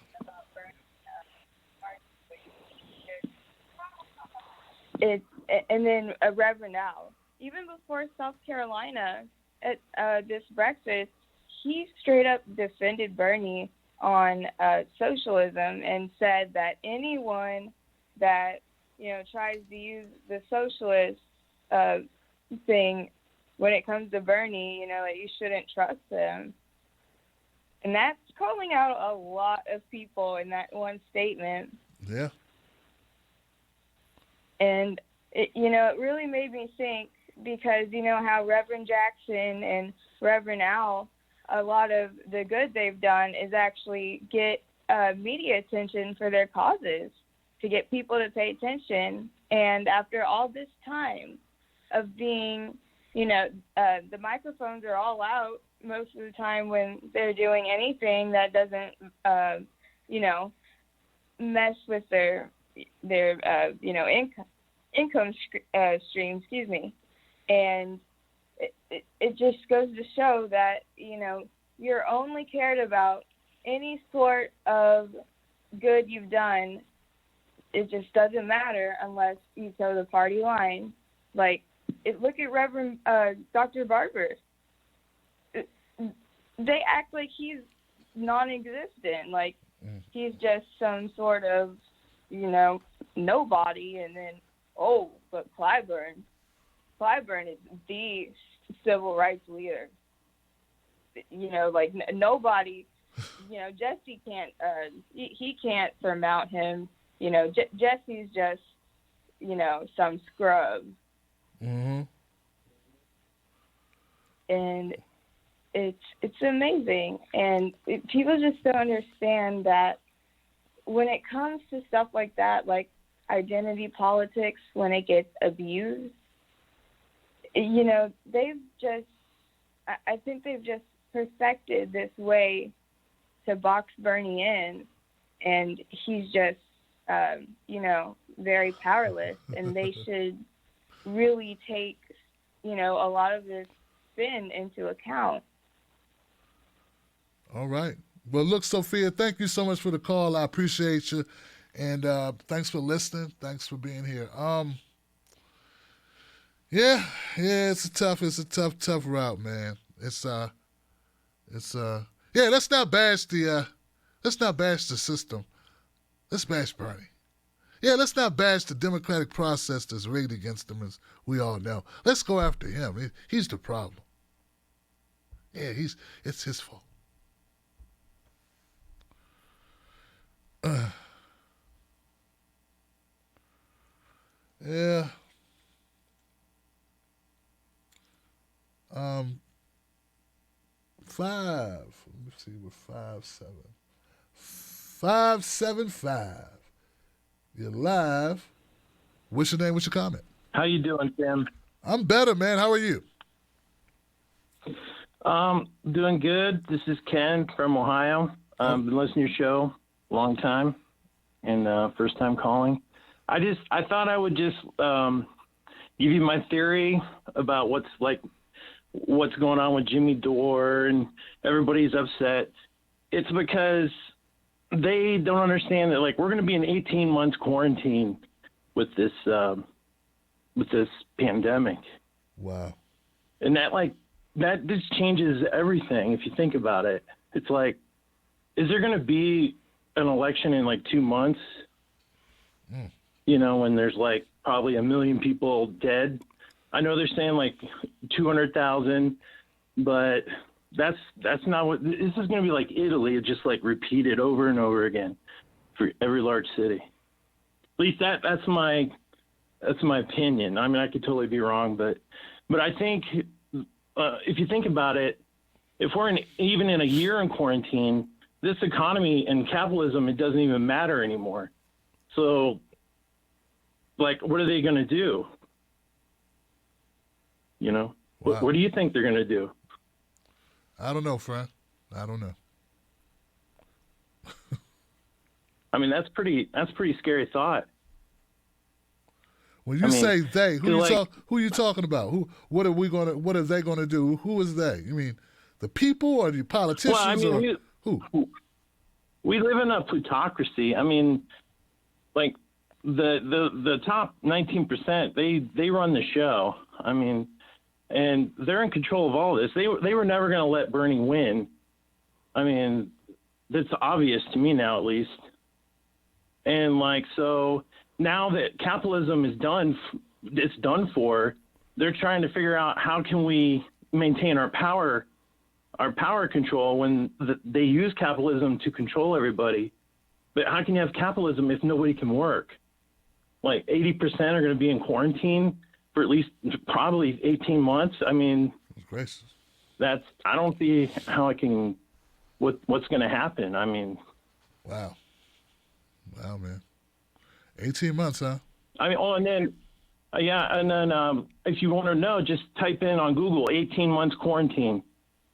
[SPEAKER 17] And then Reverend Al. Even before South Carolina, at this breakfast, he straight up defended Bernie on socialism and said that anyone that tries to use the socialist thing when it comes to Bernie, that you shouldn't trust them. And that's calling out a lot of people in that one statement.
[SPEAKER 3] Yeah.
[SPEAKER 17] And it really made me think, because how Reverend Jackson and Reverend Al, a lot of the good they've done is actually get media attention for their causes, to get people to pay attention. And after all this time of being, the microphones are all out most of the time when they're doing anything that doesn't, mess with their income stream, excuse me. And it just goes to show that, you're only cared about any sort of good you've done. It just doesn't matter unless you toe the party line. Like, look at Reverend Dr. Barber. They act like he's non-existent, like he's just some sort of, nobody. And then, but Clyburn is the civil rights leader. Nobody, Jesse can't, he can't surmount him. Jesse's just, some scrub.
[SPEAKER 3] Mm-hmm.
[SPEAKER 17] And it's amazing. And people just don't understand that when it comes to stuff like that, like identity politics, when it gets abused, I think they've just perfected this way to box Bernie in, and he's just, very powerless, and they should really take, a lot of this spin into account.
[SPEAKER 3] All right. Well, look, Sophia, thank you so much for the call. I appreciate you. And thanks for listening. Thanks for being here. Yeah, it's a tough route, man. Yeah, let's not bash the system. Let's bash Bernie. Yeah, let's not bash the democratic process that's rigged against him, as we all know. Let's go after him. He's the problem. Yeah, it's his fault. Yeah. 5. Let me see. We're 5-7. 575. You're live. What's your name? What's your comment?
[SPEAKER 18] How you doing, Tim?
[SPEAKER 3] I'm better, man. How are you?
[SPEAKER 18] Doing good. This is Ken from Ohio. Been listening to your show a long time, and first time calling. I thought I would just give you my theory about what's going on with Jimmy Dore and everybody's upset. It's because they don't understand that we're going to be in 18 months quarantine with this pandemic.
[SPEAKER 3] Wow.
[SPEAKER 18] And that just changes everything if you think about it. It's like, is there going to be an election in 2 months? When there's probably 1 million people dead. I know they're saying 200,000, but that's not what this is going to be. Like Italy, just repeated over and over again for every large city. At least that's my opinion. I mean, I could totally be wrong, but I think if you think about it, if we're even in a year in quarantine, this economy and capitalism, it doesn't even matter anymore. So, what are they going to do? What do you think they're going to do?
[SPEAKER 3] I don't know, friend. I don't know.
[SPEAKER 18] I mean, that's pretty scary thought.
[SPEAKER 3] When you say they, who you talking about? What are they gonna do? Who is they? You mean the people or the politicians?
[SPEAKER 18] Well, I mean,
[SPEAKER 3] who?
[SPEAKER 18] We live in a plutocracy. I mean, like the top 19%, they run the show. I mean, and they're in control of all this. They were never going to let Bernie win. I mean, that's obvious to me now, at least. And like, so now that capitalism is done, it's done for. They're trying to figure out how can we maintain our power control when they use capitalism to control everybody. But how can you have capitalism if nobody can work? Like 80% are going to be in quarantine for at least probably 18 months. I mean,
[SPEAKER 3] gracious.
[SPEAKER 18] I don't see how what's going to happen. I mean,
[SPEAKER 3] wow, man, 18 months, huh?
[SPEAKER 18] I mean, and then if you want to know, just type in on Google 18 months quarantine,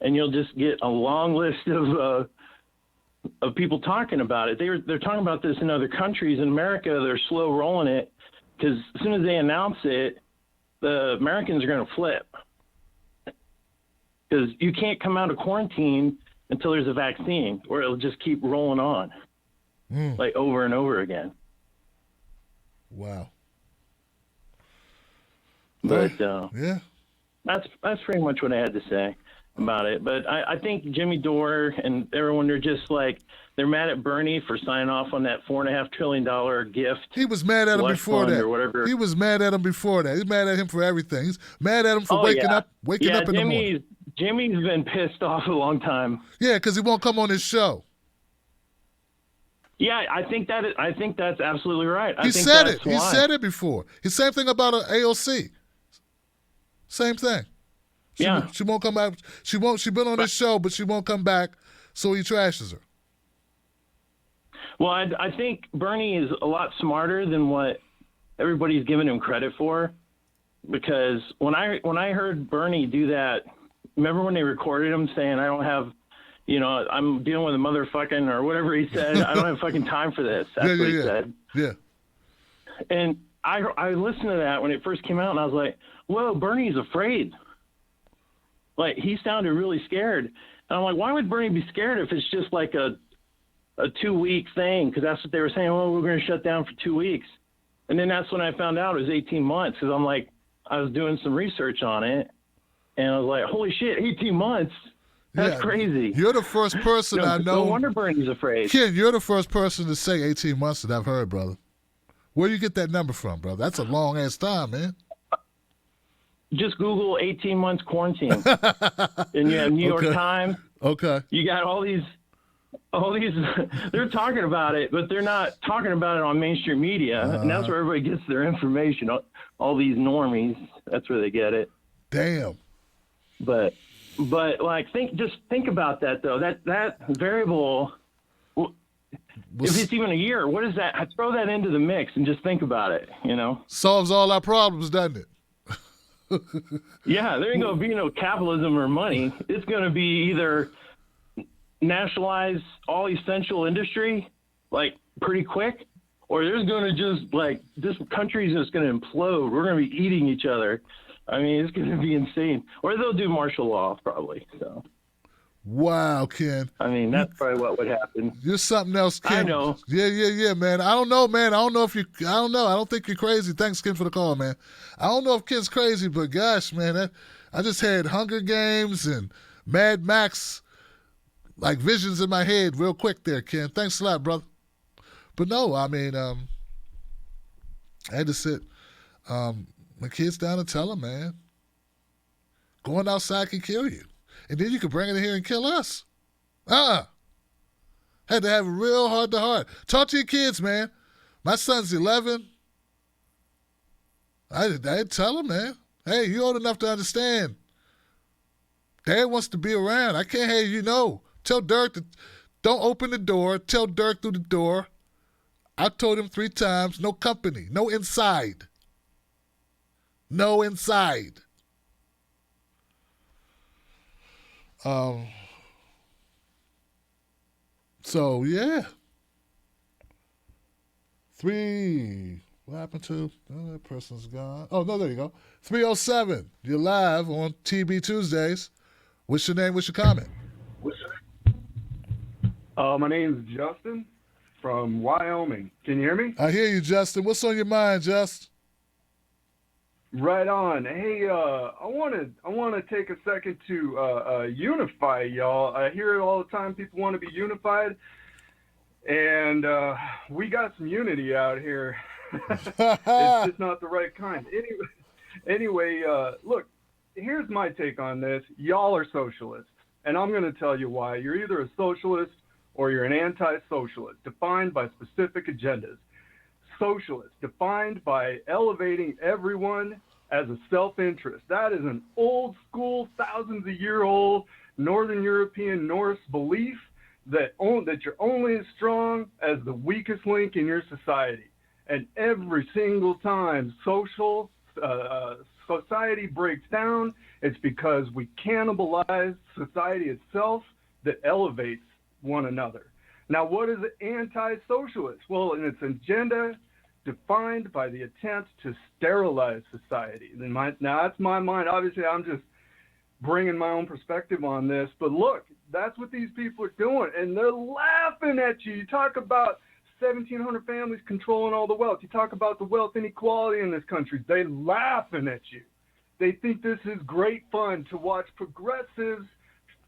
[SPEAKER 18] and you'll just get a long list of people talking about it. They're talking about this in other countries. In America, they're slow rolling it because as soon as they announce it, the Americans are going to flip because you can't come out of quarantine until there's a vaccine, or it'll just keep rolling on like over and over again.
[SPEAKER 3] Wow.
[SPEAKER 18] But
[SPEAKER 3] yeah,
[SPEAKER 18] that's pretty much what I had to say about it. But I think Jimmy Dore and everyone, they're mad at Bernie for signing off on that $4.5 trillion gift.
[SPEAKER 3] He was mad at him before that.
[SPEAKER 18] Or whatever.
[SPEAKER 3] He was mad at him before that. He's mad at him for everything. He's mad at him for waking up in the morning.
[SPEAKER 18] Jimmy's been pissed off a long time.
[SPEAKER 3] Yeah, because he won't come on his show.
[SPEAKER 18] Yeah, I think that's absolutely right.
[SPEAKER 3] He said it. He said it before. The same thing about AOC. Same thing. She won't come back. She's been on his show, but she won't come back, so he trashes her.
[SPEAKER 18] Well, I think Bernie is a lot smarter than what everybody's giving him credit for, because when I heard Bernie do that, remember when they recorded him saying, I don't have, I'm dealing with a motherfucking, or whatever he said, I don't have fucking time for this. That's what he said.
[SPEAKER 3] Yeah.
[SPEAKER 18] And I listened to that when it first came out, and I was like, whoa, Bernie's afraid. Like, he sounded really scared. And I'm like, why would Bernie be scared if it's just like a 2-week thing? Because that's what they were saying. Oh, we're going to shut down for 2 weeks. And then that's when I found out it was 18 months, because I was doing some research on it. And I was like, holy shit, 18 months? That's crazy.
[SPEAKER 3] You're the first person I know.
[SPEAKER 18] No wonder Bernie's afraid.
[SPEAKER 3] Ken, you're the first person to say 18 months that I've heard, brother. Where do you get that number from, brother? That's a long-ass time, man.
[SPEAKER 18] Just Google 18 months quarantine. And you have New York Times.
[SPEAKER 3] Okay.
[SPEAKER 18] You got all these, they're talking about it, but they're not talking about it on mainstream media. And that's where everybody gets their information. All these normies, that's where they get it.
[SPEAKER 3] Damn.
[SPEAKER 18] But think about that though. That variable, if it's even a year, what is that? Throw that into the mix and just think about it,
[SPEAKER 3] Solves all our problems, doesn't it?
[SPEAKER 18] Yeah, there ain't going to be no capitalism or money. It's going to be either nationalize all essential industry, pretty quick, or there's going to just, this country's just going to implode. We're going to be eating each other. I mean, it's going to be insane. Or they'll do martial law, probably, so.
[SPEAKER 3] Wow, Ken.
[SPEAKER 18] I mean, that's probably what would happen.
[SPEAKER 3] You're something else, Ken.
[SPEAKER 18] I know.
[SPEAKER 3] Yeah, man. I don't know, man. I don't know. I don't think you're crazy. Thanks, Ken, for the call, man. I don't know if Ken's crazy, but gosh, man, I just had Hunger Games and Mad Max, visions in my head real quick there, Ken. Thanks a lot, brother. But no, I mean, I had to sit my kids down and tell them, man, going outside can kill you. And then you can bring it in here and kill us. Had to have a real heart-to-heart. Talk to your kids, man. My son's 11. I'd tell him, man, hey, you're old enough to understand. Dad wants to be around. I can't have you know. Tell Dirk to don't open the door. Tell Dirk through the door. I told him 3 times, no company, no inside. No inside. So yeah. What happened to? Oh, that person's gone. Oh no, there you go. 307. You're live on TB Tuesdays. What's your name? What's your comment?
[SPEAKER 19] My name's Justin from Wyoming. Can you hear me?
[SPEAKER 3] I hear you, Justin. What's on your mind, Just?
[SPEAKER 19] Right on. Hey, I want to take a second to unify y'all. I hear it all the time. People want to be unified, and we got some unity out here. It's just not the right kind. Anyway, look, here's my take on this. Y'all are socialists, and I'm going to tell you why. You're either a socialist or you're an anti-socialist, defined by specific agendas. Socialist, defined by elevating everyone as a self-interest. That is an old school, thousands of year old Northern European Norse belief that you're only as strong as the weakest link in your society. And every single time society breaks down, it's because we cannibalize society itself that elevates one another. Now, what is anti-socialist? Well, in its agenda, defined by the attempt to sterilize society. Now, that's my mind. Obviously, I'm just bringing my own perspective on this. But look, that's what these people are doing, and they're laughing at you. You talk about 1,700 families controlling all the wealth. You talk about the wealth inequality in this country. They're laughing at you. They think this is great fun to watch progressives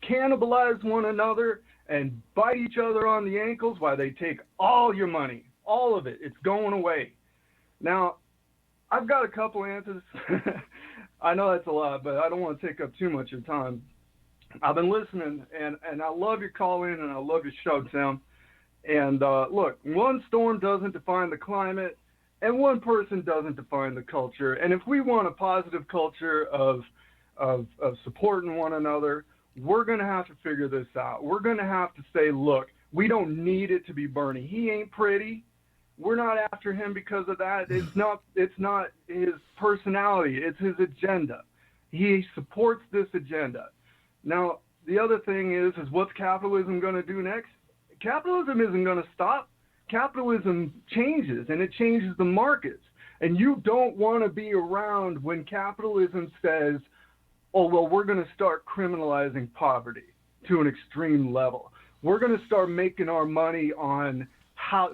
[SPEAKER 19] cannibalize one another and bite each other on the ankles while they take all your money, all of it. It's going away. Now, I've got a couple answers. I know that's a lot, but I don't want to take up too much of your time. I've been listening, and I love your call in, and I love your show, Tim. And look, one storm doesn't define the climate, and one person doesn't define the culture. And if we want a positive culture of supporting one another, we're going to have to figure this out. We're going to have to say, look, we don't need it to be Bernie. He ain't pretty. We're not after him because of that. It's not his personality. It's his agenda. He supports this agenda. Now, the other thing is what's capitalism going to do next? Capitalism isn't going to stop. Capitalism changes, and it changes the markets. And you don't want to be around when capitalism says, oh, well, we're going to start criminalizing poverty to an extreme level. We're going to start making our money on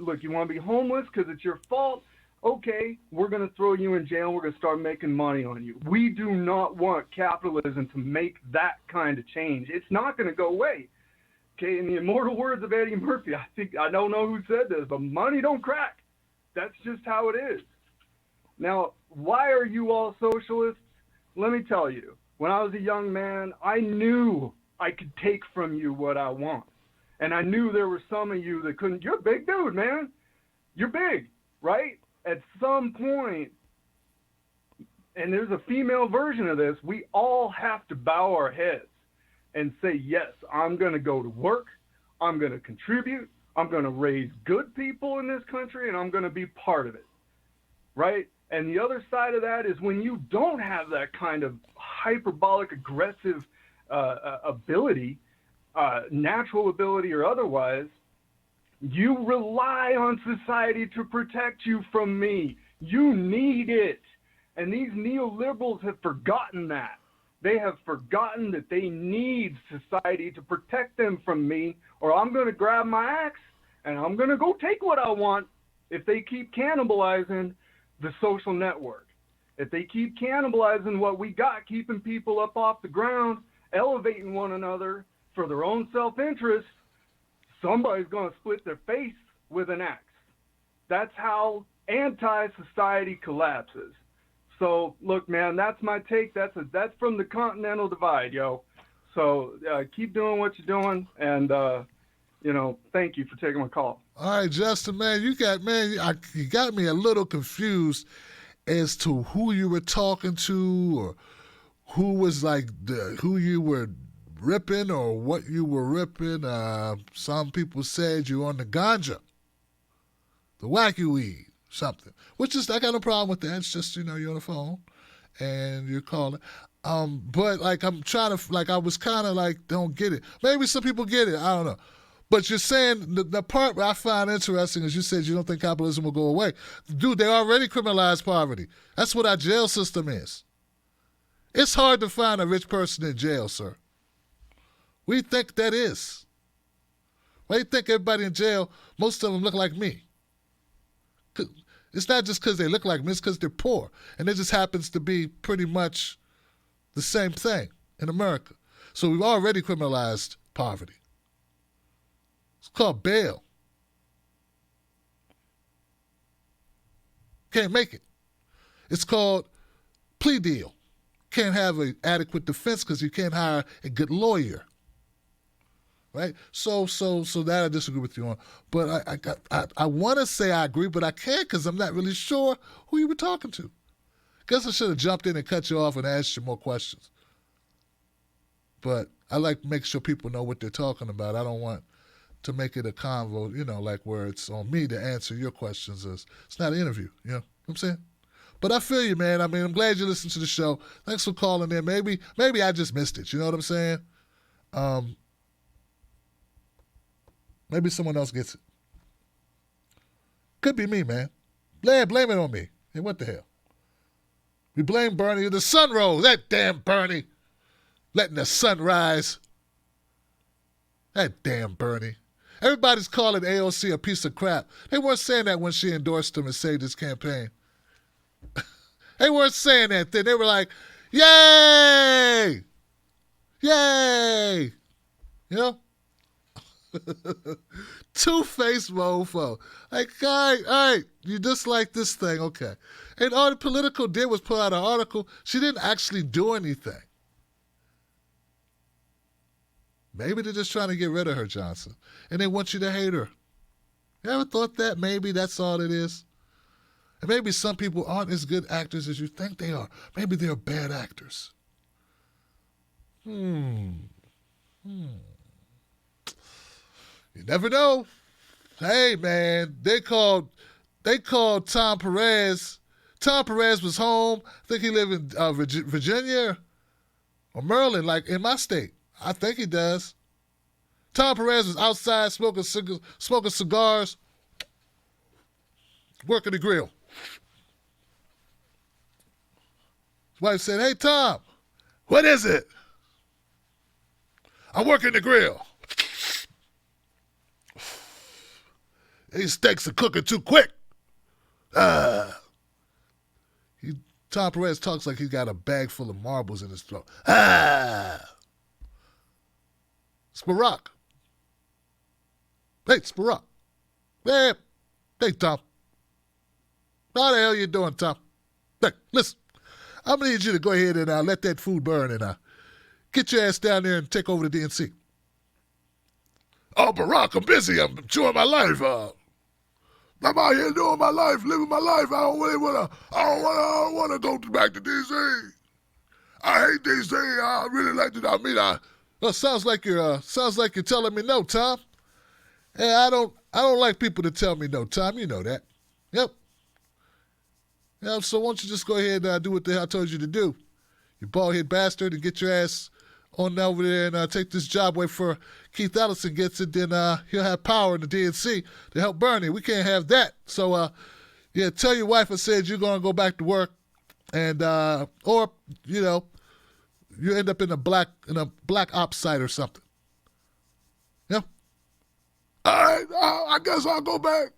[SPEAKER 19] look, you want to be homeless because it's your fault? Okay, we're going to throw you in jail. We're going to start making money on you. We do not want capitalism to make that kind of change. It's not going to go away. Okay, in the immortal words of Eddie Murphy, I don't know who said this, but money don't crack. That's just how it is. Now, why are you all socialists? Let me tell you. When I was a young man, I knew I could take from you what I want. And I knew there were some of you that couldn't. You're a big dude, man. You're big, right? At some point, and there's a female version of this, we all have to bow our heads and say, yes, I'm going to go to work. I'm going to contribute. I'm going to raise good people in this country, and I'm going to be part of it, right? And the other side of that is when you don't have that kind of hyperbolic, aggressive ability, natural ability or otherwise, you rely on society to protect you from me. You need it. And these neoliberals have forgotten that. They have forgotten that they need society to protect them from me, or I'm going to grab my axe and I'm going to go take what I want if they keep cannibalizing the social network. If they keep cannibalizing what we got, keeping people up off the ground, elevating one another for their own self-interest, somebody's going to split their face with an axe. That's how anti-society collapses. So, look, man, that's my take. That's from the Continental Divide, yo. So keep doing what you're doing, and, thank you for taking my call.
[SPEAKER 3] All right, Justin, man, you got me a little confused as to who you were talking to, or who was who you were ripping, or what you were ripping. Some people said you on the ganja, the wacky weed, something. Which is, I got no problem with that. It's just, you're on the phone and you're calling. But like I'm trying to I was kind of like don't get it. Maybe some people get it. I don't know. But you're saying the part I find interesting is you said you don't think capitalism will go away. Dude, they already criminalized poverty. That's what our jail system is. It's hard to find a rich person in jail, sir. What do you think that is? Why do you think everybody in jail, most of them look like me? It's not just because they look like me, it's because they're poor. And it just happens to be pretty much the same thing in America. So we've already criminalized poverty. It's called bail. Can't make it. It's called plea deal. Can't have an adequate defense because you can't hire a good lawyer. Right? So that I disagree with you on. But I want to say I agree, but I can't because I'm not really sure who you were talking to. Guess I should have jumped in and cut you off and asked you more questions. But I like to make sure people know what they're talking about. I don't want to make it a convo, like where it's on me to answer your questions. It's not an interview, you know what I'm saying? But I feel you, man. I mean, I'm glad you listened to the show. Thanks for calling in. Maybe I just missed it. You know what I'm saying? Maybe someone else gets it. Could be me, man. Blame it on me. Hey, what the hell? We blame Bernie. The sun rose. That damn Bernie. Letting the sun rise. That damn Bernie. Everybody's calling AOC a piece of crap. They weren't saying that when she endorsed him and saved his campaign. They weren't saying that then. They were like, yay! Yay! You know? Two-faced mofo. Like, all right, you dislike this thing, okay. And all the Politico did was put out an article. She didn't actually do anything. Maybe they're just trying to get rid of her, Johnson. And they want you to hate her. You ever thought that maybe that's all it is? And maybe some people aren't as good actors as you think they are. Maybe they're bad actors. You never know. Hey, man, they called Tom Perez. Tom Perez was home. I think he lived in Virginia or Maryland, like in my state. I think he does. Tom Perez was outside smoking cigars, working the grill. His wife said, "Hey, Tom, what is it?" "I'm working the grill." "These steaks are cooking too quick." Tom Perez talks like he's got a bag full of marbles in his throat. It's Barack. Hey, it's Barack. Hey, Tom. How the hell you doing, Tom? Hey, listen. I'm going to need you to go ahead and let that food burn and get your ass down there and take over the DNC. "Oh, Barack, I'm busy. I'm enjoying my life. I'm out here doing my life, living my life. I don't want to go back to D.C. I hate D.C. I really like to. Well, sounds like you're telling me no, Tom. Hey, I don't like people to tell me no, Tom. You know that. Yep. So why don't you just go ahead and do what the hell I told you to do, you bald-head bastard, and get your ass on over there and take this job away for Keith Ellison gets it, then he'll have power in the DNC to help Bernie. We can't have that. So, tell your wife I said you're going to go back to work, and or you end up in a black ops site or something. Yeah. All right, I guess I'll go back.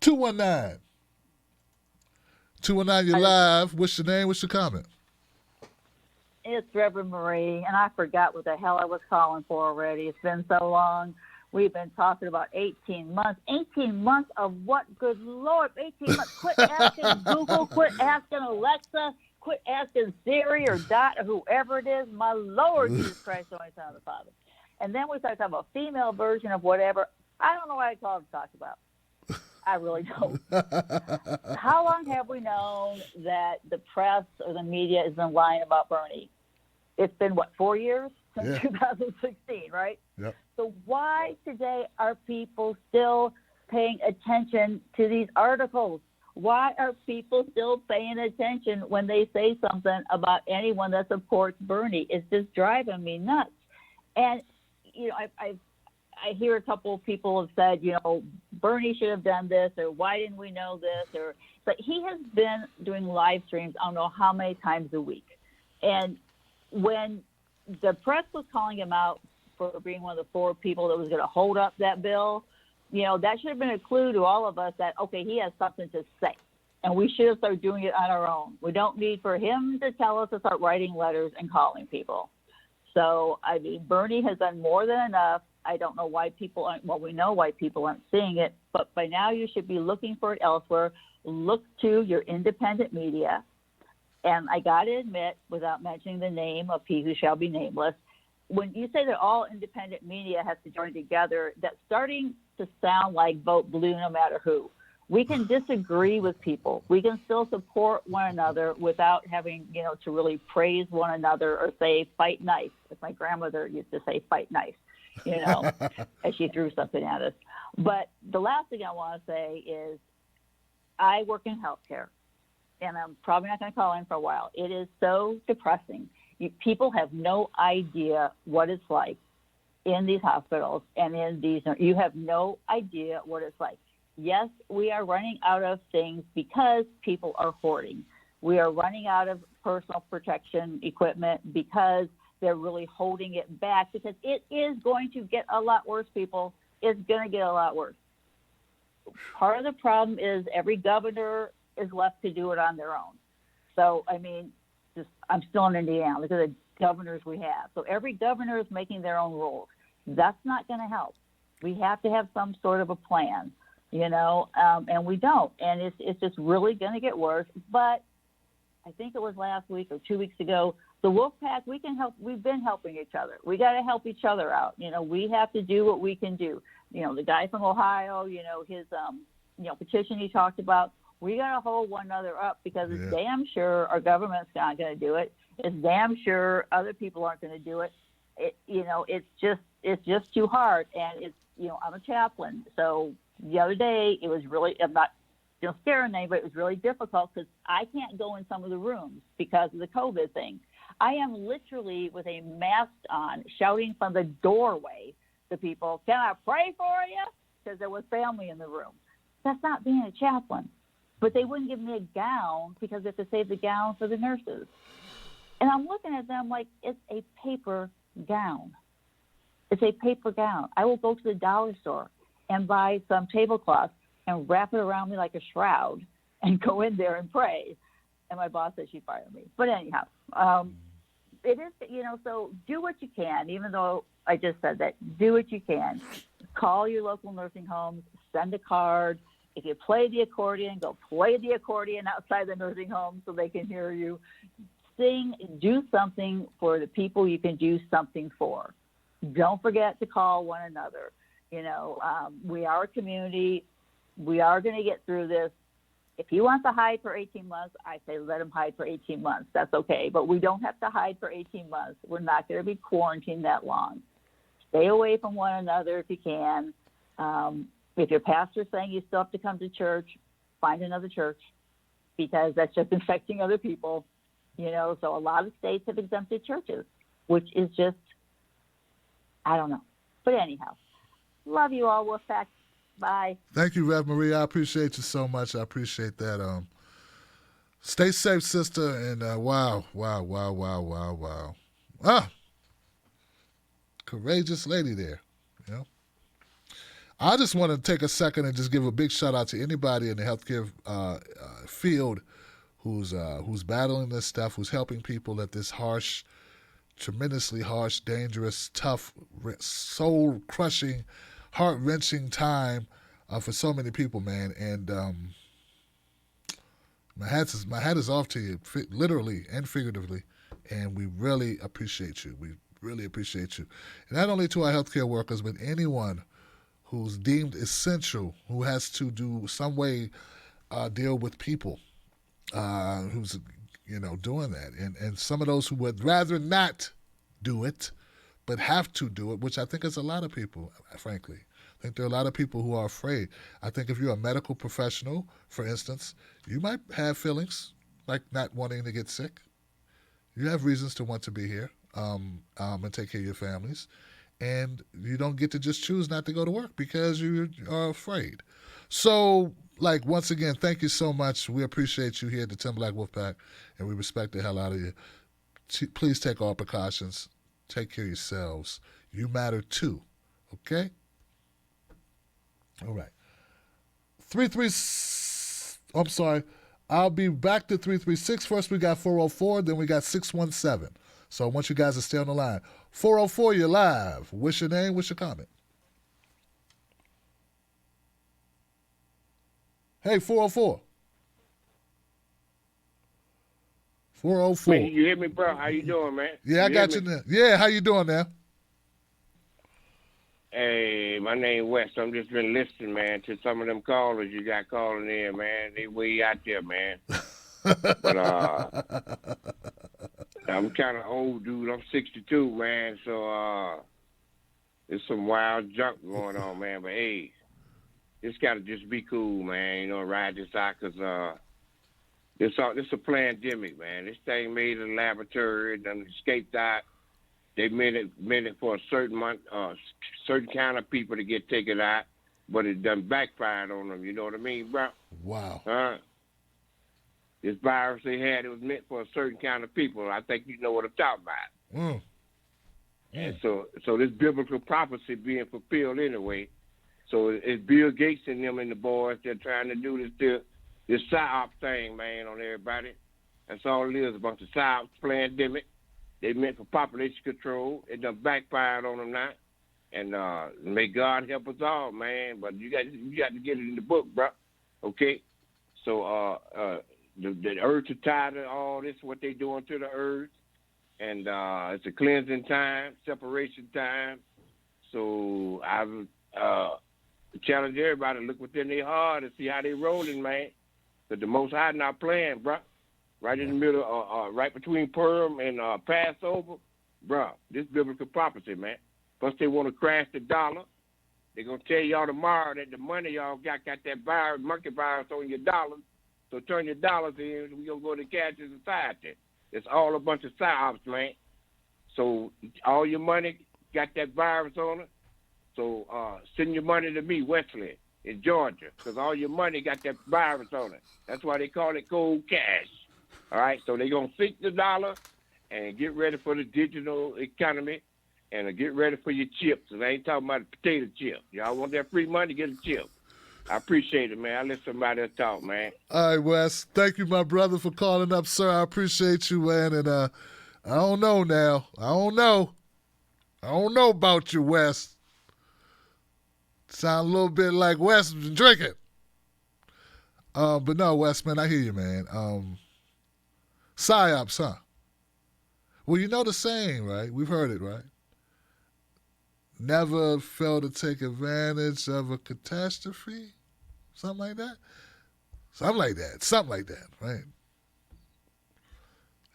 [SPEAKER 3] 219. You're live. What's your name? What's your comment?
[SPEAKER 20] It's Reverend Marie, and I forgot what the hell I was calling for already. It's been so long. We've been talking about 18 months. 18 months of what? Good Lord, 18 months. Quit asking Google, quit asking Alexa, quit asking Siri or Dot or whoever it is. My Lord Jesus Christ, only Son of the Father. And then we start talking about a female version of whatever. I don't know what I call to talk about. I really don't. How long have we known that the press or the media has been lying about Bernie? It's been, 4 years? Since 2016, right?
[SPEAKER 3] Yep.
[SPEAKER 20] So why today are people still paying attention to these articles? Why are people still paying attention when they say something about anyone that supports Bernie? It's just driving me nuts. And I hear a couple of people have said, Bernie should have done this, or why didn't we know this? But he has been doing live streams, I don't know how many times a week. And when the press was calling him out for being one of the 4 people that was going to hold up that bill, that should have been a clue to all of us that, okay, he has something to say. And we should have started doing it on our own. We don't need for him to tell us to start writing letters and calling people. So, Bernie has done more than enough. I don't know why people aren't, well, we know why people aren't seeing it, but by now you should be looking for it elsewhere. Look to your independent media. And I got to admit, without mentioning the name of he who shall be nameless, when you say that all independent media has to join together, that's starting to sound like vote blue no matter who. We can disagree with people. We can still support one another without having, to really praise one another or say fight nice. As my grandmother used to say, fight nice, as she threw something at us. But the last thing I want to say is I work in healthcare, and I'm probably not going to call in for a while. It is so depressing. People have no idea what it's like in these hospitals and in these. You have no idea what it's like. Yes, we are running out of things because people are hoarding. We are running out of personal protection equipment because they're really holding it back, because it is going to get a lot worse, people. It's going to get a lot worse. Part of the problem is every governor is left to do it on their own. So, I'm still in Indiana. Look at the governors we have. So every governor is making their own rules. That's not going to help. We have to have some sort of a plan. And we don't. And it's just really going to get worse. But I think it was last week or 2 weeks ago, the Wolfpack, we can help. We've been helping each other. We got to help each other out. We have to do what we can do. The guy from Ohio, his, petition he talked about, we got to hold one another up, because it's damn sure our government's not going to do it. It's damn sure other people aren't going to do it. It's just too hard. And I'm a chaplain. So the other day, it was really, I'm not scaring anybody, it was really difficult because I can't go in some of the rooms because of the COVID thing. I am literally with a mask on, shouting from the doorway to people, can I pray for you? Because there was family in the room. That's not being a chaplain. But they wouldn't give me a gown because they have to save the gown for the nurses. And I'm looking at them like it's a paper gown. It's a paper gown. I will go to the dollar store and buy some tablecloth and wrap it around me like a shroud and go in there and pray. And my boss said she'd fire me. But anyhow, it is, so do what you can, even though I just said that. Do what you can. Call your local nursing homes, send a card. If you play the accordion, go play the accordion outside the nursing home so they can hear you. Sing, do something for the people you can do something for. Don't forget to call one another. We are a community. We are going to get through this. If he wants to hide for 18 months, I say let him hide for 18 months. That's okay. But we don't have to hide for 18 months. We're not going to be quarantined that long. Stay away from one another if you can. If your pastor's saying you still have to come to church, find another church, because that's just infecting other people. So a lot of states have exempted churches, which is just, I don't know. But anyhow, love you all. Wolfpack. Bye.
[SPEAKER 3] Thank you, Rev Marie. I appreciate you so much. I appreciate that. Stay safe, sister. And wow. Courageous lady there. I just want to take a second and just give a big shout out to anybody in the healthcare field who's battling this stuff, who's helping people at this harsh, tremendously harsh, dangerous, tough, soul-crushing, heart-wrenching time for so many people, man. And my hat is off to you, literally and figuratively, and we really appreciate you. We really appreciate you. And not only to our healthcare workers, but anyone who's deemed essential, who has to do some way deal with people, who's doing that, and some of those who would rather not do it, but have to do it, which I think is a lot of people, frankly. I think there are a lot of people who are afraid. I think if you're a medical professional, for instance, you might have feelings like not wanting to get sick. You have reasons to want to be here and take care of your families. And you don't get to just choose not to go to work because you are afraid. So, like, once again, thank you so much. We appreciate you here at the Tim Black Wolfpack, and we respect the hell out of you. Please take all precautions. Take care of yourselves. You matter too. Okay? All right. 336. I'm sorry. I'll be back to 336. First, we got 404. Then we got 617. So I want you guys to stay on the line. 404, you're live. What's your name? What's your comment? Hey, 404. 404.
[SPEAKER 21] Man, you hear me, bro? How you doing, man?
[SPEAKER 3] Yeah, I got you now. Yeah, how you doing now?
[SPEAKER 21] Hey, my name Wes. I'm just been listening, man, to some of them callers you got calling in, man. They way out there, man. But I'm kind of old, dude. I'm 62, man. So there's some wild junk going on, man. But hey, just gotta just be cool, man. You know, ride this out, cause this a pandemic, man. This thing made in the laboratory, it done escaped out. They meant it for a certain kind of people to get taken out, but it done backfired on them. You know what I mean, bro?
[SPEAKER 3] Wow.
[SPEAKER 21] This virus they had, it was meant for a certain kind of people. I think you know what I'm talking about. And so this biblical prophecy being fulfilled anyway. So it's Bill Gates and them and the boys, they're trying to do this psyop thing, man, on everybody. That's all it is, a bunch of psyops, pandemic. They meant for population control. It done backfired on them now. And may God help us all, man. But you got to get it in the book, bro. Okay? So the earth is tired of all this, what they doing to the earth. And it's a cleansing time, separation time. So I've challenge everybody to look within their heart and see how they rolling, man. But the Most High not playing, bro. Right in the middle, right between Purim and Passover, bro. This biblical prophecy, man. Plus, they want to crash the dollar. They're gonna tell y'all tomorrow that the money y'all got that virus, monkey virus on your dollars. So turn your dollars in. We gonna go to cashless society. It's all a bunch of psyops, man. So all your money got that virus on it. So send your money to me, Wesley, in Georgia, because all your money got that virus on it. That's why they call it cold cash. All right, so they're going to sink the dollar and get ready for the digital economy and get ready for your chips. And I ain't talking about potato chips. Y'all want that free money, get a chip. I appreciate it, man. I let somebody else talk, man.
[SPEAKER 3] All right, Wes. Thank you, my brother, for calling up, sir. I appreciate you, man. And I don't know now. I don't know about you, Wes. Sound a little bit like Wes been drinking. But no, Wes, man, I hear you, man. PSYOPs, huh? Well, you know the saying, right? We've heard it, right? Never fail to take advantage of a catastrophe? Something like that? Something like that, right?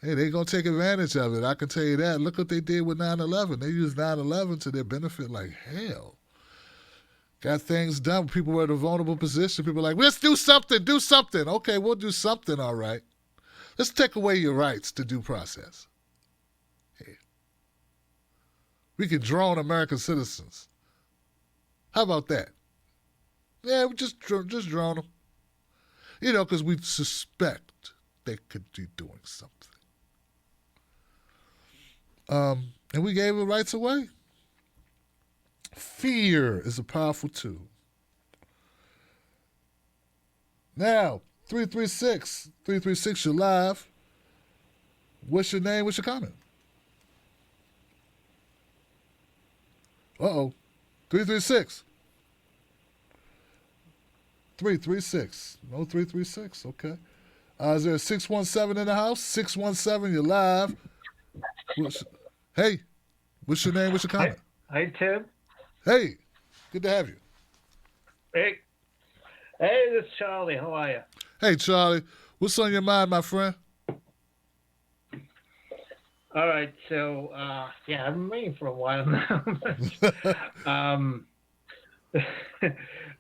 [SPEAKER 3] Hey, they're going to take advantage of it. I can tell you that. Look what they did with 9/11. They used 9/11 to their benefit like hell. Got things done. People were in a vulnerable position. People were like, let's do something. Okay, we'll do something, all right. Let's take away your rights to due process. Hey. We can drone American citizens. How about that? Yeah, we just drone them. You know, because we suspect they could be doing something. And we gave the rights away. Fear is a powerful tool. Now, 336, you're live. What's your name? What's your comment? 336. 336. No 336. Okay. Is there a 617 in the house? 617, you're live. Hey, what's your name? What's your comment?
[SPEAKER 22] Hi, Tim.
[SPEAKER 3] Hey, good to have you.
[SPEAKER 22] Hey, this is Charlie. How are you?
[SPEAKER 3] Hey, Charlie. What's on your mind, my friend?
[SPEAKER 22] All right. So, I've been waiting for a while now.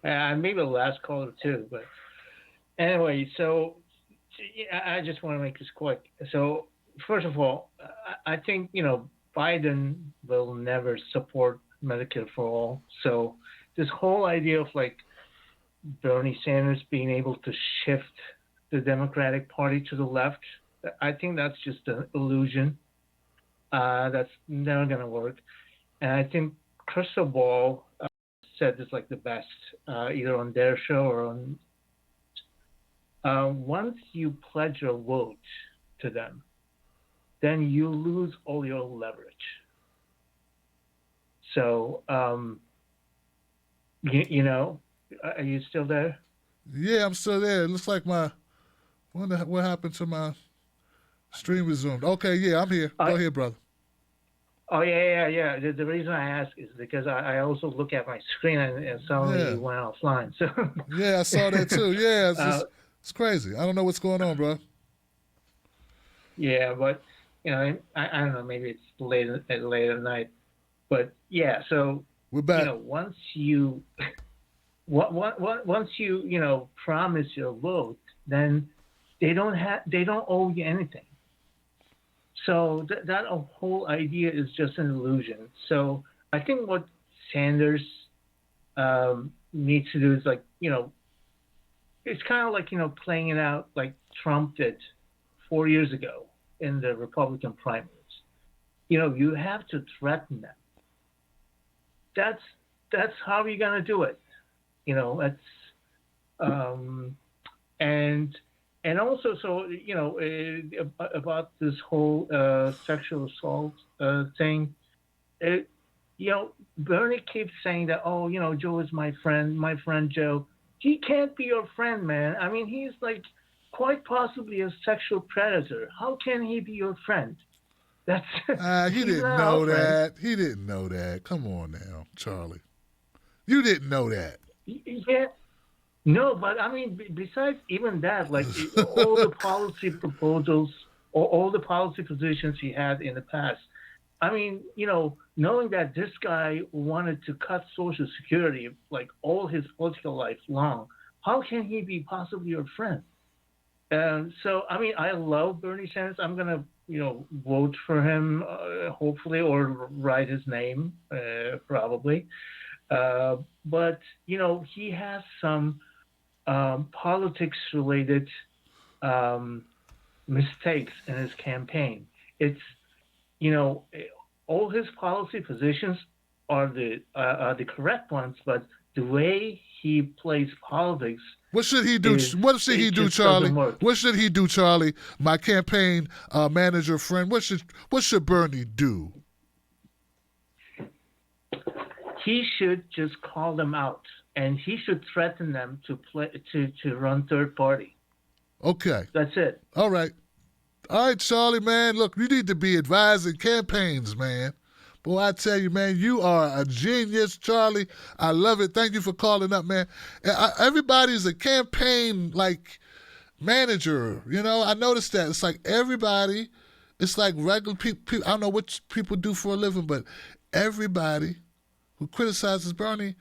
[SPEAKER 22] maybe the last caller too. But anyway, so I just want to make this quick. So first of all, I think Biden will never support Medicare for all. So this whole idea of like Bernie Sanders being able to shift the Democratic Party to the left, I think that's just an illusion. That's never going to work. And I think Crystal Ball said this like the best, either on their show or on. Once you pledge your vote to them, then you lose all your leverage. So, are you still there?
[SPEAKER 3] Yeah, I'm still there. It looks like what happened to my stream resumed. Okay, yeah, I'm here. Go ahead, brother.
[SPEAKER 22] Oh, yeah. The reason I ask is because I also look at my screen and suddenly you went offline. So
[SPEAKER 3] yeah, I saw that too. Yeah, it's crazy. I don't know what's going on, bro.
[SPEAKER 22] Yeah, but I don't know. Maybe it's late at night. But yeah, so
[SPEAKER 3] we're back.
[SPEAKER 22] Once you promise your vote, then they don't owe you anything. So that whole idea is just an illusion. So I think what Sanders needs to do is it's kind of like playing it out like Trump did 4 years ago in the Republican primaries. You have to threaten them. That's how you're gonna do it. And also, so about this whole sexual assault thing, Bernie keeps saying that, Joe is my friend Joe. He can't be your friend, man. I mean, he's like quite possibly a sexual predator. How can he be your friend? That's
[SPEAKER 3] he didn't know that. He didn't know that. Come on now, Charlie. You didn't know that.
[SPEAKER 22] Yeah. No, but I mean, besides even that, like all the policy proposals or all the policy positions he had in the past, I mean, knowing that this guy wanted to cut Social Security like all his political life long, how can he be possibly your friend? So, I mean, I love Bernie Sanders. I'm going to, vote for him, hopefully, or write his name, probably. But, he has some politics-related mistakes in his campaign. It's, all his policy positions are the correct ones, but the way he plays politics.
[SPEAKER 3] What should he do? What should he do, Charlie? What should he do, Charlie? My campaign manager friend. What should Bernie do?
[SPEAKER 22] He should just call them out, and he should threaten them to run third party.
[SPEAKER 3] Okay.
[SPEAKER 22] That's it.
[SPEAKER 3] All right, Charlie, man. Look, you need to be advising campaigns, man. Boy, I tell you, man, you are a genius, Charlie. I love it. Thank you for calling up, man. Everybody's a campaign, manager. I noticed that. It's like everybody, it's like regular people. I don't know what people do for a living, but everybody who criticizes Bernie,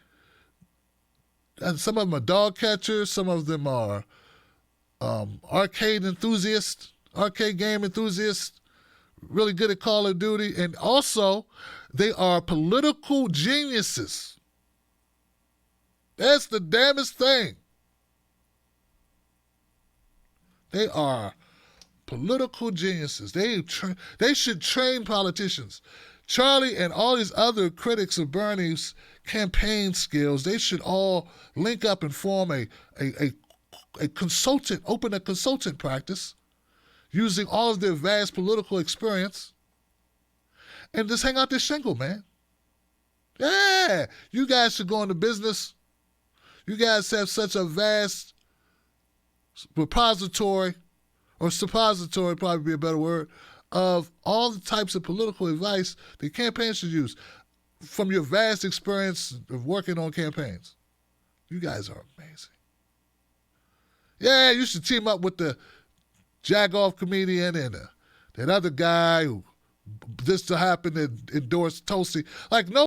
[SPEAKER 3] and some of them are dog catchers, some of them are arcade enthusiasts, arcade game enthusiasts, really good at Call of Duty, and also they are political geniuses. That's the damnest thing. They are political geniuses. They should train politicians. Charlie and all these other critics of Bernie's campaign skills, they should all link up and form a consultant, open a consultant practice using all of their vast political experience, and just hang out this shingle, man. Yeah, you guys should go into business. You guys have such a vast repository, or suppository probably be a better word, of all the types of political advice the campaign should use from your vast experience of working on campaigns. You guys are amazing. Yeah, you should team up with the jagoff comedian and that other guy who just so happened to endorse Tulsi. Like, no